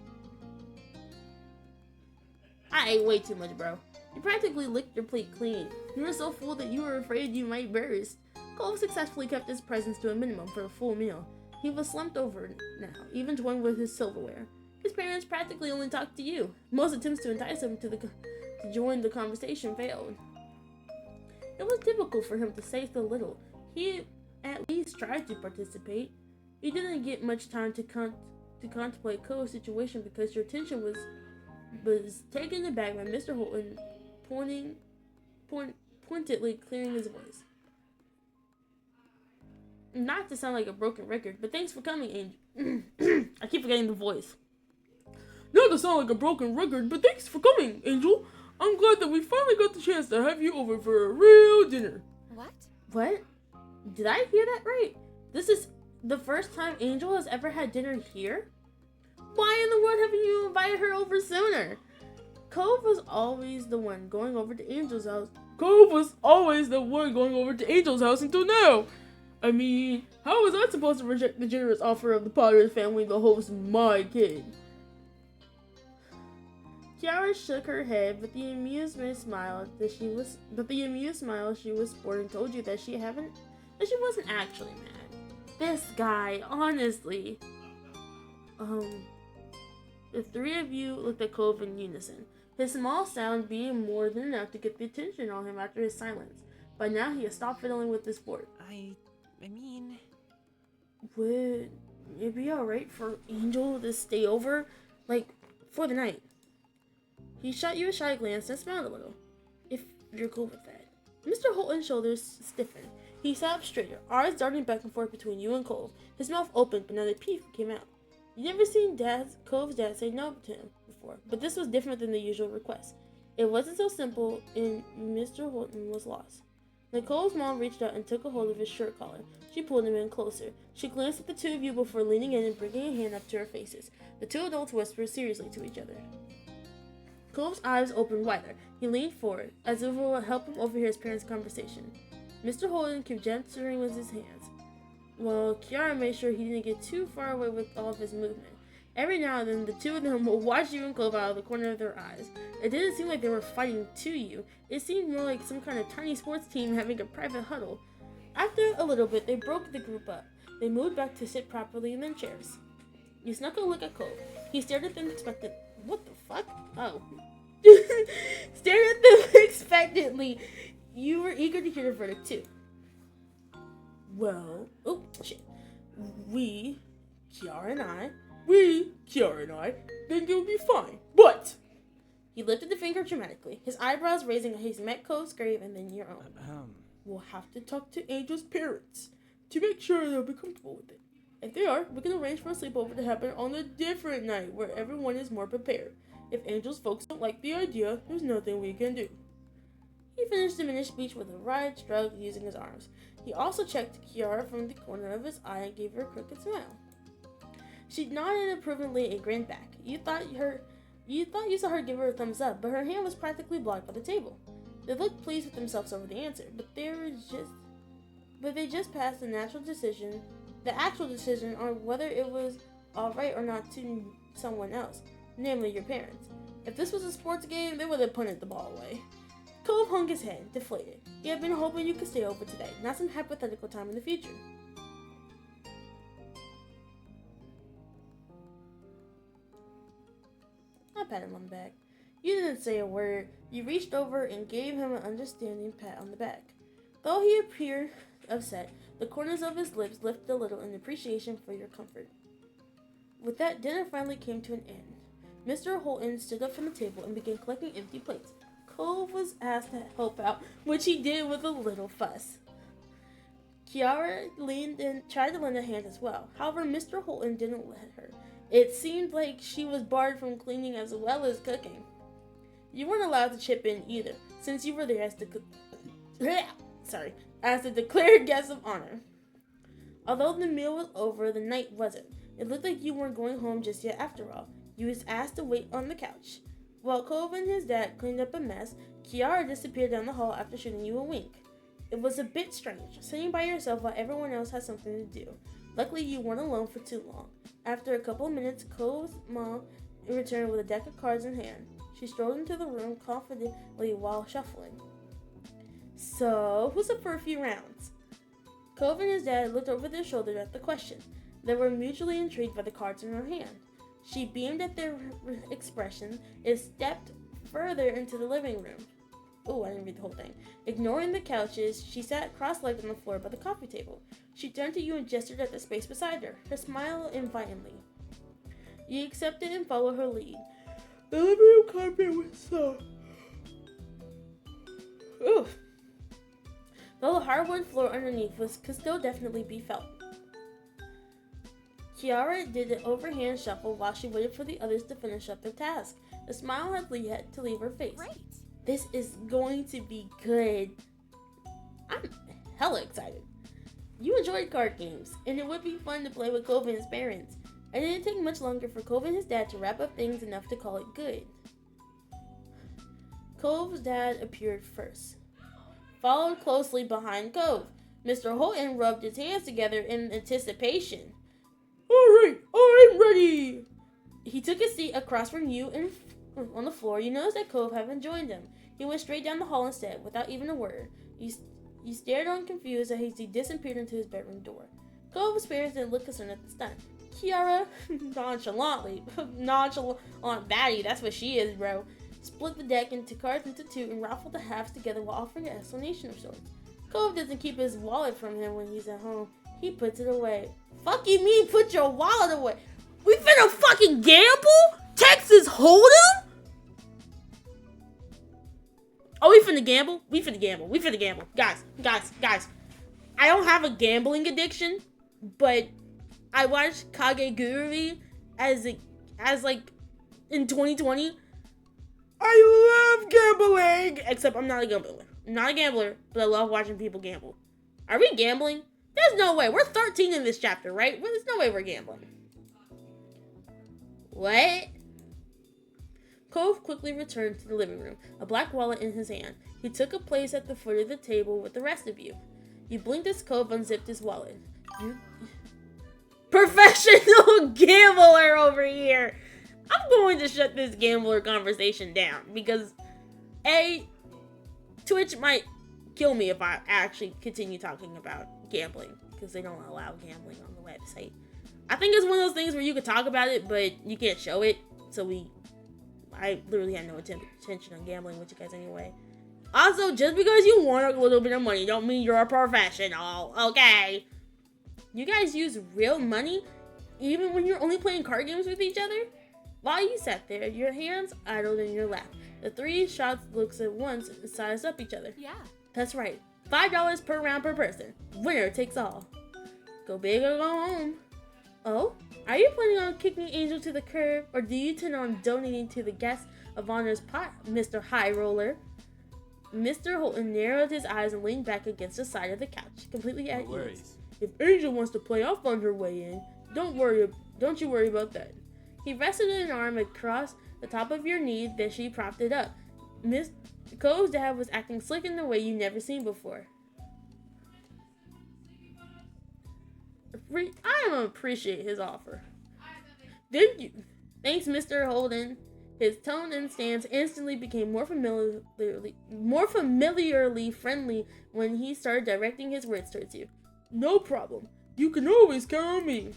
I ate way too much, bro. You practically licked your plate clean. You were so full that you were afraid you might burst. Cole successfully kept his presence to a minimum for a full meal. He was slumped over now, even toying with his silverware. His parents practically only talked to you. Most attempts to entice him to join the conversation failed. It was difficult for him to say so little. He at least tried to participate. You didn't get much time to contemplate Cole's situation because your attention was taken aback by Mr. Holton pointedly clearing his voice. Not to sound like a broken record, but thanks for coming, Angel. I keep forgetting the voice. Not to sound like a broken record, but thanks for coming, Angel. I'm glad that we finally got the chance to have you over for a real dinner. What? What? Did I hear that right? This is the first time Angel has ever had dinner here? Why in the world haven't you invited her over sooner? Cove was always the one going over to Angel's house. Cove was always the one going over to Angel's house until now. I mean, how was I supposed to reject the generous offer of the Potters family to host my kid? Kiara shook her head, but the amused smile she was sporting told you that she wasn't actually mad. This guy, honestly. The three of you looked at Cove in unison, his small sound being more than enough to get the attention on him after his silence. By now, he had stopped fiddling with his fork. I mean... Would it be alright for Angel to stay over, for the night? He shot you a shy glance and smiled a little. If you're cool with that. Mr. Holton's shoulders stiffened. He sat up straighter, eyes darting back and forth between you and Cove. His mouth opened, but another peep came out. You'd never seen Cove's dad say no to him before, but this was different than the usual request. It wasn't so simple, and Mr. Holton was lost. Nicole's mom reached out and took a hold of his shirt collar. She pulled him in closer. She glanced at the two of you before leaning in and bringing a hand up to her faces. The two adults whispered seriously to each other. Cove's eyes opened wider. He leaned forward, as if it would help him overhear his parents' conversation. Mr. Holton kept gesturing with his hands. Well, Kiara made sure he didn't get too far away with all of his movement. Every now and then, the two of them will watch you and Clove out of the corner of their eyes. It didn't seem like they were fighting to you. It seemed more like some kind of tiny sports team having a private huddle. After a little bit, they broke the group up. They moved back to sit properly in their chairs. You snuck a look at Cove. He stared at them expectant. What the fuck? Oh. Stared at them expectantly. You were eager to hear the verdict too. Well, oh shit. Kiara and I, think it would be fine. But he lifted the finger dramatically, his eyebrows raising as he met Cove's grave and then your own. We'll have to talk to Angel's parents to make sure they'll be comfortable with it. If they are, we can arrange for a sleepover to happen on a different night where everyone is more prepared. If Angel's folks don't like the idea, there's nothing we can do. He finished the diminished speech with a wide shrug using his arms. He also checked Kiara from the corner of his eye and gave her a crooked smile. She nodded approvingly and grinned back. You thought you saw her give her a thumbs up, but her hand was practically blocked by the table. They looked pleased with themselves over the answer, but they just passed the actual decision on whether it was alright or not to someone else, namely your parents. If this was a sports game, they would have punted the ball away. Cove hung his head, deflated. He had been hoping you could stay over today, not some hypothetical time in the future. I patted him on the back. You didn't say a word. You reached over and gave him an understanding pat on the back. Though he appeared upset, the corners of his lips lifted a little in appreciation for your comfort. With that, dinner finally came to an end. Mr. Holton stood up from the table and began collecting empty plates. Cove was asked to help out, which he did with a little fuss. Kiara leaned in, tried to lend a hand as well. However, Mr. Holton didn't let her. It seemed like she was barred from cleaning as well as cooking. You weren't allowed to chip in either, since you were there as the declared guest of honor. Although the meal was over, the night wasn't. It looked like you weren't going home just yet after all. You was asked to wait on the couch. While Cove and his dad cleaned up a mess, Kiara disappeared down the hall after shooting you a wink. It was a bit strange, sitting by yourself while everyone else had something to do. Luckily, you weren't alone for too long. After a couple of minutes, Cove's mom returned with a deck of cards in hand. She strolled into the room confidently while shuffling. So, who's up for a few rounds? Cove and his dad looked over their shoulder at the question. They were mutually intrigued by the cards in her hand. She beamed at their expression and stepped further into the living room. Oh, I didn't read the whole thing. Ignoring the couches, she sat cross-legged on the floor by the coffee table. She turned to you and gestured at the space beside her, her smile invitingly. You accepted and followed her lead. The living room carpet was soft. Oof. Though the hardwood floor underneath could still definitely be felt. Kiara did an overhand shuffle while she waited for the others to finish up their task. The smile had yet to leave her face. Great. This is going to be good. I'm hella excited. You enjoyed card games, and it would be fun to play with Cove and his parents. It didn't take much longer for Cove and his dad to wrap up things enough to call it good. Cove's dad appeared first, followed closely behind Cove. Mr. Holton rubbed his hands together in anticipation. Alright, I'm ready! He took a seat across from you and on the floor. You noticed that Cove hadn't joined him. He went straight down the hall instead, without even a word. You stared on confused as he disappeared into his bedroom door. Cove's parents didn't look concerned at the stunt. Kiara, nonchalant baddie, that's what she is, bro, split the deck into cards into two and raffled the halves together while offering an explanation of sorts. Cove doesn't keep his wallet from him when he's at home. He puts it away. Fuck you mean put your wallet away? We finna fucking gamble? Texas Hold'em? Oh, we finna gamble? We finna gamble. Guys. I don't have a gambling addiction, but I watched Kagegurui as in 2020. I love gambling! Except I'm not a gambler. I'm not a gambler, but I love watching people gamble. Are we gambling? There's no way. We're 13 in this chapter, right? There's no way we're gambling. What? Cove quickly returned to the living room, a black wallet in his hand. He took a place at the foot of the table with the rest of you. You blinked as Cove unzipped his wallet. You professional gambler over here. I'm going to shut this gambler conversation down because Twitch might kill me if I actually continue talking about gambling because they don't allow gambling on the website. I think it's one of those things where you could talk about it, but you can't show it. So I literally had no intention on gambling with you guys anyway. Also, just because you want a little bit of money don't mean you're a professional, okay? You guys use real money even when you're only playing card games with each other? While you sat there, your hands idled in your lap. The 3 shots looks at once and sized up each other. Yeah. That's right. $5 per round per person. Winner takes all. Go big or go home. Oh? Are you planning on kicking Angel to the curb, or do you intend on donating to the guest of honor's pot, Mr. High Roller? Mr. Holton narrowed his eyes and leaned back against the side of the couch, completely at ease. If Angel wants to play off on her way in, don't you worry about that. He rested an arm across the top of your knee that she propped it up. Miss Cole's dad was acting slick in a way you never seen before. I don't appreciate his offer. Thank you. Thanks, Mr. Holden. His tone and stance instantly became more familiarly friendly when he started directing his words towards you. No problem. You can always count on me.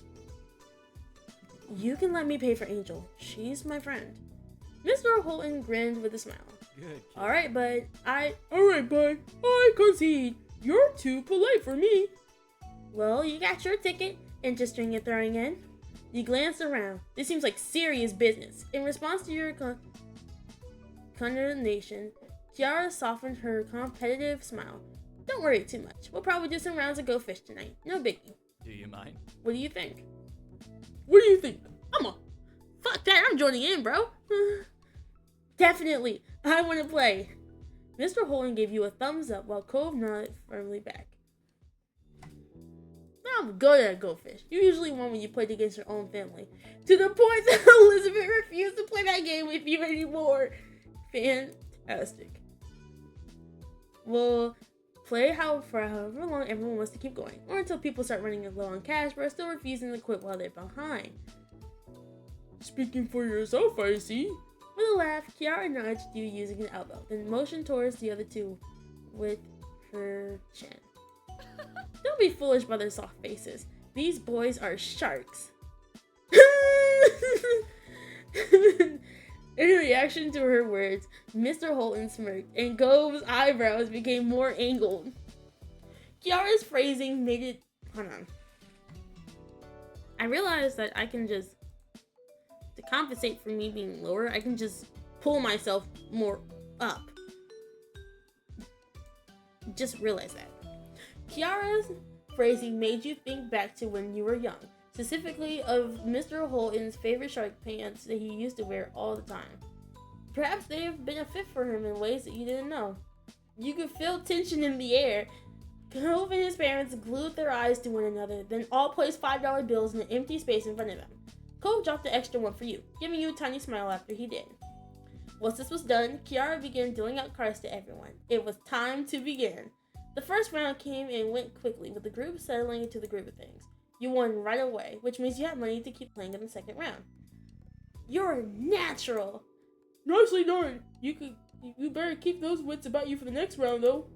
You can let me pay for Angel. She's my friend. Mr. Holton grinned with a smile. Good. Alright, bud. Alright, bud. I concede. You're too polite for me. Well, you got your ticket. Interesting you're throwing in. You glanced around. This seems like serious business. In response to your condemnation, Kiara softened her competitive smile. Don't worry too much. We'll probably do some rounds of Go Fish tonight. No biggie. Do you mind? What do you think? What do you think? Fuck that. I'm joining in, bro. Definitely. I want to play. Mr. Holden gave you a thumbs up while Cove nodded firmly back. I'm good at Go Fish. You usually won when you played against your own family. To the point that Elizabeth refused to play that game with you anymore. Fantastic. We'll play for however long everyone wants to keep going. Or until people start running low on cash but are still refusing to quit while they're behind. Speaking for yourself, I see. With a laugh, Kiara nudged you using an elbow, then motioned towards the other two with her chin. Don't be foolish by their soft faces. These boys are sharks. In reaction to her words, Mr. Holton smirked, and Gove's eyebrows became more angled. Kiara's phrasing made it... Hold on. I realized that I can just... To compensate for me being lower, I can just pull myself more up. Just realize that. Kiara's phrasing made you think back to when you were young, specifically of Mr. Holton's favorite shark pants that he used to wear all the time. Perhaps they have been a fit for him in ways that you didn't know. You could feel tension in the air. Cove and his parents glued their eyes to one another, then all placed $5 bills in an empty space in front of them. Cove dropped the extra one for you, giving you a tiny smile after he did. Once this was done, Kiara began dealing out cards to everyone. It was time to begin. The first round came and went quickly, with the group settling into the groove of things. You won right away, which means you have money to keep playing in the second round. You're natural! Nicely done! You better keep those wits about you for the next round, though.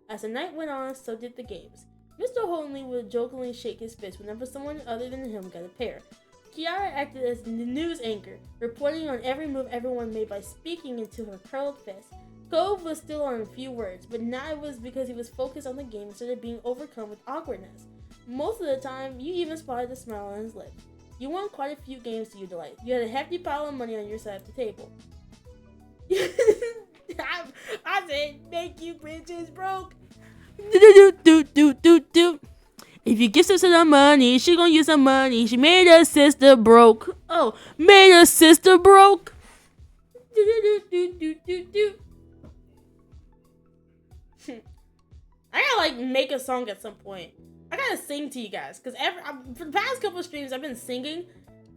As the night went on, so did the games. Mr. Holdenley would jokingly shake his fist whenever someone other than him got a pair. Kiara acted as the news anchor, reporting on every move everyone made by speaking into her curled fist. Cove was still on a few words, but now it was because he was focused on the game instead of being overcome with awkwardness. Most of the time, you even spotted a smile on his lips. You won quite a few games to your delight. You had a hefty pile of money on your side of the table. I said, make you bitches broke. If you give sister the money, she gonna use some money. She made her sister broke. Oh, made her sister broke. I gotta make a song at some point. I gotta sing to you guys because for the past couple of streams I've been singing,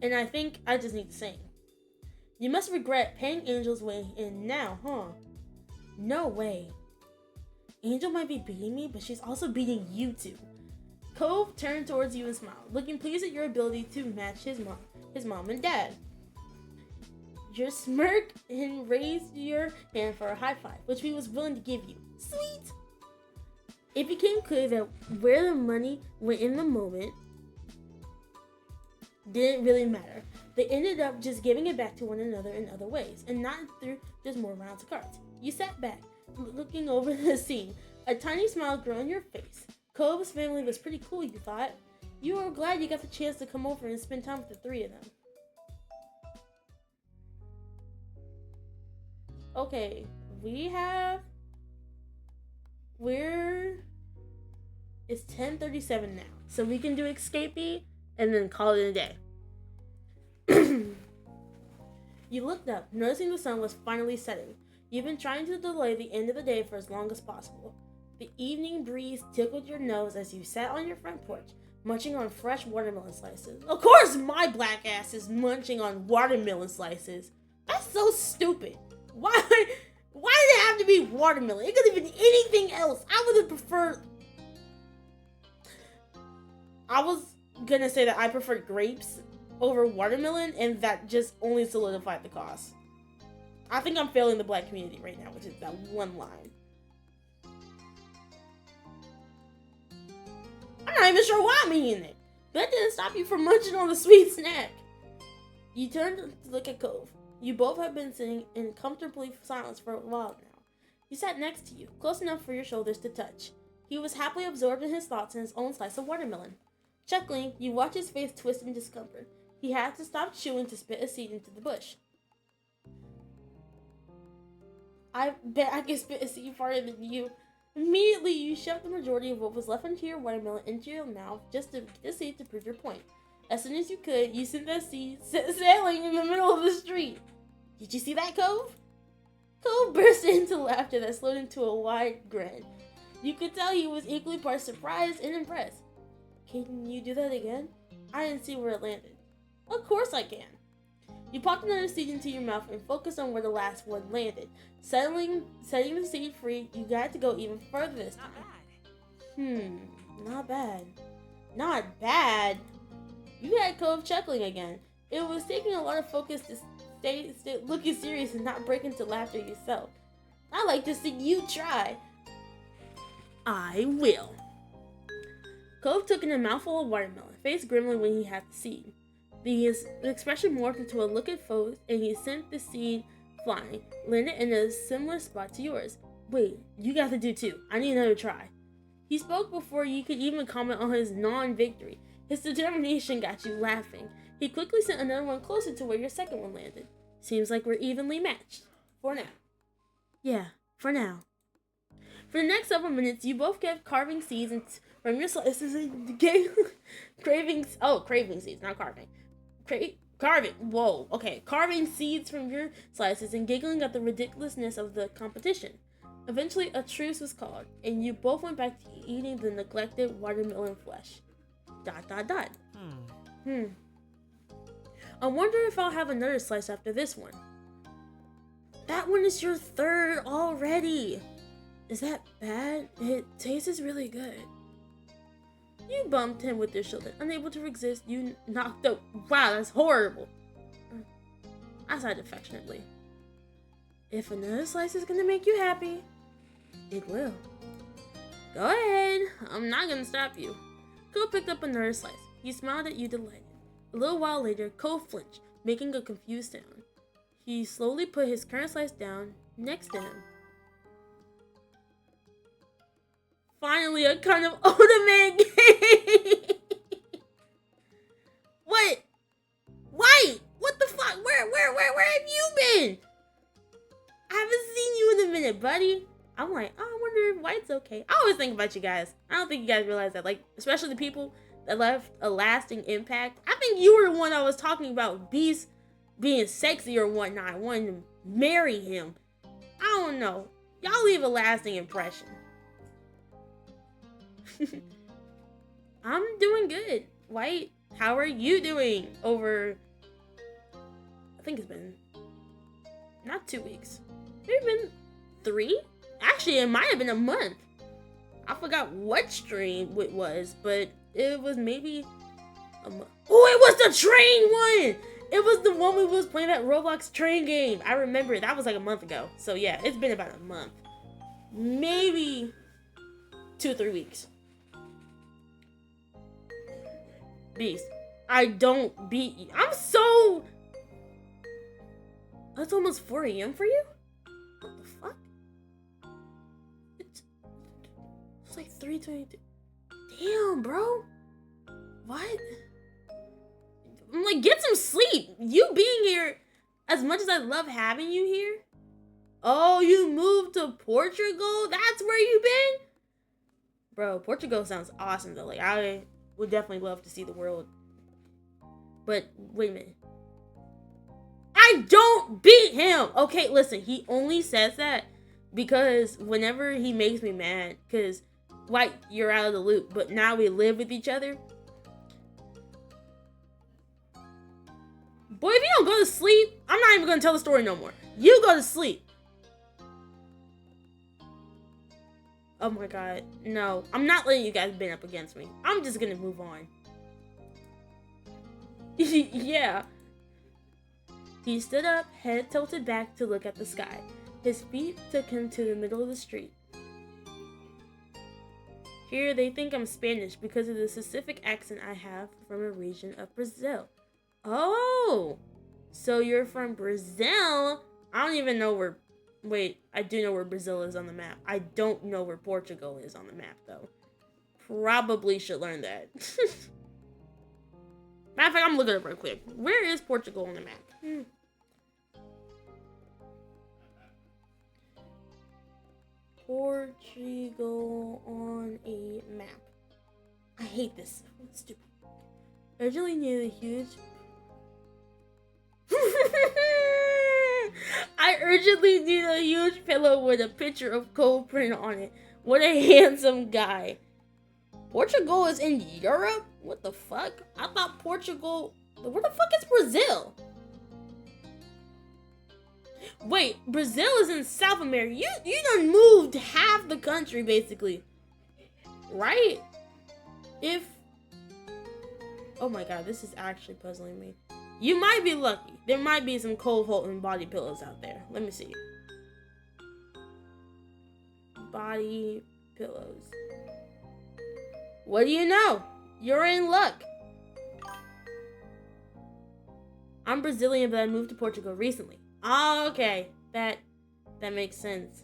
and I think I just need to sing. You must regret paying Angel's way in now, huh? No way. Angel might be beating me, but she's also beating you two. Cove turned towards you and smiled, looking pleased at your ability to match his mom and dad. Your smirk and raised your hand for a high five, which he was willing to give you. Sweet! It became clear that where the money went in the moment didn't really matter. They ended up just giving it back to one another in other ways, and not through just more rounds of cards. You sat back, looking over the scene, a tiny smile grew on your face. Cove's family was pretty cool, you thought. You were glad you got the chance to come over and spend time with the three of them. Okay, it's 10:37 now, so we can do escapee and then call it a day. You looked up, noticing the sun was finally setting. You've been trying to delay the end of the day for as long as possible. The evening breeze tickled your nose as you sat on your front porch, munching on fresh watermelon slices. Of course my black ass is munching on watermelon slices. That's so stupid. Why did it have to be watermelon? It could have been anything else. I would have preferred... I was gonna say that I preferred grapes over watermelon, and that just only solidified the cost. I think I'm failing the black community right now, which is that one line. I'm not even sure why I'm eating it. That didn't stop you from munching on the sweet snack. You turned to look at Cove. You both have been sitting in comfortably silence for a while now. He sat next to you, close enough for your shoulders to touch. He was happily absorbed in his thoughts and his own slice of watermelon. Chuckling, you watched his face twist in discomfort. He had to stop chewing to spit a seed into the bush. I bet I can spit a seed farther than you. Immediately, you shoved the majority of what was left into your watermelon into your mouth just to get the seed to prove your point. As soon as you could, you sent that seed sailing in the middle of the street. Did you see that, Cove? Cove burst into laughter that slowed into a wide grin. You could tell he was equally part surprised and impressed. Can you do that again? I didn't see where it landed. Of course I can. You popped another seed into your mouth and focused on where the last one landed. Setting the seed free, you got to go even further this time. Not bad. Not bad? You had Cove chuckling again. It was taking a lot of focus to stay looking serious and not break into laughter yourself. I like to see you try. I will. Cove took in a mouthful of watermelon, faced grimly when he had the seed. His expression morphed into a look at foes, and he sent the seed flying, landed in a similar spot to yours. Wait, you got to do too. I need another try. He spoke before you could even comment on his non-victory. His determination got you laughing. He quickly sent another one closer to where your second one landed. Seems like we're evenly matched. For now. Yeah, for now. For the next several minutes, you both kept carving seeds from your slices and craving seeds, not carving. Carving seeds from your slices and giggling at the ridiculousness of the competition. Eventually, a truce was called, and you both went back to eating the neglected watermelon flesh. ... I wonder if I'll have another slice after this one. That one is your third already. Is that bad? It tastes really good. You bumped him with your shoulder. Unable to resist, you knocked out. Wow, that's horrible. I sighed affectionately. If another slice is gonna make you happy, it will. Go ahead. I'm not gonna stop you. Cole picked up another slice. He smiled at you delighted. A little while later, Cole flinched, making a confused sound. He slowly put his current slice down next to him. Finally, a kind of ultimate game! What? Wait! What the fuck? Where have you been? I haven't seen you in a minute, buddy. I'm like, oh, I wonder if White's okay. I always think about you guys. I don't think you guys realize that. Like, especially the people that left a lasting impact. I think you were the one I was talking about Beast being sexy or whatnot, wanting to marry him. I don't know. Y'all leave a lasting impression. I'm doing good. White, how are you doing over... I think it's been... not 2 weeks. Maybe been 3? Actually, it might have been a month. I forgot what stream it was, but it was maybe oh, it was the train one. It was the one we was playing that Roblox train game. I remember that was like a month ago. So yeah, it's been about a month, maybe 2 or 3 weeks. Beast, I don't beat you. I'm so. That's almost 4 a.m. for you. What the fuck? It's like 3:22. Damn, bro. What? I'm like, get some sleep. You being here, as much as I love having you here. Oh, you moved to Portugal? That's where you been? Bro, Portugal sounds awesome though. Like, I would definitely love to see the world. But, wait a minute. I don't beat him! Okay, listen, he only says that because whenever he makes me mad, because, White, you're out of the loop, but now we live with each other. Boy, if you don't go to sleep, I'm not even gonna tell the story no more. You go to sleep. Oh my god, no. I'm not letting you guys bend up against me. I'm just gonna move on. Yeah. He stood up, head tilted back to look at the sky. His feet took him to the middle of the street. Here, they think I'm Spanish because of the specific accent I have from a region of Brazil. Oh, so you're from Brazil? I don't even know where... Wait, I do know where Brazil is on the map. I don't know where Portugal is on the map, though. Probably should learn that. Matter of fact, I'm looking it up real quick. Where is Portugal on the map? Portugal on a map. I hate this. It's stupid. Originally near the huge... I urgently need a huge pillow with a picture of Cole print on it. What a handsome guy. Portugal is in Europe? What the fuck? I thought Portugal... Where the fuck is Brazil? Wait, Brazil is in South America. You done moved half the country, basically. Right? If... Oh my god, this is actually puzzling me. You might be lucky. There might be some Cole Holton body pillows out there. Let me see. Body pillows. What do you know? You're in luck. I'm Brazilian, but I moved to Portugal recently. Oh, okay. That makes sense.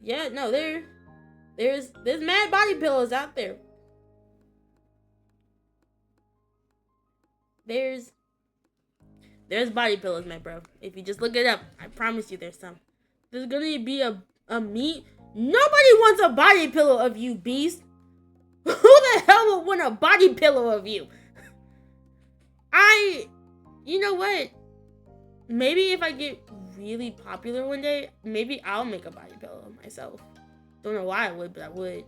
Yeah, no, there's mad body pillows out there. There's body pillows, my bro. If you just look it up, I promise you there's some. There's gonna be a meat. Nobody wants a body pillow of you, beast. Who the hell would want a body pillow of you? You know what? Maybe if I get really popular one day, maybe I'll make a body pillow of myself. Don't know why I would, but I would.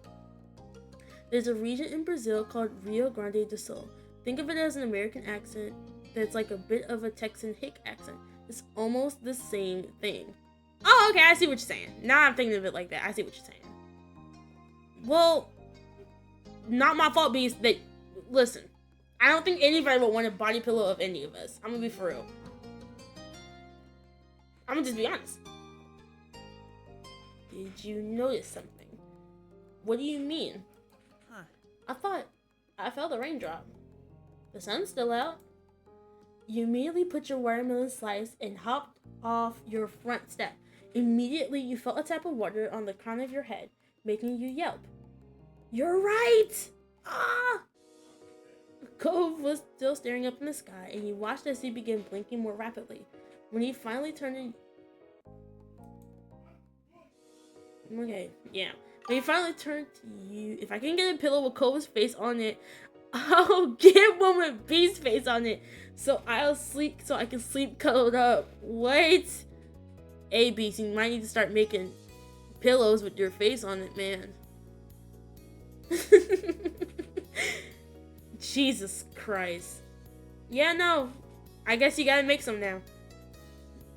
There's a region in Brazil called Rio Grande do Sul. Think of it as an American accent that's like a bit of a Texan hick accent. It's almost the same thing. Oh, okay, I see what you're saying. Now I'm thinking of it like that. I see what you're saying. Well, not my fault, beast. Listen, I don't think anybody would want a body pillow of any of us. I'm gonna be for real. I'm gonna just be honest. Did you notice something? What do you mean? Huh. I thought I felt a raindrop. The sun's still out. You immediately put your watermelon slice and hopped off your front step. Immediately, you felt a tap of water on the crown of your head, making you yelp. You're right! Ah! Cove was still staring up in the sky, and you watched as he began blinking more rapidly. When he finally turned Okay, yeah. When he finally turned to you, if I can get a pillow with Cove's face on it, I'll get one with B's face on it, so I can sleep cuddled up. Wait, hey Beast, you might need to start making pillows with your face on it, man. Jesus Christ. Yeah, no, I guess you gotta make some now.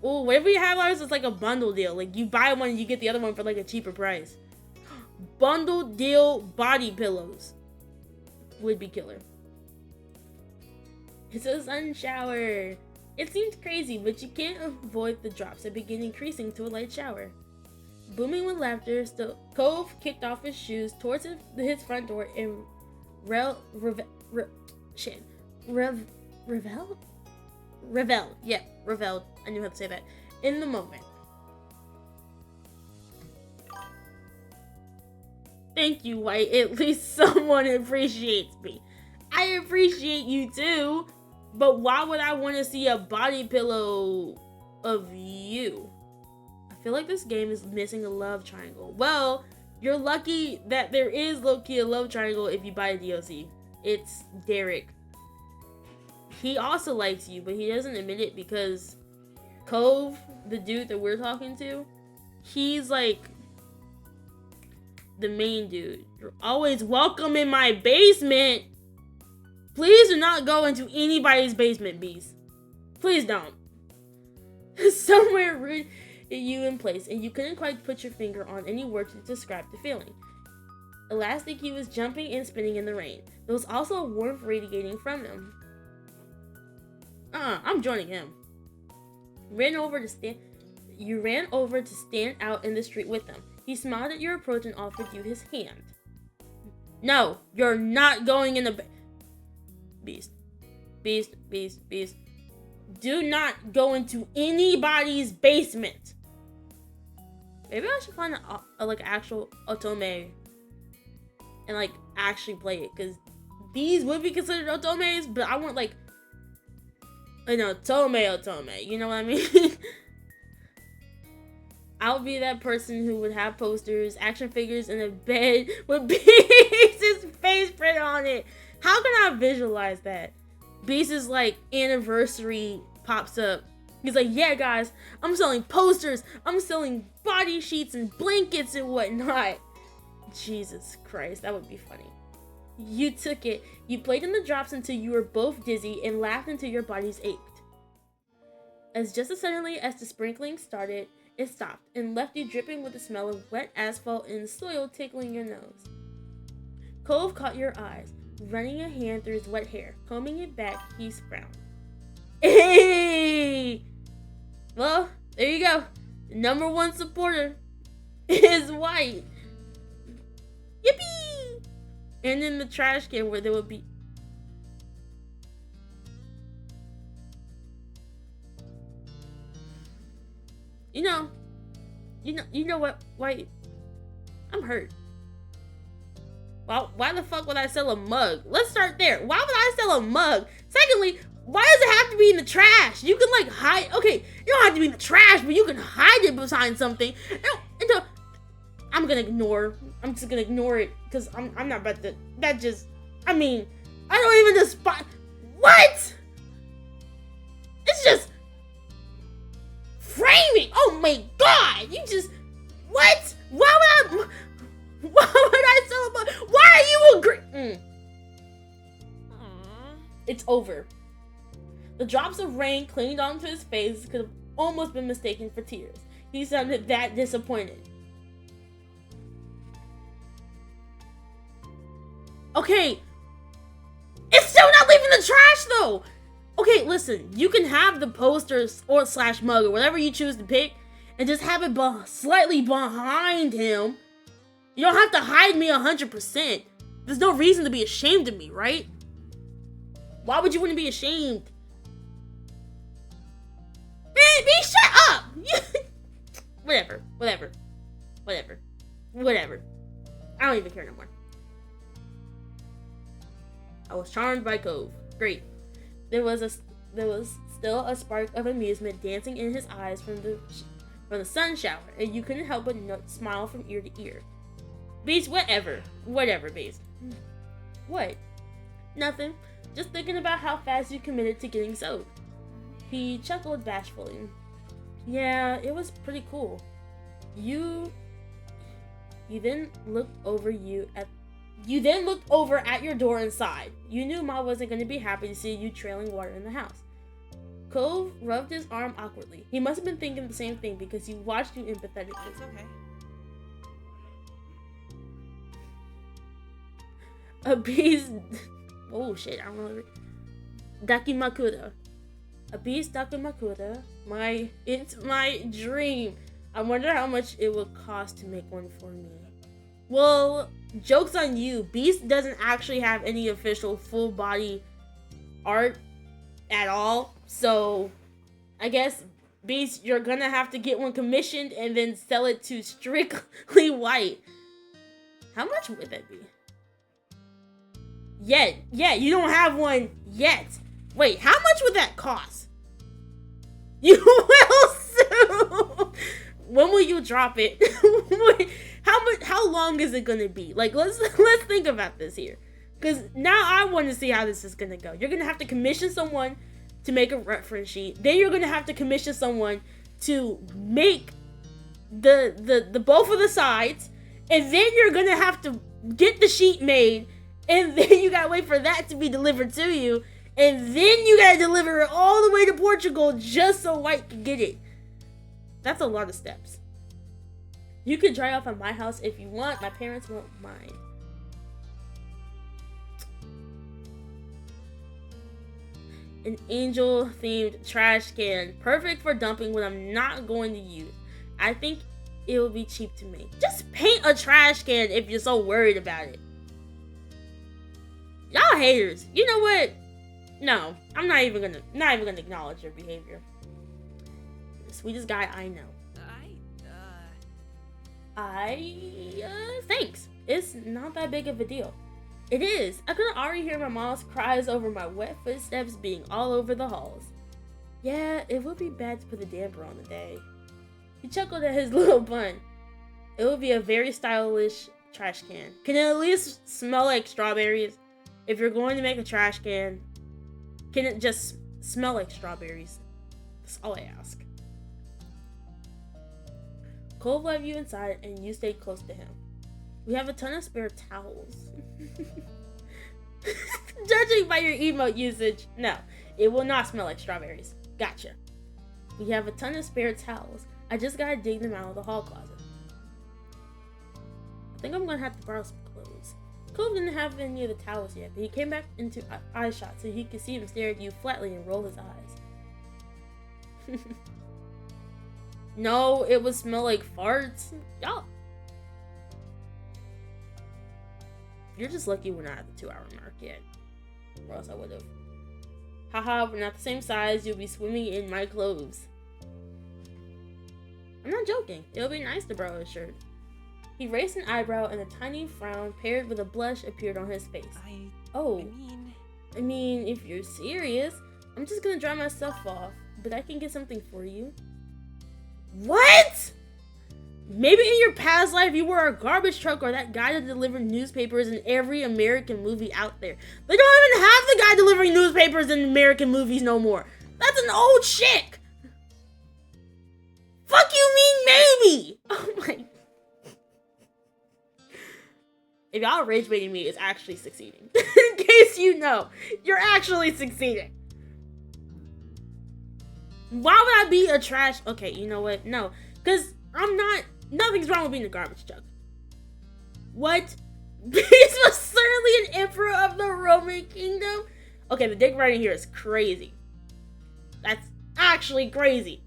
Oh, whatever you have ours is like a bundle deal. Like you buy one and you get the other one for like a cheaper price. Bundle deal body pillows. would-be killer. It's a sun shower. It seems crazy, but you can't avoid the drops that begin increasing to a light shower. Booming with laughter, Cove kicked off his shoes towards his front door and reveled. I knew how to say that. In the moment. Thank you, White. At least someone appreciates me. I appreciate you too, but why would I want to see a body pillow of you? I feel like this game is missing a love triangle. Well, you're lucky that there is low-key a love triangle if you buy a DLC. It's Derek. He also likes you, but he doesn't admit it because Cove, the dude that we're talking to, he's like the main dude. You're always welcome in my basement. Please do not go into anybody's basement, bees. Please don't. Somewhere rooted you in place, and you couldn't quite put your finger on any word to describe the feeling. Elastic, he was jumping and spinning in the rain. There was also a warmth radiating from him. I'm joining him. You ran over to stand out in the street with him. He smiled at your approach and offered you his hand. No, you're not going in the Beast. Do not go into anybody's basement. Maybe I should find a like actual otome and like actually play it, because these would be considered otomes, but I want like an otome, you know what I mean? I'll be that person who would have posters, action figures in a bed with Beast's face print on it. How can I visualize that? Beast's like anniversary pops up. He's like, yeah guys, I'm selling posters, I'm selling body sheets and blankets and whatnot. Jesus Christ, that would be funny. You took it. You played in the drops until you were both dizzy and laughed until your bodies ached. As just as suddenly as the sprinkling started, it stopped and left you dripping with the smell of wet asphalt and soil tickling your nose. Cove caught your eyes, running a hand through his wet hair. Combing it back, he frowned. Hey! Well, there you go. The number one supporter is White. Yippee! And in the trash can where there would be... You know what, White? I'm hurt. Well, why the fuck would I sell a mug? Let's start there. Why would I sell a mug? Secondly, why does it have to be in the trash? You can like hide. Okay, you don't have to be in the trash, but you can hide it behind something. I'm just gonna ignore it because I'm not about to. That just. I mean, I don't even despise. What? It's just framing. Oh my god! You just what? Why would I sell a mug? Why are you agree? It's over. The drops of rain clinged onto his face could have almost been mistaken for tears. He sounded that disappointed. Okay. It's still not leaving the trash though. Okay, listen. You can have the posters or / mug or whatever you choose to pick and just have it slightly behind him. You don't have to hide me 100%. There's no reason to be ashamed of me, right? Why would you want to be ashamed? Baby, shut up! Whatever. I don't even care no more. I was charmed by Cove. Great. There was still a spark of amusement dancing in his eyes from the sun shower, and you couldn't help but smile from ear to ear. Beast, whatever, Beast. What? Nothing. Just thinking about how fast you committed to getting soaked. He chuckled bashfully. Yeah, it was pretty cool. You then looked over at your door and sighed. You knew Ma wasn't going to be happy to see you trailing water in the house. Cove rubbed his arm awkwardly. He must have been thinking the same thing because he watched you empathetically. It's okay. A beast. Oh shit, I don't know. Dakimakura. A beast Dakimakura. It's my dream. I wonder how much it would cost to make one for me. Well, joke's on you. Beast doesn't actually have any official full body art at all. So, I guess, Beast, you're gonna have to get one commissioned and then sell it to Strictly White. How much would that be? Yet, you don't have one yet. Wait, how much would that cost? You will soon. When will you drop it? How long is it gonna be? Like, let's think about this here, because now I want to see how this is gonna go. You're gonna have to commission someone to make a reference sheet. Then you're gonna have to commission someone to make the both of the sides, and then you're gonna have to get the sheet made, and then you gotta wait for that to be delivered to you, and then you gotta deliver it all the way to Portugal just so White can get it. That's a lot of steps. You can dry off at my house if you want. My parents won't mind. An angel-themed trash can. Perfect for dumping what I'm not going to use. I think it will be cheap to make. Just paint a trash can if you're so worried about it. Y'all haters. You know what? No, I'm not even gonna acknowledge your behavior. You're the sweetest guy I know. Thanks. It's not that big of a deal. It is. I could already hear my mom's cries over my wet footsteps being all over the halls. Yeah, it would be bad to put a damper on the day. He chuckled at his little bun. It would be a very stylish trash can. Can it at least smell like strawberries? If you're going to make a trash can, can it just smell like strawberries? That's all I ask. Cole left you inside and you stayed close to him. We have a ton of spare towels. Judging by your emote usage, no, it will not smell like strawberries. Gotcha. We have a ton of spare towels. I just gotta dig them out of the hall closet. I think I'm gonna have to borrow some clothes. Cole didn't have any of the towels yet, but he came back into eye shot so he could see him stare at you flatly and roll his eyes. No, it would smell like farts. Y'all. You're just lucky we're not at the 2-hour mark yet. Or else I would have. Haha, we're not the same size. You'll be swimming in my clothes. I'm not joking. It'll be nice to borrow a shirt. He raised an eyebrow and a tiny frown paired with a blush appeared on his face. I mean, if you're serious, I'm just gonna dry myself off. But I can get something for you. What? Maybe in your past life you were a garbage truck or that guy that delivered newspapers in every American movie out there. They don't even have the guy delivering newspapers in American movies no more. That's an old chick. Fuck you mean maybe? Oh my. If y'all rage baiting me, it's actually succeeding. In case you know, you're actually succeeding. Why would I be a trash? Okay, you know what? No, because I'm not. Nothing's wrong with being a garbage truck. What? Beast was certainly an emperor of the Roman kingdom. Okay, the dick riding here is crazy. That's actually crazy.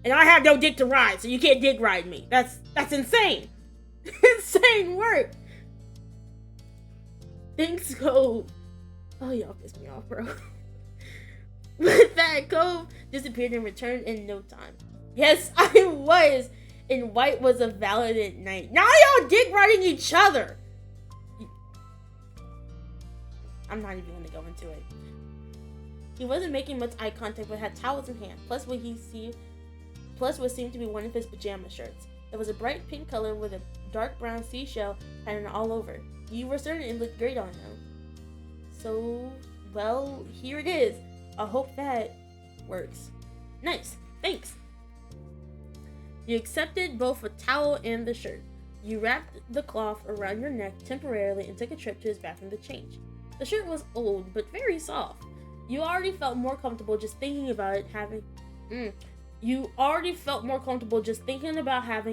And I have no dick to ride, so you can't dick ride me. That's insane. Insane work. Things go. Oh, y'all pissed me off, bro. With that, Cove disappeared and returned in no time. Yes, I was. And White was a valiant knight. Now y'all dick riding each other. I'm not even gonna go into it. He wasn't making much eye contact but had towels in hand. Plus what seemed to be one of his pajama shirts. It was a bright pink color with a dark brown seashell pattern all over. You were certain it looked great on him. So, well, here it is. I hope that works. Nice, thanks. You accepted both a towel and the shirt. You wrapped the cloth around your neck temporarily and took a trip to his bathroom to change. The shirt was old, but very soft. You already felt more comfortable just thinking about it having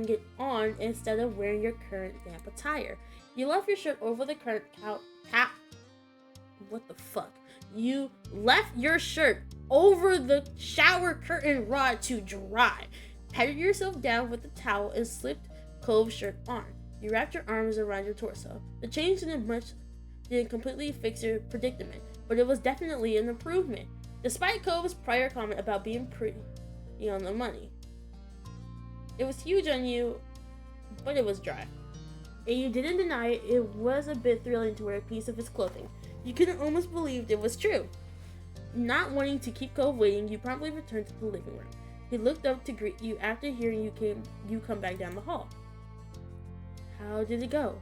it on instead of wearing your current damp attire. You left your shirt over the what the fuck? You left your shirt over the shower curtain rod to dry. Patted yourself down with the towel and slipped Cove's shirt on. You wrapped your arms around your torso. The change didn't completely fix your predicament, but it was definitely an improvement, despite Cove's prior comment about being pretty on the money. It was huge on you, but it was dry. And you didn't deny it, it was a bit thrilling to wear a piece of his clothing. You couldn't almost believe it was true. Not wanting to keep Cove waiting, you promptly returned to the living room. He looked up to greet you after hearing you come back down the hall. How did it go?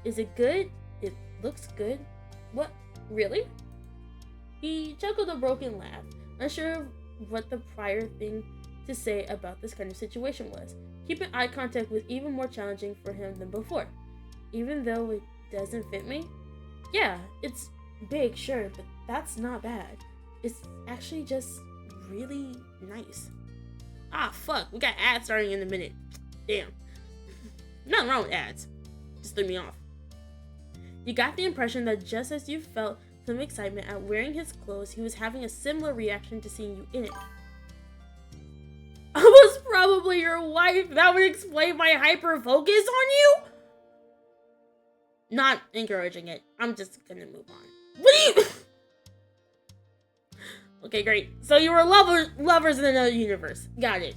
Is it good? It looks good. What? Really? He chuckled a broken laugh, unsure what the prior thing to say about this kind of situation was. Keeping eye contact was even more challenging for him than before. Even though it doesn't fit me? Yeah, it's big, sure, but that's not bad. It's actually just really nice. Ah, fuck, we got ads starting in a minute. Damn. Nothing wrong with ads. Just threw me off. You got the impression that just as you felt some excitement at wearing his clothes, he was having a similar reaction to seeing you in it. I was probably your wife. That would explain my hyper focus on you? Not encouraging it. I'm just gonna move on. What do you... Okay, great. So you were lovers in another universe. Got it.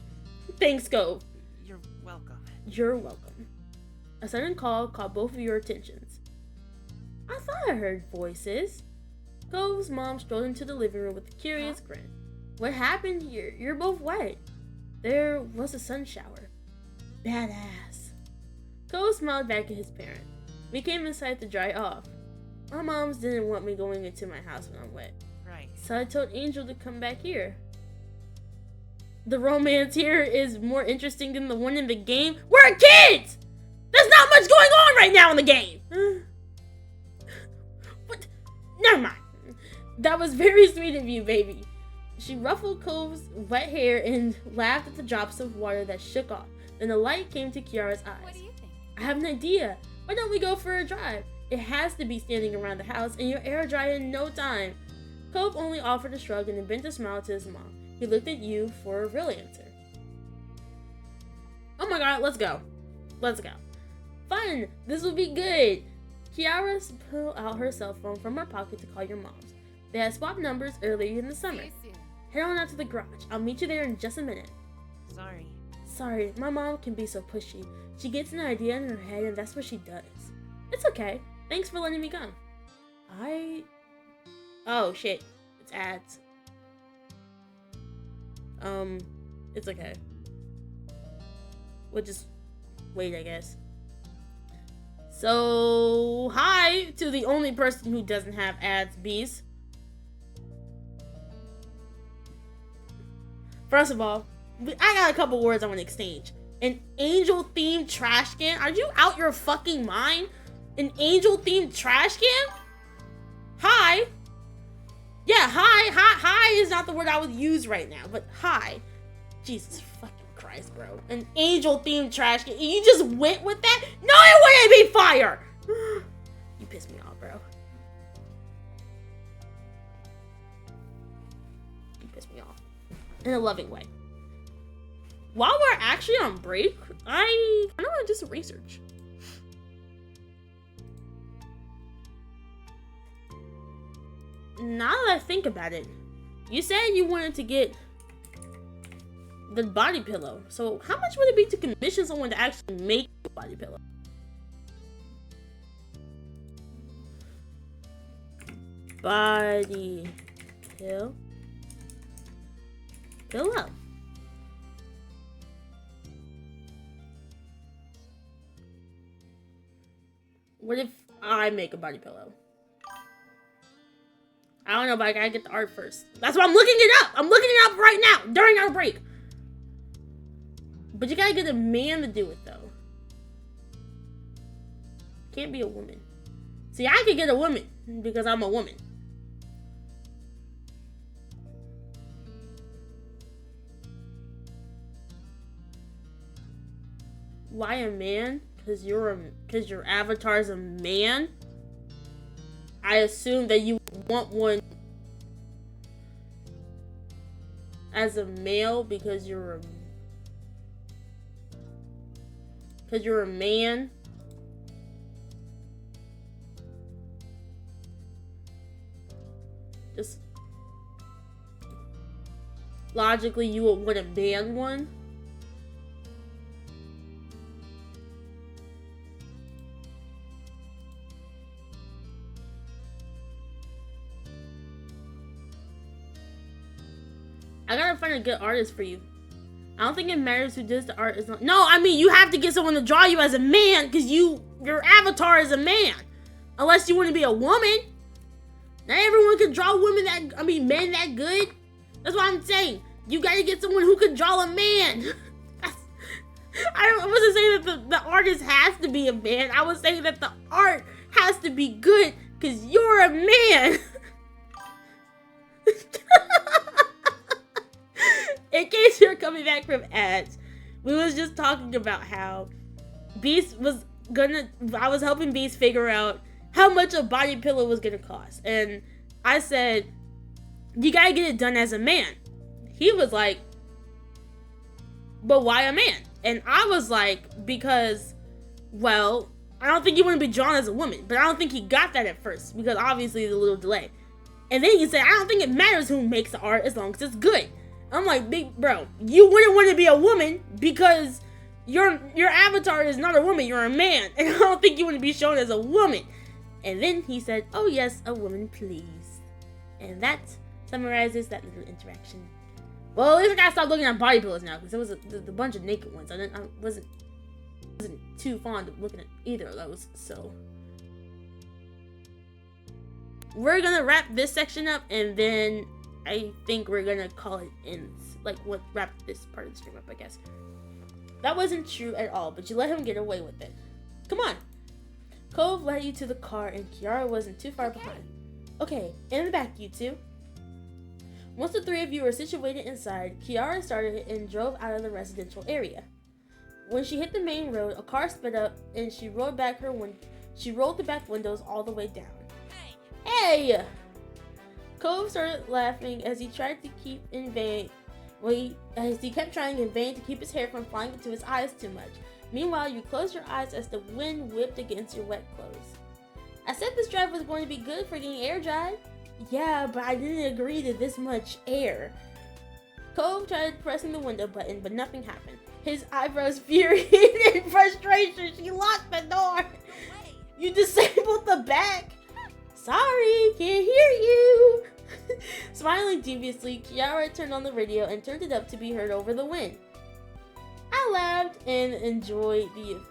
Thanks, Cove. You're welcome. You're welcome. A sudden call caught both of your attentions. I thought I heard voices. Cove's mom strolled into the living room with a curious grin. What happened here? You're both wet. There was a sun shower. Badass. Cove smiled back at his parent. We came inside to dry off. My moms didn't want me going into my house when I'm wet. Right. So I told Angel to come back here. The romance here is more interesting than the one in the game. We're kids! There's not much going on right now in the game! What? Never mind. That was very sweet of you, baby. She ruffled Cove's wet hair and laughed at the drops of water that shook off. Then a light came to Kiara's eyes. What do you think? I have an idea. Why don't we go for a drive? It has to be standing around the house and you'll air dry in no time. Cove only offered a shrug and then bent a smile to his mom. He looked at you for a real answer. Oh my god, let's go. Let's go. Fun! This will be good! Kiara pulled out her cell phone from her pocket to call your moms. They had swapped numbers earlier in the summer. See you soon. Head on out to the garage. I'll meet you there in just a minute. Sorry. Sorry, my mom can be so pushy. She gets an idea in her head and that's what she does. It's okay. Thanks for letting me come. Oh shit. It's ads. It's okay. We'll just wait, I guess. So, hi to the only person who doesn't have ads, Bees. First of all, I got a couple words I want to exchange. An angel-themed trash can? Are you out your fucking mind? An angel-themed trash can? Hi. Yeah, hi is not the word I would use right now, but hi. Jesus fucking Christ, bro. An angel-themed trash can. You just went with that? No, it wouldn't be fire! You pissed me off, bro. You pissed me off. In a loving way. While we're actually on break, I want to do some research. Now that I think about it, you said you wanted to get the body pillow. So how much would it be to commission someone to actually make a body pillow? Body pillow. What if I make a body pillow? I don't know, but I gotta get the art first. That's why I'm looking it up. I'm looking it up right now during our break. But you gotta get a man to do it though. Can't be a woman. See, I could get a woman because I'm a woman. Why a man? because your avatar is a man, I assume that you want one as a male because you're a man. Just logically, you would want to ban one. I gotta find a good artist for you. I don't think it matters who does the art. Is not. No, I mean you have to get someone to draw you as a man because your avatar is a man, unless you want to be a woman. Not everyone can draw men that good. That's what I'm saying. You gotta get someone who can draw a man. I wasn't saying that the artist has to be a man. I was saying that the art has to be good because you're a man. In case you're coming back from ads, we was just talking about how I was helping Beast figure out how much a body pillow was gonna cost. And I said, you gotta get it done as a man. He was like, but why a man? And I was like, because, well, I don't think you want to be drawn as a woman. But I don't think he got that at first, because obviously there's a little delay. And then he said, I don't think it matters who makes the art as long as it's good. I'm like, big bro, you wouldn't want to be a woman because your avatar is not a woman, you're a man. And I don't think you want to be shown as a woman. And then he said, oh yes, a woman please. And that summarizes that little interaction. Well, at least I gotta stop looking at body pillows now, because there was a bunch of naked ones. I wasn't too fond of looking at either of those, so. We're gonna wrap this section up, and then I think we're gonna call it ends. Like, wrap this part of the stream up, I guess. That wasn't true at all, but you let him get away with it. Come on. Cove led you to the car, and Kiara wasn't too far behind. Okay, in the back, you two. Once the three of you were situated inside, Kiara started and drove out of the residential area. When she hit the main road, a car sped up, and she rolled the back windows all the way down. Hey! Cove started laughing as he tried to keep in vain. As he kept trying in vain to keep his hair from flying into his eyes too much. Meanwhile, you closed your eyes as the wind whipped against your wet clothes. I said this drive was going to be good for getting air dried. Yeah, but I didn't agree to this much air. Cove tried pressing the window button, but nothing happened. His eyebrows furied in frustration. She locked the door. You disabled the back. Sorry, can't hear you. Smiling deviously, Kiara turned on the radio and turned it up to be heard over the wind. I laughed and enjoyed the event.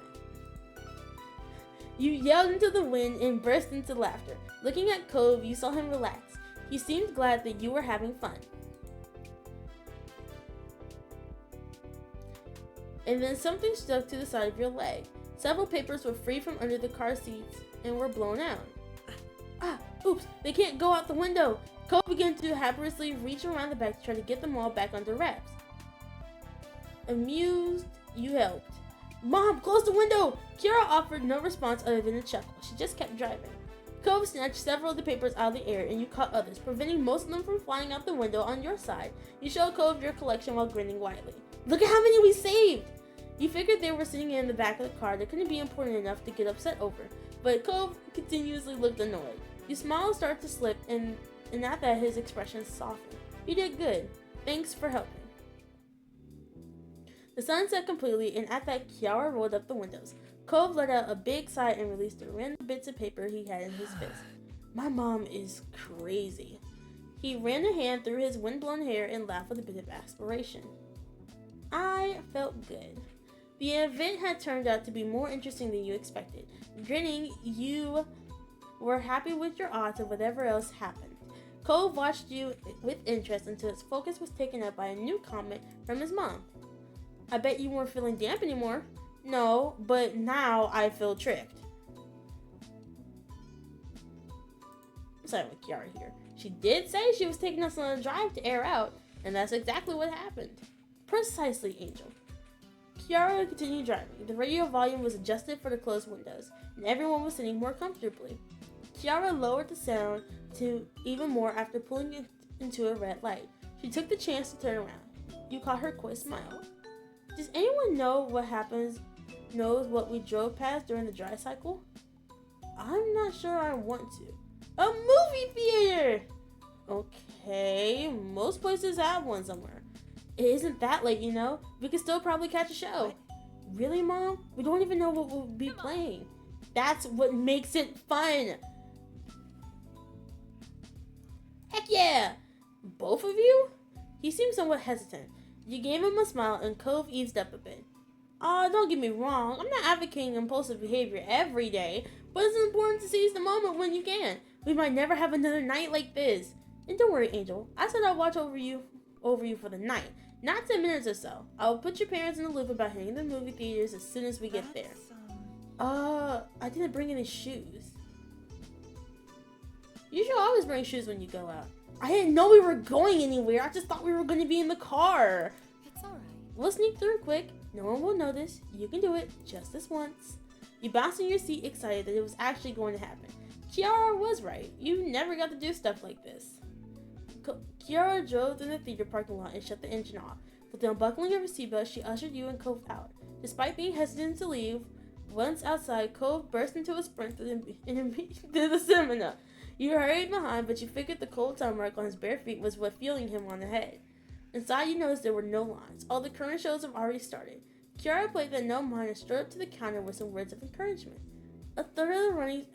You yelled into the wind and burst into laughter. Looking at Cove, you saw him relax. He seemed glad that you were having fun. And then something stuck to the side of your leg. Several papers were free from under the car seats and were blown out. Ah, oops, they can't go out the window. Cole began to happily reach around the back to try to get them all back under wraps. Amused, you helped. Mom, close the window! Kiara offered no response other than a chuckle. She just kept driving. Cove snatched several of the papers out of the air and you caught others, preventing most of them from flying out the window on your side. You showed Cove your collection while grinning widely. Look at how many we saved! You figured they were sitting in the back of the car that couldn't be important enough to get upset over, but Cove continuously looked annoyed. Your smile started to slip and at that his expression softened. You did good. Thanks for helping. The sun set completely, and at that, Kiara rolled up the windows. Cove let out a big sigh and released the random bits of paper he had in his fist. My mom is crazy. He ran a hand through his windblown hair and laughed with a bit of aspiration. I felt good. The event had turned out to be more interesting than you expected. Grinning, you were happy with your odds of whatever else happened. Cove watched you with interest until his focus was taken up by a new comment from his mom. I bet you weren't feeling damp anymore. No, but now I feel tricked. I'm sorry with Kiara here. She did say she was taking us on a drive to air out, and that's exactly what happened. Precisely, Angel. Kiara continued driving. The radio volume was adjusted for the closed windows, and everyone was sitting more comfortably. Kiara lowered the sound to even more after pulling it into a red light. She took the chance to turn around. You caught her quick smile. Does anyone knows what we drove past during the dry cycle? I'm not sure I want to. A movie theater! Okay, most places have one somewhere. It isn't that late, you know. We could still probably catch a show. Really, Mom? We don't even know what we'll be playing. That's what makes it fun. Heck yeah! Both of you? He seemed somewhat hesitant. You gave him a smile and Cove eased up a bit. Don't get me wrong. I'm not advocating impulsive behavior every day, but it's important to seize the moment when you can. We might never have another night like this. And don't worry, Angel. I said I'll watch over you for the night. Not 10 minutes or so. I'll put your parents in the loop about hitting the movie theaters as soon as we get there. I didn't bring any shoes. You should always bring shoes when you go out. I didn't know we were going anywhere. I just thought we were going to be in the car. It's alright. We'll sneak through quick. No one will notice. You can do it just this once. You bounced in your seat excited that it was actually going to happen. Kiara was right. You never got to do stuff like this. Kiara drove in the theater parking lot and shut the engine off. With the unbuckling of her seatbelt, she ushered you and Cove out. Despite being hesitant to leave, once outside, Cove burst into a sprint through the cinema. You hurried behind, but you figured the cold tongue mark on his bare feet was what fueling him on the head. Inside, you noticed there were no lines. All the current shows have already started. Kiara played that no mind and strode up to the counter with some words of encouragement. A third of the running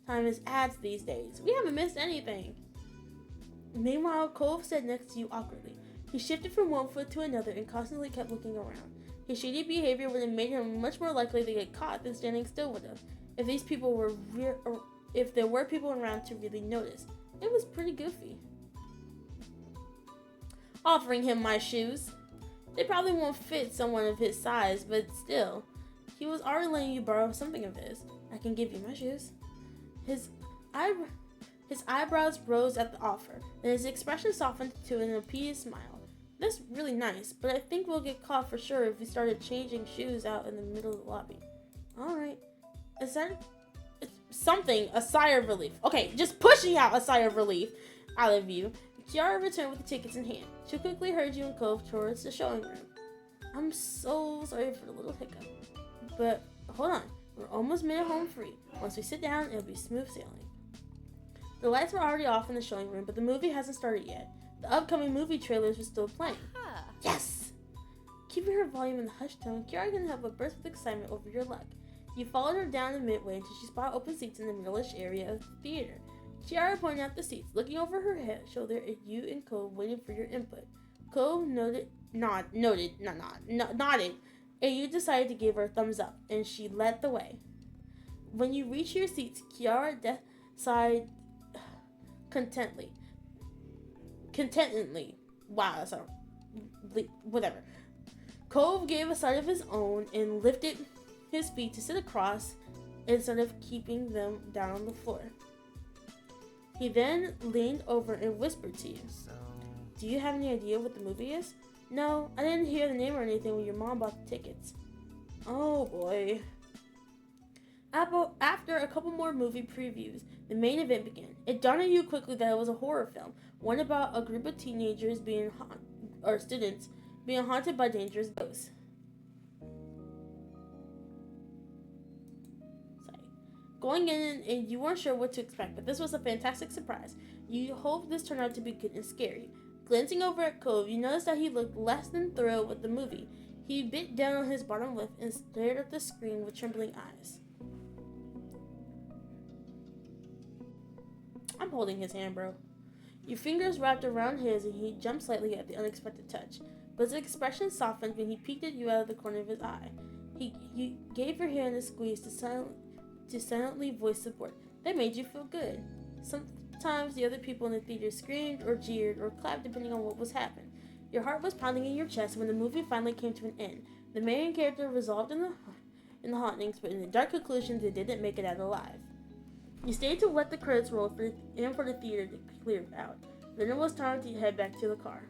time is ads these days. We haven't missed anything. Meanwhile, Cove sat next to you awkwardly. He shifted from one foot to another and constantly kept looking around. His shady behavior would have made him much more likely to get caught than standing still with him. If there were people around to really notice. It was pretty goofy. Offering him my shoes. They probably won't fit someone of his size, but still. He was already letting you borrow something of his. I can give you my shoes. His eyebrows rose at the offer, and his expression softened to an appeased smile. That's really nice, but I think we'll get caught for sure if we started changing shoes out in the middle of the lobby. Alright. Is that something? A sigh of relief. Okay, just pushing out a sigh of relief out of you. Kiara returned with the tickets in hand. She quickly hurried you and Cove towards the showing room. I'm so sorry for the little hiccup. But hold on. We're almost made it home free. Once we sit down, it'll be smooth sailing. The lights were already off in the showing room, but the movie hasn't started yet. The upcoming movie trailers were still playing. Yes! Keeping her volume in the hushed tone, Kiara couldn't have a burst of excitement over your luck. You followed her down the midway until she spotted open seats in the middle-ish area of the theater. Kiara pointed out the seats, looking over her shoulder at you and Cove waiting for your input. Cove nodded, and you decided to give her a thumbs up, and she led the way. When you reached your seats, Kiara sighed contentedly. Wow, that's whatever. Cove gave a sigh of his own and lifted his feet to sit across instead of keeping them down on the floor. He then leaned over and whispered to you. Do you have any idea what the movie is? No, I didn't hear the name or anything when your mom bought the tickets. Oh boy. After a couple more movie previews, the main event began. It dawned on you quickly that it was a horror film, one about a group of teenagers students being haunted by dangerous ghosts. Going in and you weren't sure what to expect, but this was a fantastic surprise. You hoped this turned out to be good and scary. Glancing over at Cove, you noticed that he looked less than thrilled with the movie. He bit down on his bottom lip and stared at the screen with trembling eyes. I'm holding his hand, bro. Your fingers wrapped around his and he jumped slightly at the unexpected touch, but his expression softened when he peeked at you out of the corner of his eye. You gave your hand a squeeze to silently voice support. That made you feel good. Sometimes the other people in the theater screamed or jeered or clapped depending on what was happening. Your heart was pounding in your chest when the movie finally came to an end. The main character resolved in the hauntings, but in the dark conclusion, they didn't make it out alive. You stayed to let the credits roll for the theater to clear out. Then it was time to head back to the car.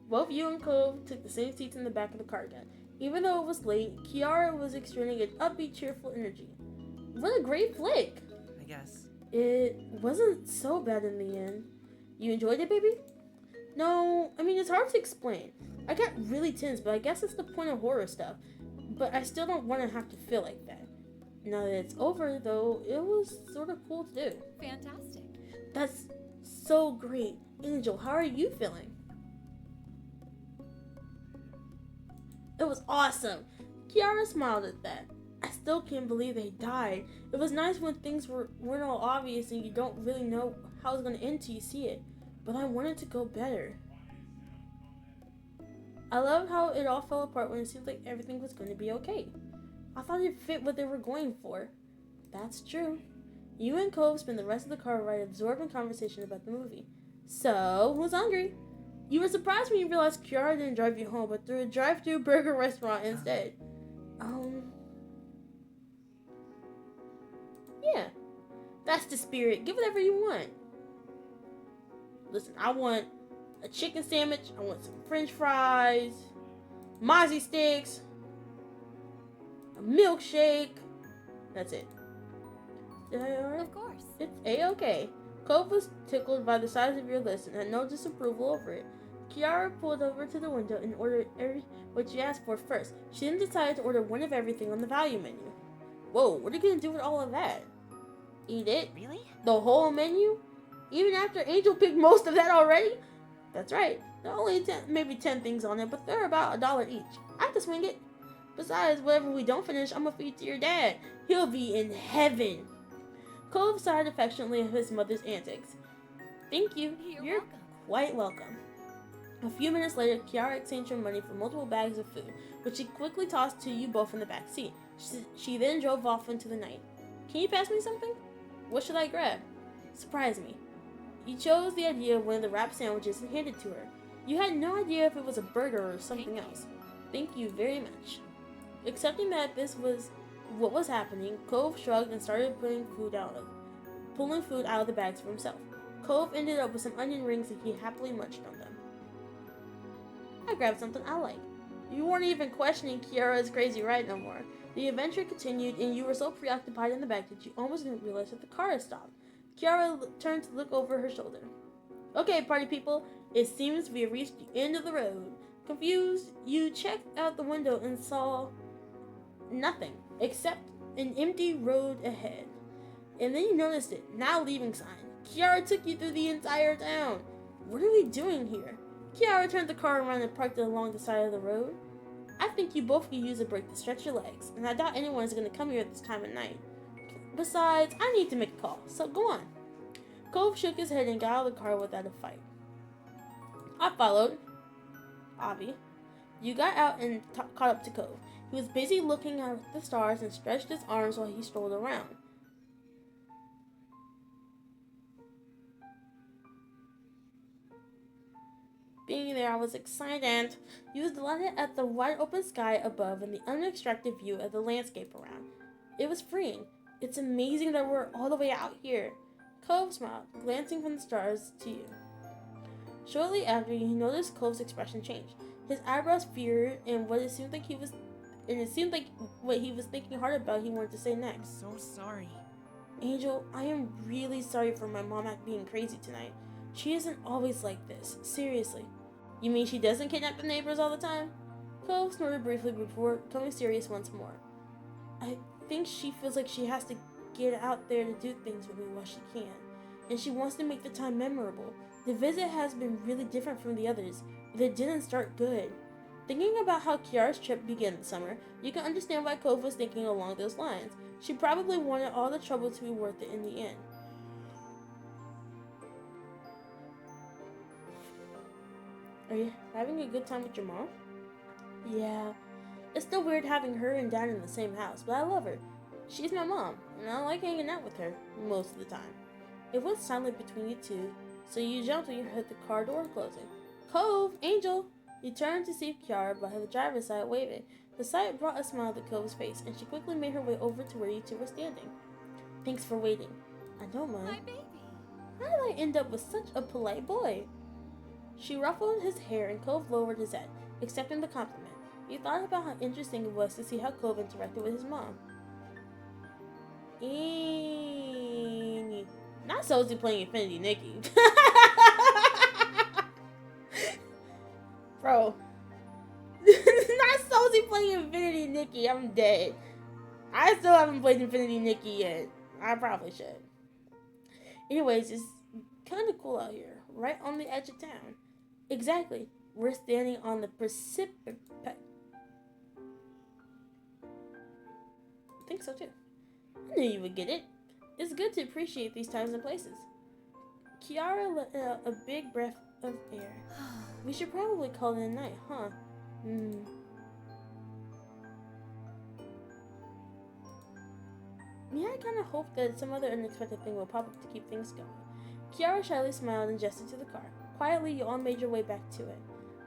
Both you and Cove took the same seats in the back of the car again. Even though it was late, Kiara was exerting an upbeat, cheerful energy. What a great flick! I guess. It wasn't so bad in the end. You enjoyed it, baby? No, I mean, it's hard to explain. I got really tense, but I guess that's the point of horror stuff. But I still don't want to have to feel like that. Now that it's over, though, it was sort of cool to do. Fantastic. That's so great. Angel, how are you feeling? It was awesome. Kiara smiled at that. I still can't believe they died. It was nice when things weren't all obvious and you don't really know how it's going to end till you see it. But I wanted to go better. I love how it all fell apart when it seemed like everything was going to be okay. I thought it fit what they were going for. That's true. You and Cove spent the rest of the car ride absorbed in conversation about the movie. So, who's hungry? You were surprised when you realized Kiara didn't drive you home, but threw a drive-thru burger restaurant instead. Yeah. That's the spirit. Get whatever you want. Listen, I want a chicken sandwich. I want some french fries. Mozzie sticks. A milkshake. That's it. Did I alright? Of course. It's A-okay. Cove was tickled by the size of your list and had no disapproval over it. Kiara pulled over to the window and ordered what you asked for first. She then decided to order one of everything on the value menu. Whoa, what are you going to do with all of that? Eat it? Really? The whole menu? Even after Angel picked most of that already? That's right. There are only maybe 10 things on it, but they're about $1 each. I can swing it. Besides, whatever we don't finish, I'm going to feed to your dad. He'll be in heaven. Cove sighed affectionately at his mother's antics. Thank you. You're You're welcome. quite welcome. A few minutes later, Kiara exchanged her money for multiple bags of food, which she quickly tossed to you both in the back seat. She then drove off into the night. Can you pass me something? What should I grab? Surprise me. You chose the idea of one of the wrapped sandwiches and handed it to her. You had no idea if it was a burger or something else. Thank you very much. Accepting that this was what was happening, Cove shrugged and started pulling food out of the bags for himself. Cove ended up with some onion rings and he happily munched on them. I grabbed something I like. You weren't even questioning Kiara's crazy ride no more. The adventure continued and you were so preoccupied in the back that you almost didn't realize that the car had stopped. Kiara turned to look over her shoulder. Okay, party people, it seems we have reached the end of the road. Confused, you checked out the window and saw nothing except an empty road ahead. And then you noticed it, now leaving sign. Kiara took you through the entire town. What are we doing here? Kiara turned the car around and parked it along the side of the road. I think you both could use a break to stretch your legs, and I doubt anyone is going to come here at this time of night. Besides, I need to make a call, so go on. Cove shook his head and got out of the car without a fight. I followed. Avi. You got out and caught up to Cove. He was busy looking at the stars and stretched his arms while he strolled around. Being there, I was excited. He was delighted at the wide open sky above and the unobstructed view of the landscape around. It was freeing. It's amazing that we're all the way out here. Cove smiled, glancing from the stars to you. Shortly after, you noticed Cove's expression change. His eyebrows furrowed, and it seemed like what he was thinking hard about he wanted to say I'm next. so sorry. Angel, I am really sorry for my mom being crazy tonight. She isn't always like this. Seriously. You mean she doesn't kidnap the neighbors all the time? Cove snorted briefly before becoming serious once more. I think she feels like she has to get out there to do things with me while she can. And she wants to make the time memorable. The visit has been really different from the others, but it didn't start good. Thinking about how Kiara's trip began this summer, you can understand why Cove was thinking along those lines. She probably wanted all the trouble to be worth it in the end. Are you having a good time with your mom? Yeah. It's still weird having her and Dad in the same house, but I love her. She's my mom, and I like hanging out with her most of the time. It went silent between you two, so you jumped when you heard the car door closing. Cove! Angel! You turned to see Kiara by the driver's side waving. The sight brought a smile to Cove's face, and she quickly made her way over to where you two were standing. Thanks for waiting. I don't mind. My baby. How did I end up with such a polite boy? She ruffled his hair and Cove lowered his head, accepting the compliment. He thought about how interesting it was to see how Cove interacted with his mom. Not Sozy playing Infinity Nikki. Bro. Not Sozy playing Infinity Nikki. I'm dead. I still haven't played Infinity Nikki yet. I probably should. Anyways, it's kind of cool out here. Right on the edge of town. Exactly. We're standing on the precipice. I think so too. I knew you would get it. It's good to appreciate these times and places. Kiara let out a big breath of air. We should probably call it a night, huh? Yeah, I kind of hoped that some other unexpected thing will pop up to keep things going. Kiara shyly smiled and gestured to the car. Quietly, you all made your way back to it.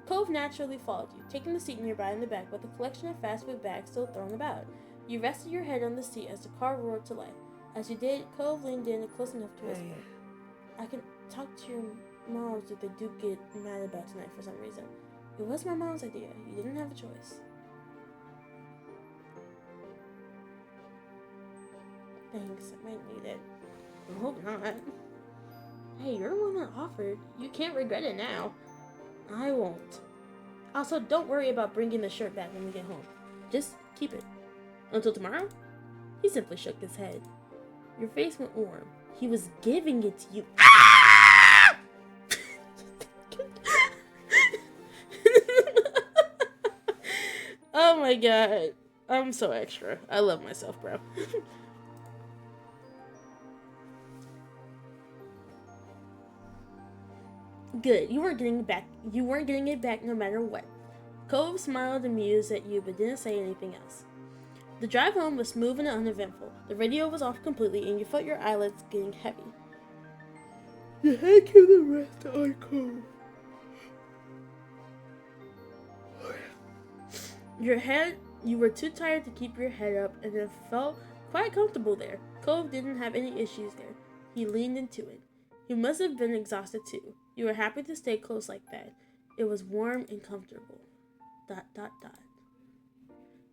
Cove naturally followed you, taking the seat nearby in the back with a collection of fast food bags still thrown about. You rested your head on the seat as the car roared to life. As you did, Cove leaned in close enough to whisper. I can talk to your moms if they do get mad about tonight for some reason. It was my mom's idea. You didn't have a choice. Thanks, I might need it. I hope not. Hey, you're the one that offered. You can't regret it now. I won't. Also, don't worry about bringing the shirt back when we get home. Just keep it. Until tomorrow? He simply shook his head. Your face went warm. He was giving it to you. Ah! Oh my god. I'm so extra. I love myself, bro. Good. You weren't getting it back. You weren't getting it back no matter what. Cove smiled amused at you but didn't say anything else. The drive home was smooth and uneventful. The radio was off completely and you felt your eyelids getting heavy. The head of the rest on Cove. You were too tired to keep your head up and it felt quite comfortable there. Cove didn't have any issues there. He leaned into it. You must have been exhausted too. You were happy to stay close like that. It was warm and comfortable. ...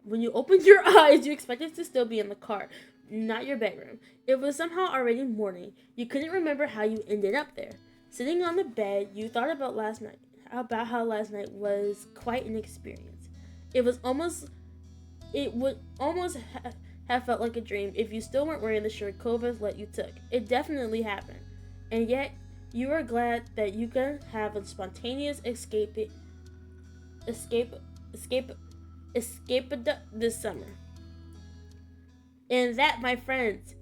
When you opened your eyes, you expected to still be in the car, not your bedroom. It was somehow already morning. You couldn't remember how you ended up there. Sitting on the bed, you thought about how last night was quite an experience. It would almost have felt like a dream if you still weren't wearing the shirt Cove let you took. It definitely happened. And yet, you are glad that you can have a spontaneous escape this summer. And that, my friends,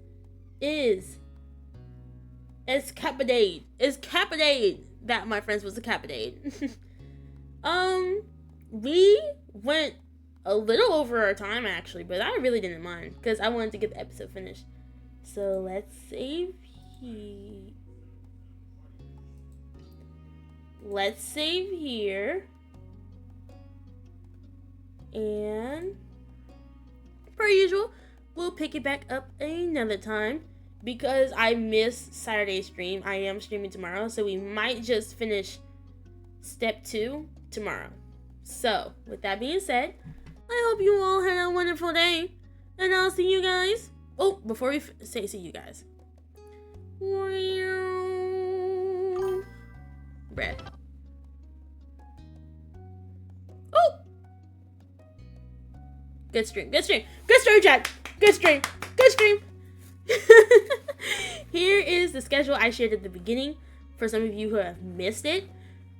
is escapadade. Escapadade. That, my friends, was escapadade. We went a little over our time, actually, but I really didn't mind, because I wanted to get the episode finished. So, let's save here. Let's save here. And per usual, we'll pick it back up another time because I missed Saturday's stream. I am streaming tomorrow, so we might just finish step 2 tomorrow. So, with that being said, I hope you all had a wonderful day, and I'll see you guys. Oh, before we say see you guys. Breath. Oh! Good stream, chat. Good stream. Here is the schedule I shared at the beginning for some of you who have missed it.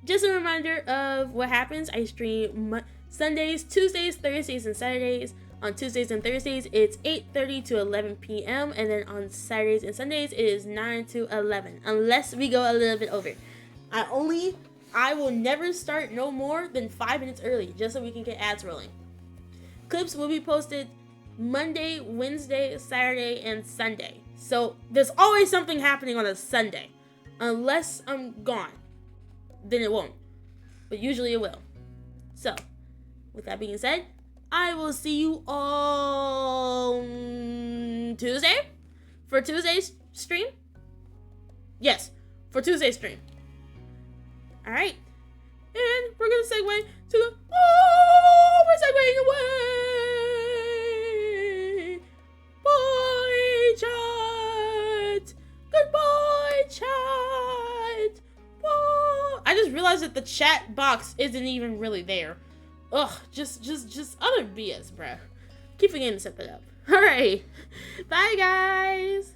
Just a reminder of what happens. I stream Sundays, Tuesdays, Thursdays, and Saturdays. On Tuesdays and Thursdays, it's 8:30 to 11 p.m. And then on Saturdays and Sundays, it is 9 to 11. Unless we go a little bit over. I will never start no more than 5 minutes early, just so we can get ads rolling. Clips will be posted Monday, Wednesday, Saturday, and Sunday. So there's always something happening on a Sunday. Unless I'm gone. Then it won't. But usually it will. So, with that being said, I will see you on Tuesday for Tuesday's stream. Yes, for Tuesday's stream. Alright. And we're going to segue to the we're segueing away. Bye, chat. Goodbye, chat. Bye. I just realized that the chat box isn't even really there. Ugh, just utter BS, bruh. Keep forgetting to set that up. Alright. Bye, guys.